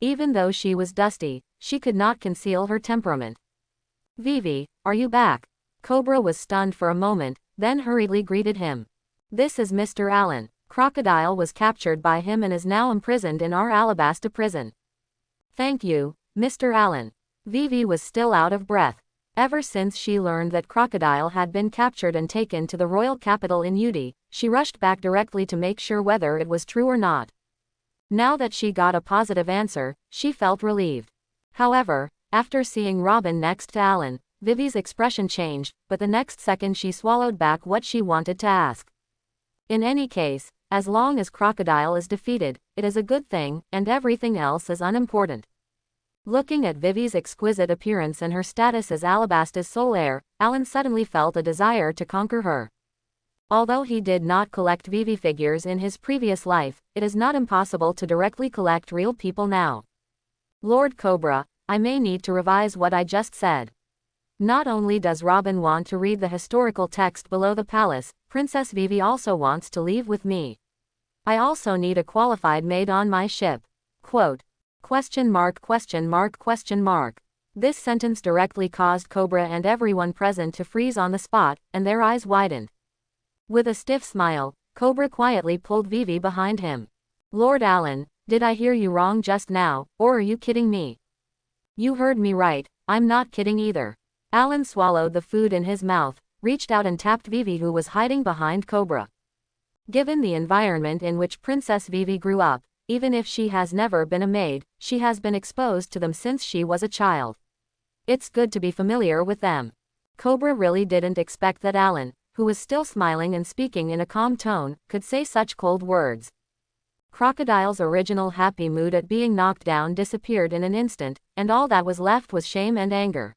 Even though she was dusty, she could not conceal her temperament. Vivi, are you back? Cobra was stunned for a moment, then hurriedly greeted him. This is Mr. Alan. Crocodile was captured by him and is now imprisoned in our Alabasta prison. Thank you, Mr. Alan. Vivi was still out of breath. Ever since she learned that Crocodile had been captured and taken to the royal capital in Udi, she rushed back directly to make sure whether it was true or not. Now that she got a positive answer, she felt relieved. However, after seeing Robin next to Alan, Vivi's expression changed, but the next second she swallowed back what she wanted to ask. In any case, as long as Crocodile is defeated, it is a good thing, and everything else is unimportant. Looking at Vivi's exquisite appearance and her status as Alabasta's sole heir, Alan suddenly felt a desire to conquer her. Although he did not collect Vivi figures in his previous life, it is not impossible to directly collect real people now. Lord Cobra, I may need to revise what I just said. Not only does Robin want to read the historical text below the palace, Princess Vivi also wants to leave with me. I also need a qualified maid on my ship. Quote. ? This sentence directly caused Cobra and everyone present to freeze on the spot, and their eyes widened. With a stiff smile, Cobra quietly pulled Vivi behind him. Lord Alan, did I hear you wrong just now, or are you kidding me? You heard me right, I'm not kidding either. Alan swallowed the food in his mouth, reached out and tapped Vivi who was hiding behind Cobra. Given the environment in which Princess Vivi grew up, even if she has never been a maid, she has been exposed to them since she was a child. It's good to be familiar with them. Cobra really didn't expect that Alan, who was still smiling and speaking in a calm tone, could say such cold words. Crocodile's original happy mood at being knocked down disappeared in an instant, and all that was left was shame and anger.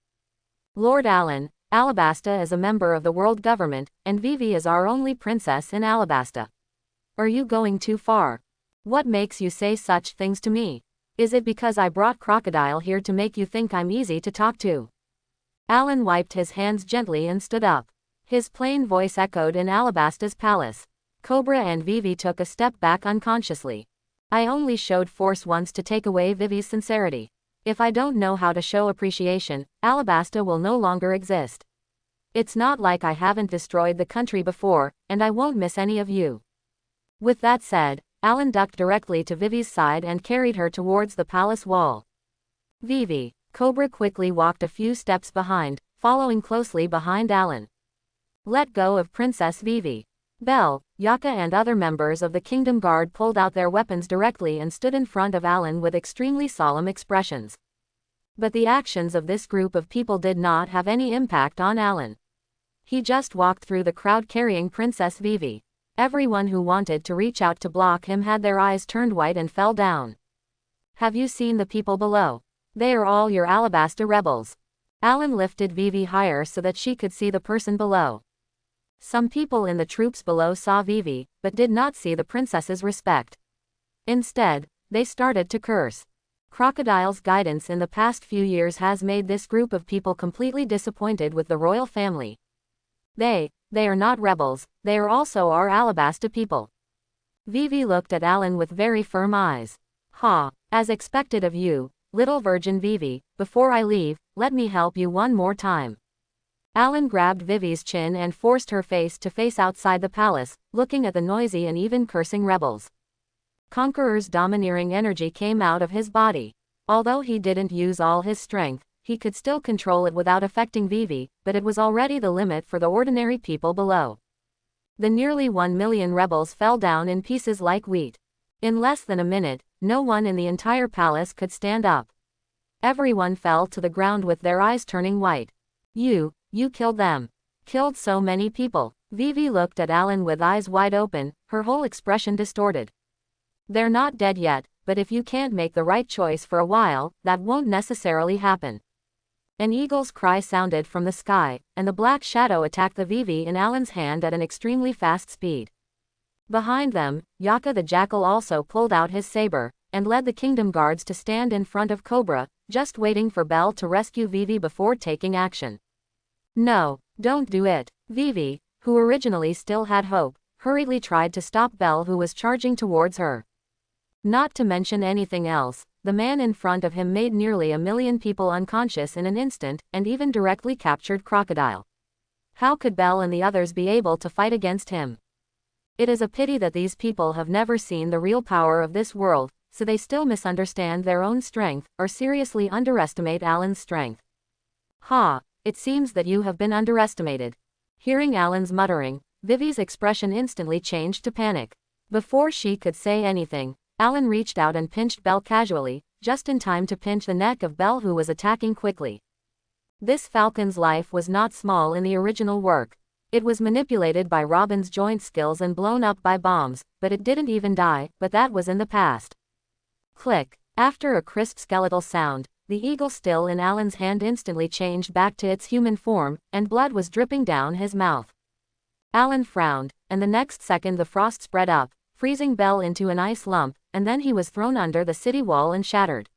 Lord Alan, Alabasta is a member of the world government, and Vivi is our only princess in Alabasta. Are you going too far? What makes you say such things to me? Is it because I brought Crocodile here to make you think I'm easy to talk to? Alan wiped his hands gently and stood up. His plain voice echoed in Alabasta's palace. Cobra and Vivi took a step back unconsciously. I only showed force once to take away Vivi's sincerity. If I don't know how to show appreciation, Alabasta will no longer exist. It's not like I haven't destroyed the country before, and I won't miss any of you. With that said, Alan ducked directly to Vivi's side and carried her towards the palace wall. Vivi. Cobra quickly walked a few steps behind, following closely behind Alan. Let go of Princess Vivi. Belle, Yaka and other members of the Kingdom Guard pulled out their weapons directly and stood in front of Alan with extremely solemn expressions. But the actions of this group of people did not have any impact on Alan. He just walked through the crowd carrying Princess Vivi. Everyone who wanted to reach out to block him had their eyes turned white and fell down. Have you seen the people below? They are all your Alabasta rebels. Alan lifted Vivi higher so that she could see the person below. Some people in the troops below saw Vivi, but did not see the princess's respect. Instead, they started to curse. Crocodile's guidance in the past few years has made this group of people completely disappointed with the royal family. They are not rebels, they are also our Alabasta people. Vivi looked at Alan with very firm eyes. Ha, as expected of you, little virgin Vivi, before I leave, let me help you one more time. Alan grabbed Vivi's chin and forced her face to face outside the palace, looking at the noisy and even cursing rebels. Conqueror's domineering energy came out of his body. Although he didn't use all his strength, he could still control it without affecting Vivi, but it was already the limit for the ordinary people below. The nearly 1 million rebels fell down in pieces like wheat. In less than a minute, no one in the entire palace could stand up. Everyone fell to the ground with their eyes turning white. You killed them. Killed so many people. Vivi looked at Alan with eyes wide open, her whole expression distorted. They're not dead yet, but if you can't make the right choice for a while, that won't necessarily happen. An eagle's cry sounded from the sky, and the black shadow attacked the Vivi in Alan's hand at an extremely fast speed. Behind them, Yaka the jackal also pulled out his saber, and led the kingdom guards to stand in front of Cobra, just waiting for Belle to rescue Vivi before taking action. No, don't do it. Vivi, who originally still had hope, hurriedly tried to stop Belle who was charging towards her. Not to mention anything else, the man in front of him made nearly 1 million people unconscious in an instant, and even directly captured Crocodile. How could Belle and the others be able to fight against him? It is a pity that these people have never seen the real power of this world, so they still misunderstand their own strength, or seriously underestimate Alan's strength. Ha! It seems that you have been underestimated. Hearing Alan's muttering, Vivi's expression instantly changed to panic. Before she could say anything, Alan reached out and pinched Belle casually, just in time to pinch the neck of Belle who was attacking quickly. This falcon's life was not small in the original work. It was manipulated by Robin's joint skills and blown up by bombs, but it didn't even die, but that was in the past. Click. After a crisp skeletal sound, the eagle still in Alan's hand instantly changed back to its human form, and blood was dripping down his mouth. Alan frowned, and the next second the frost spread up, freezing Belle into an ice lump, and then he was thrown under the city wall and shattered.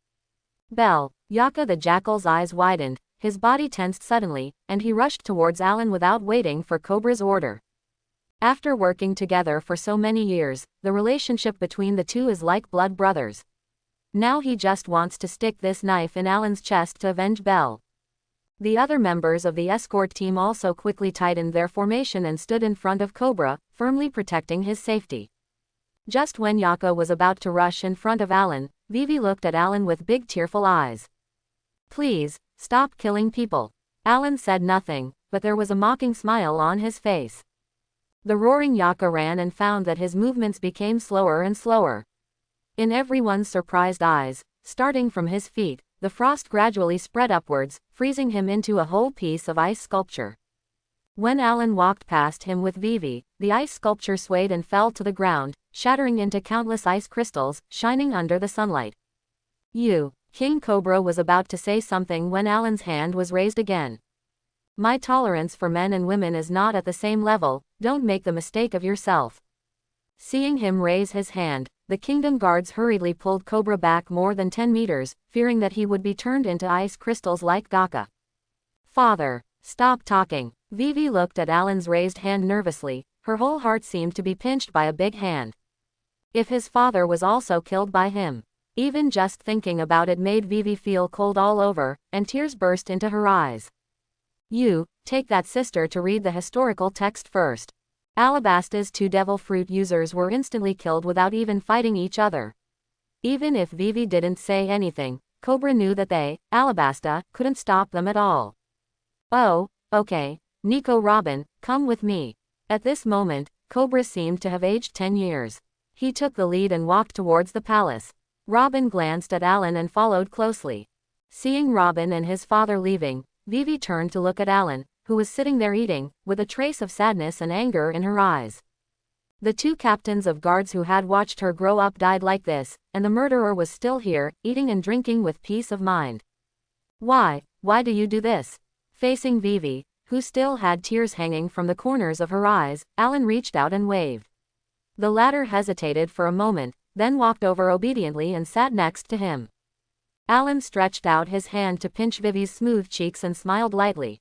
Belle, Yaka the jackal's eyes widened, his body tensed suddenly, and he rushed towards Alan without waiting for Cobra's order. After working together for so many years, the relationship between the two is like blood brothers. Now he just wants to stick this knife in Alan's chest to avenge Belle. The other members of the escort team also quickly tightened their formation and stood in front of Cobra, firmly protecting his safety. Just when Yaka was about to rush in front of Alan, Vivi looked at Alan with big tearful eyes. Please, stop killing people. Alan said nothing, but there was a mocking smile on his face. The roaring Yaka ran and found that his movements became slower and slower. In everyone's surprised eyes, starting from his feet, the frost gradually spread upwards, freezing him into a whole piece of ice sculpture. When Alan walked past him with Vivi, the ice sculpture swayed and fell to the ground, shattering into countless ice crystals, shining under the sunlight. King Cobra was about to say something when Alan's hand was raised again. My tolerance for men and women is not at the same level, don't make the mistake of yourself. Seeing him raise his hand, the kingdom guards hurriedly pulled Cobra back more than 10 meters, fearing that he would be turned into ice crystals like Gaka. Father, stop talking. Vivi looked at Alan's raised hand nervously, her whole heart seemed to be pinched by a big hand. If his father was also killed by him. Even just thinking about it made Vivi feel cold all over, and tears burst into her eyes. You, take that sister to read the historical text first. Alabasta's 2 devil fruit users were instantly killed without even fighting each other. Even if Vivi didn't say anything, Cobra knew that they, Alabasta, couldn't stop them at all. Oh, okay. Nico Robin, come with me. At this moment, Cobra seemed to have aged 10 years. He took the lead and walked towards the palace. Robin glanced at Alan and followed closely. Seeing Robin and his father leaving, Vivi turned to look at Alan, who was sitting there eating, with a trace of sadness and anger in her eyes. The 2 captains of guards who had watched her grow up died like this, and the murderer was still here, eating and drinking with peace of mind. Why do you do this? Facing Vivi, who still had tears hanging from the corners of her eyes, Alan reached out and waved. The latter hesitated for a moment, then walked over obediently and sat next to him. Alan stretched out his hand to pinch Vivi's smooth cheeks and smiled lightly.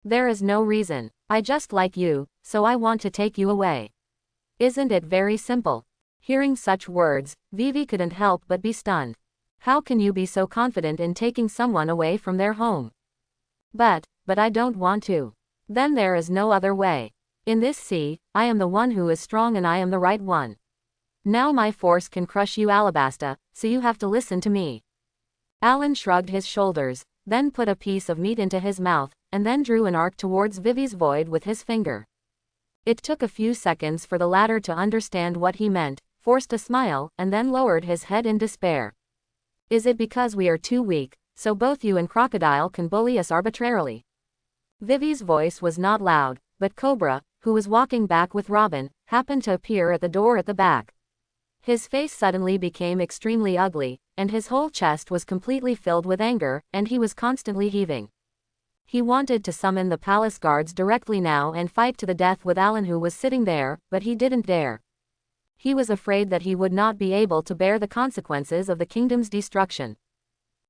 There is no reason. I just like you, so I want to take you away. Isn't it very simple? Hearing such words, Vivi couldn't help but be stunned. How can you be so confident in taking someone away from their home? But I don't want to. Then there is no other way. In this sea, I am the one who is strong and I am the right one. Now my force can crush you, Alabasta, so you have to listen to me. Alan shrugged his shoulders, then put a piece of meat into his mouth, and then drew an arc towards Vivi's void with his finger. It took a few seconds for the latter to understand what he meant, forced a smile, and then lowered his head in despair. Is it because we are too weak, so both you and Crocodile can bully us arbitrarily? Vivi's voice was not loud, but Cobra, who was walking back with Robin, happened to appear at the door at the back. His face suddenly became extremely ugly, and his whole chest was completely filled with anger, and he was constantly heaving. He wanted to summon the palace guards directly now and fight to the death with Alan, who was sitting there, but he didn't dare. He was afraid that he would not be able to bear the consequences of the kingdom's destruction.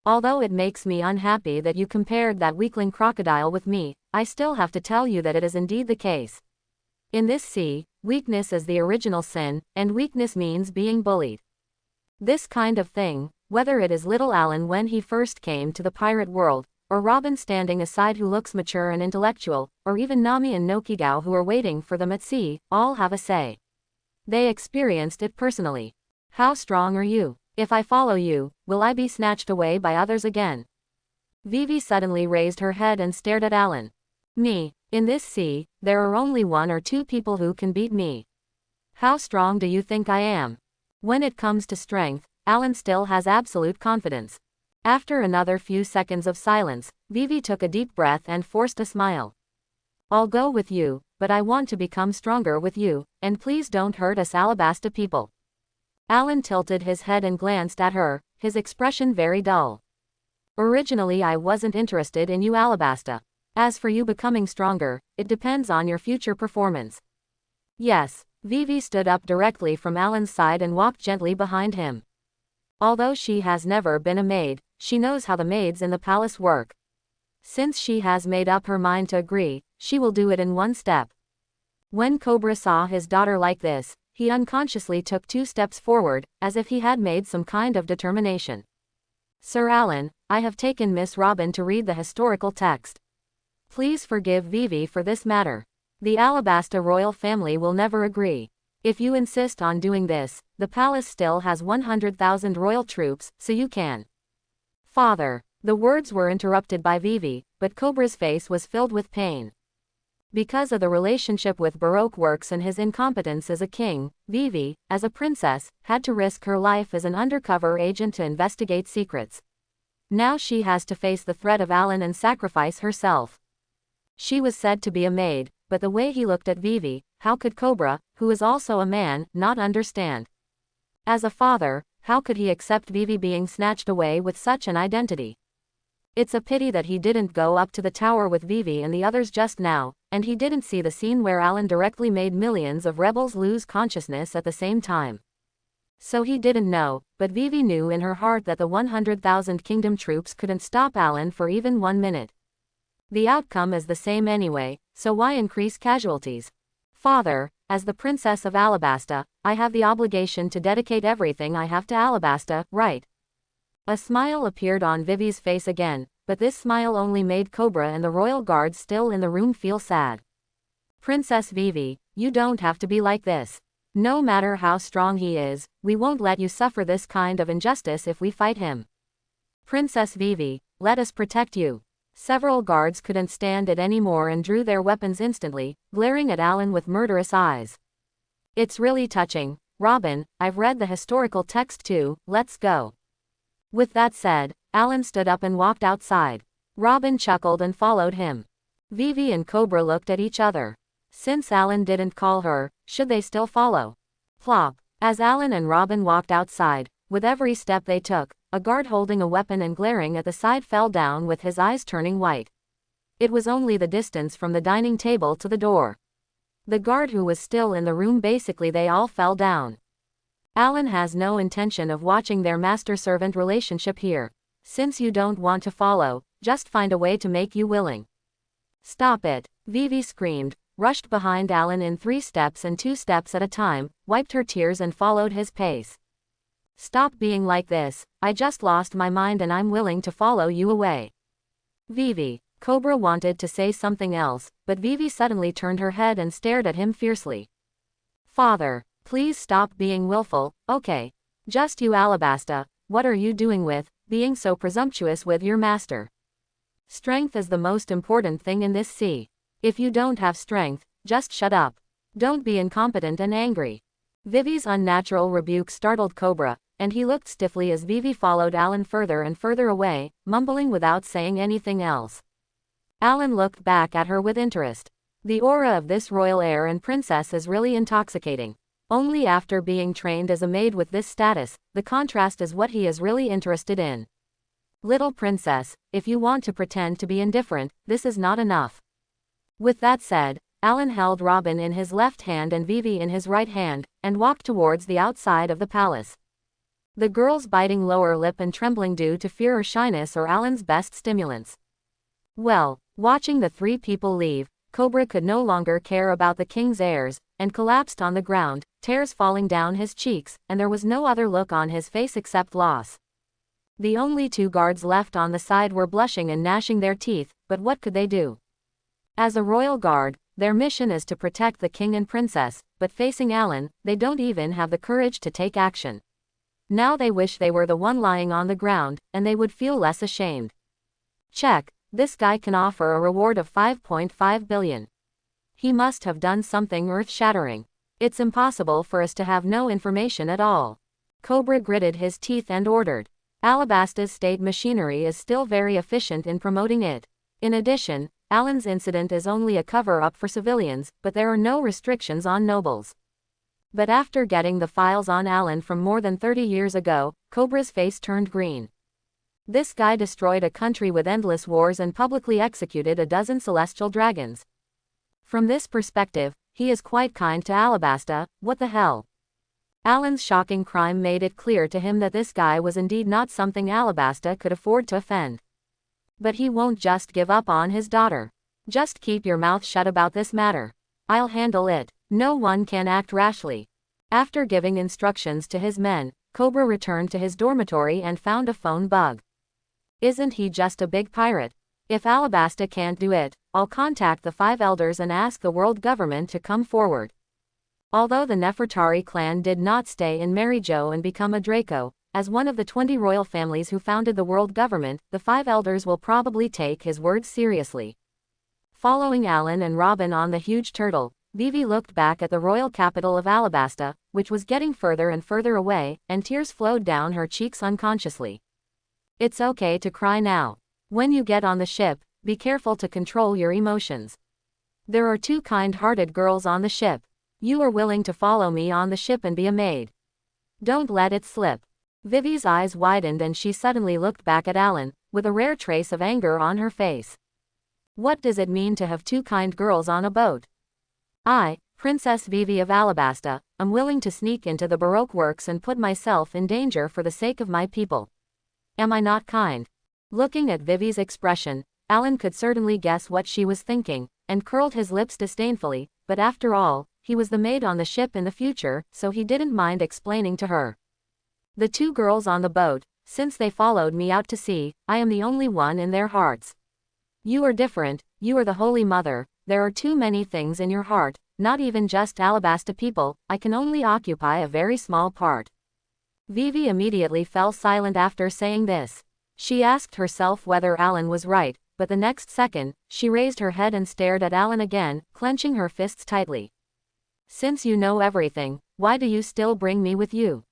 Although it makes me unhappy that you compared that weakling Crocodile with me, I still have to tell you that it is indeed the case. In this sea, weakness is the original sin, and weakness means being bullied. This kind of thing, whether it is little Alan when he first came to the pirate world, or Robin standing aside who looks mature and intellectual, or even Nami and Nokigao who are waiting for them at sea, all have a say. They experienced it personally. How strong are you? If I follow you, will I be snatched away by others again? Vivi suddenly raised her head and stared at Alan. Me, in this sea, there are only 1 or 2 people who can beat me. How strong do you think I am? When it comes to strength, Alan still has absolute confidence. After another few seconds of silence, Vivi took a deep breath and forced a smile. I'll go with you, but I want to become stronger with you, and please don't hurt us Alabasta people. Alan tilted his head and glanced at her, his expression very dull. Originally I wasn't interested in you Alabasta. As for you becoming stronger, it depends on your future performance. Yes, Vivi stood up directly from Alan's side and walked gently behind him. Although she has never been a maid, she knows how the maids in the palace work. Since she has made up her mind to agree, she will do it in 1 step. When Cobra saw his daughter like this, he unconsciously took 2 steps forward, as if he had made some kind of determination. Sir Alan, I have taken Miss Robin to read the historical text. Please forgive Vivi for this matter. The Alabasta royal family will never agree. If you insist on doing this, the palace still has 100,000 royal troops, so you can. Father. The words were interrupted by Vivi, but Cobra's face was filled with pain. Because of the relationship with Baroque works and his incompetence as a king, Vivi, as a princess, had to risk her life as an undercover agent to investigate secrets. Now she has to face the threat of Alan and sacrifice herself. She was said to be a maid, but the way he looked at Vivi, how could Cobra, who is also a man, not understand? As a father, how could he accept Vivi being snatched away with such an identity? It's a pity that he didn't go up to the tower with Vivi and the others just now, and he didn't see the scene where Alan directly made millions of rebels lose consciousness at the same time. So he didn't know, but Vivi knew in her heart that the 100,000 kingdom troops couldn't stop Alan for even 1 minute. The outcome is the same anyway, so why increase casualties? Father, as the Princess of Alabasta, I have the obligation to dedicate everything I have to Alabasta, right? A smile appeared on Vivi's face again, but this smile only made Cobra and the royal guards still in the room feel sad. Princess Vivi, you don't have to be like this. No matter how strong he is, we won't let you suffer this kind of injustice if we fight him. Princess Vivi, let us protect you. Several guards couldn't stand it anymore and drew their weapons instantly, glaring at Alan with murderous eyes. It's really touching. Robin, I've read the historical text too, let's go. With that said, Alan stood up and walked outside. Robin chuckled and followed him. Vivi and Cobra looked at each other. Since Alan didn't call her, should they still follow? Plop. As Alan and Robin walked outside, with every step they took, a guard holding a weapon and glaring at the side fell down with his eyes turning white. It was only the distance from the dining table to the door. The guard who was still in the room, basically they all fell down. Alan has no intention of watching their master-servant relationship here. Since you don't want to follow, just find a way to make you willing. Stop it, Vivi screamed, rushed behind Alan in 3 steps and 2 steps at a time, wiped her tears and followed his pace. Stop being like this, I just lost my mind and I'm willing to follow you away. Vivi. Cobra wanted to say something else, but Vivi suddenly turned her head and stared at him fiercely. Father, please stop being willful, okay? Just you Alabasta, what are you doing with, being so presumptuous with your master? Strength is the most important thing in this sea. If you don't have strength, just shut up. Don't be incompetent and angry. Vivi's unnatural rebuke startled Cobra, and he looked stiffly as Vivi followed Alan further and further away, mumbling without saying anything else. Alan looked back at her with interest. The aura of this royal heir and princess is really intoxicating. Only after being trained as a maid with this status, the contrast is what he is really interested in. Little princess, if you want to pretend to be indifferent, this is not enough. With that said, Alan held Robin in his left hand and Vivi in his right hand, and walked towards the outside of the palace. The girl's biting lower lip and trembling due to fear or shyness are Alan's best stimulants. Well, watching the 3 people leave, Cobra could no longer care about the king's heirs, and collapsed on the ground, tears falling down his cheeks, and there was no other look on his face except loss. The only 2 guards left on the side were blushing and gnashing their teeth, but what could they do? As a royal guard, their mission is to protect the king and princess, but facing Alan, they don't even have the courage to take action. Now they wish they were the one lying on the ground, and they would feel less ashamed. Check. This guy can offer a reward of 5.5 billion. He must have done something earth-shattering. It's impossible for us to have no information at all. Cobra gritted his teeth and ordered. Alabasta's state machinery is still very efficient in promoting it. In addition, Alan's incident is only a cover-up for civilians, but there are no restrictions on nobles. But after getting the files on Alan from more than 30 years ago, Cobra's face turned green. This guy destroyed a country with endless wars and publicly executed a dozen celestial dragons. From this perspective, he is quite kind to Alabasta. What the hell? Alan's shocking crime made it clear to him that this guy was indeed not something Alabasta could afford to offend. But he won't just give up on his daughter. Just keep your mouth shut about this matter. I'll handle it. No one can act rashly. After giving instructions to his men, Cobra returned to his dormitory and found a phone bug. Isn't he just a big pirate? If Alabasta can't do it, I'll contact the 5 elders and ask the world government to come forward. Although the Nefertari clan did not stay in Marijo and become a Draco, as one of the 20 royal families who founded the world government, the 5 elders will probably take his words seriously. Following Alan and Robin on the huge turtle, Vivi looked back at the royal capital of Alabasta, which was getting further and further away, and tears flowed down her cheeks unconsciously. It's okay to cry now. When you get on the ship, be careful to control your emotions. There are 2 kind-hearted girls on the ship. You are willing to follow me on the ship and be a maid. Don't let it slip. Vivi's eyes widened and she suddenly looked back at Alan, with a rare trace of anger on her face. What does it mean to have 2 kind girls on a boat? I, Princess Vivi of Alabasta, am willing to sneak into the Baroque works and put myself in danger for the sake of my people. Am I not kind? Looking at Vivi's expression, Alan could certainly guess what she was thinking, and curled his lips disdainfully, but after all, he was the mate on the ship in the future, so he didn't mind explaining to her. The two girls on the boat, since they followed me out to sea, I am the only one in their hearts. You are different, you are the Holy Mother, there are too many things in your heart, not even just Alabasta people, I can only occupy a very small part. Vivi immediately fell silent after saying this. She asked herself whether Alan was right, but the next second, she raised her head and stared at Alan again, clenching her fists tightly. Since you know everything, why do you still bring me with you?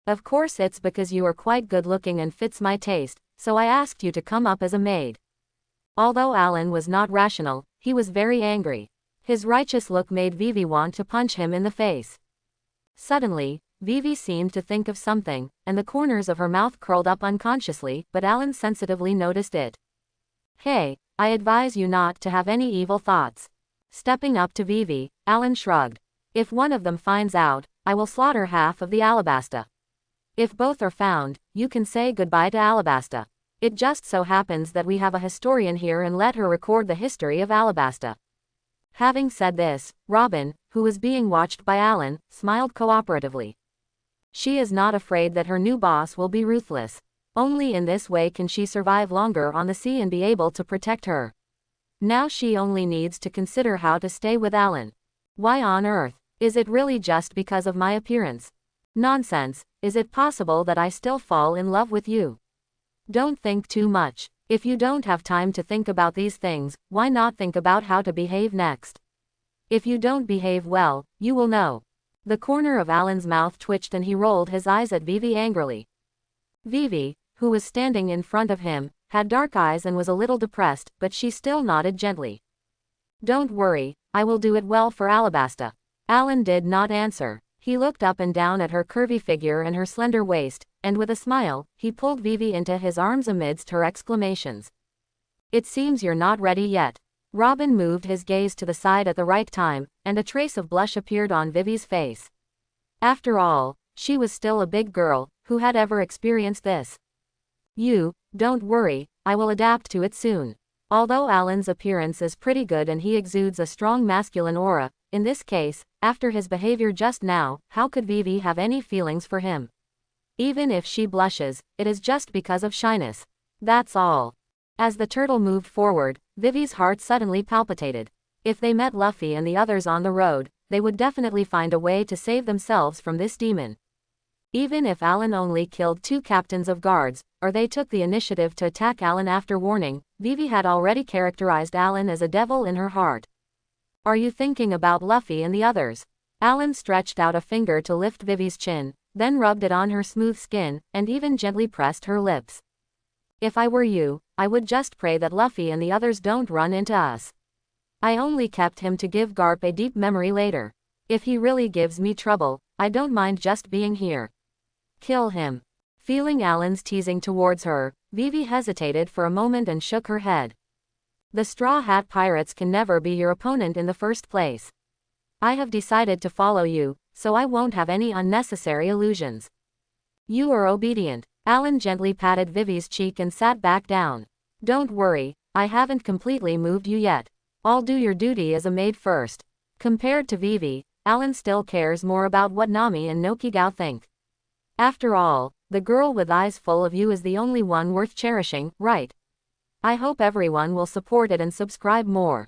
Of course it's because you are quite good looking and fits my taste, so I asked you to come up as a maid. Although Alan was not rational, he was very angry. His righteous look made Vivi want to punch him in the face. Suddenly, Vivi seemed to think of something, and the corners of her mouth curled up unconsciously, but Alan sensitively noticed it. Hey, I advise you not to have any evil thoughts. Stepping up to Vivi, Alan shrugged. If one of them finds out, I will slaughter half of the Alabasta. If both are found, you can say goodbye to Alabasta. It just so happens that we have a historian here and let her record the history of Alabasta. Having said this, Robin, who was being watched by Alan, smiled cooperatively. She is not afraid that her new boss will be ruthless. Only in this way can she survive longer on the sea and be able to protect her. Now she only needs to consider how to stay with Alan. Why on earth? Is it really just because of my appearance? Nonsense, is it possible that I still fall in love with you? Don't think too much. If you don't have time to think about these things, why not think about how to behave next? If you don't behave well, you will know. The corner of Alan's mouth twitched and he rolled his eyes at Vivi angrily. Vivi, who was standing in front of him, had dark eyes and was a little depressed, but she still nodded gently. Don't worry, I will do it well for Alabasta. Alan did not answer. He looked up and down at her curvy figure and her slender waist, and with a smile, he pulled Vivi into his arms amidst her exclamations. It seems you're not ready yet. Robin moved his gaze to the side at the right time, and a trace of blush appeared on Vivi's face. After all, she was still a big girl, who had ever experienced this. Don't worry, I will adapt to it soon. Although Alan's appearance is pretty good and he exudes a strong masculine aura, in this case, after his behavior just now, how could Vivi have any feelings for him? Even if she blushes, it is just because of shyness. That's all. As the turtle moved forward, Vivi's heart suddenly palpitated. If they met Luffy and the others on the road, they would definitely find a way to save themselves from this demon. Even if Alan only killed 2 captains of guards, or they took the initiative to attack Alan after warning, Vivi had already characterized Alan as a devil in her heart. Are you thinking about Luffy and the others? Alan stretched out a finger to lift Vivi's chin, then rubbed it on her smooth skin, and even gently pressed her lips. If I were you, I would just pray that Luffy and the others don't run into us. I only kept him to give Garp a deep memory later. If he really gives me trouble, I don't mind just being here. Kill him. Feeling Alan's teasing towards her, Vivi hesitated for a moment and shook her head. The Straw Hat Pirates can never be your opponent in the first place. I have decided to follow you, so I won't have any unnecessary illusions. You are obedient. Alan gently patted Vivi's cheek and sat back down. Don't worry, I haven't completely moved you yet. I'll do your duty as a maid first. Compared to Vivi, Alan still cares more about what Nami and Nokigao think. After all, the girl with eyes full of you is the only one worth cherishing, right? I hope everyone will support it and subscribe more.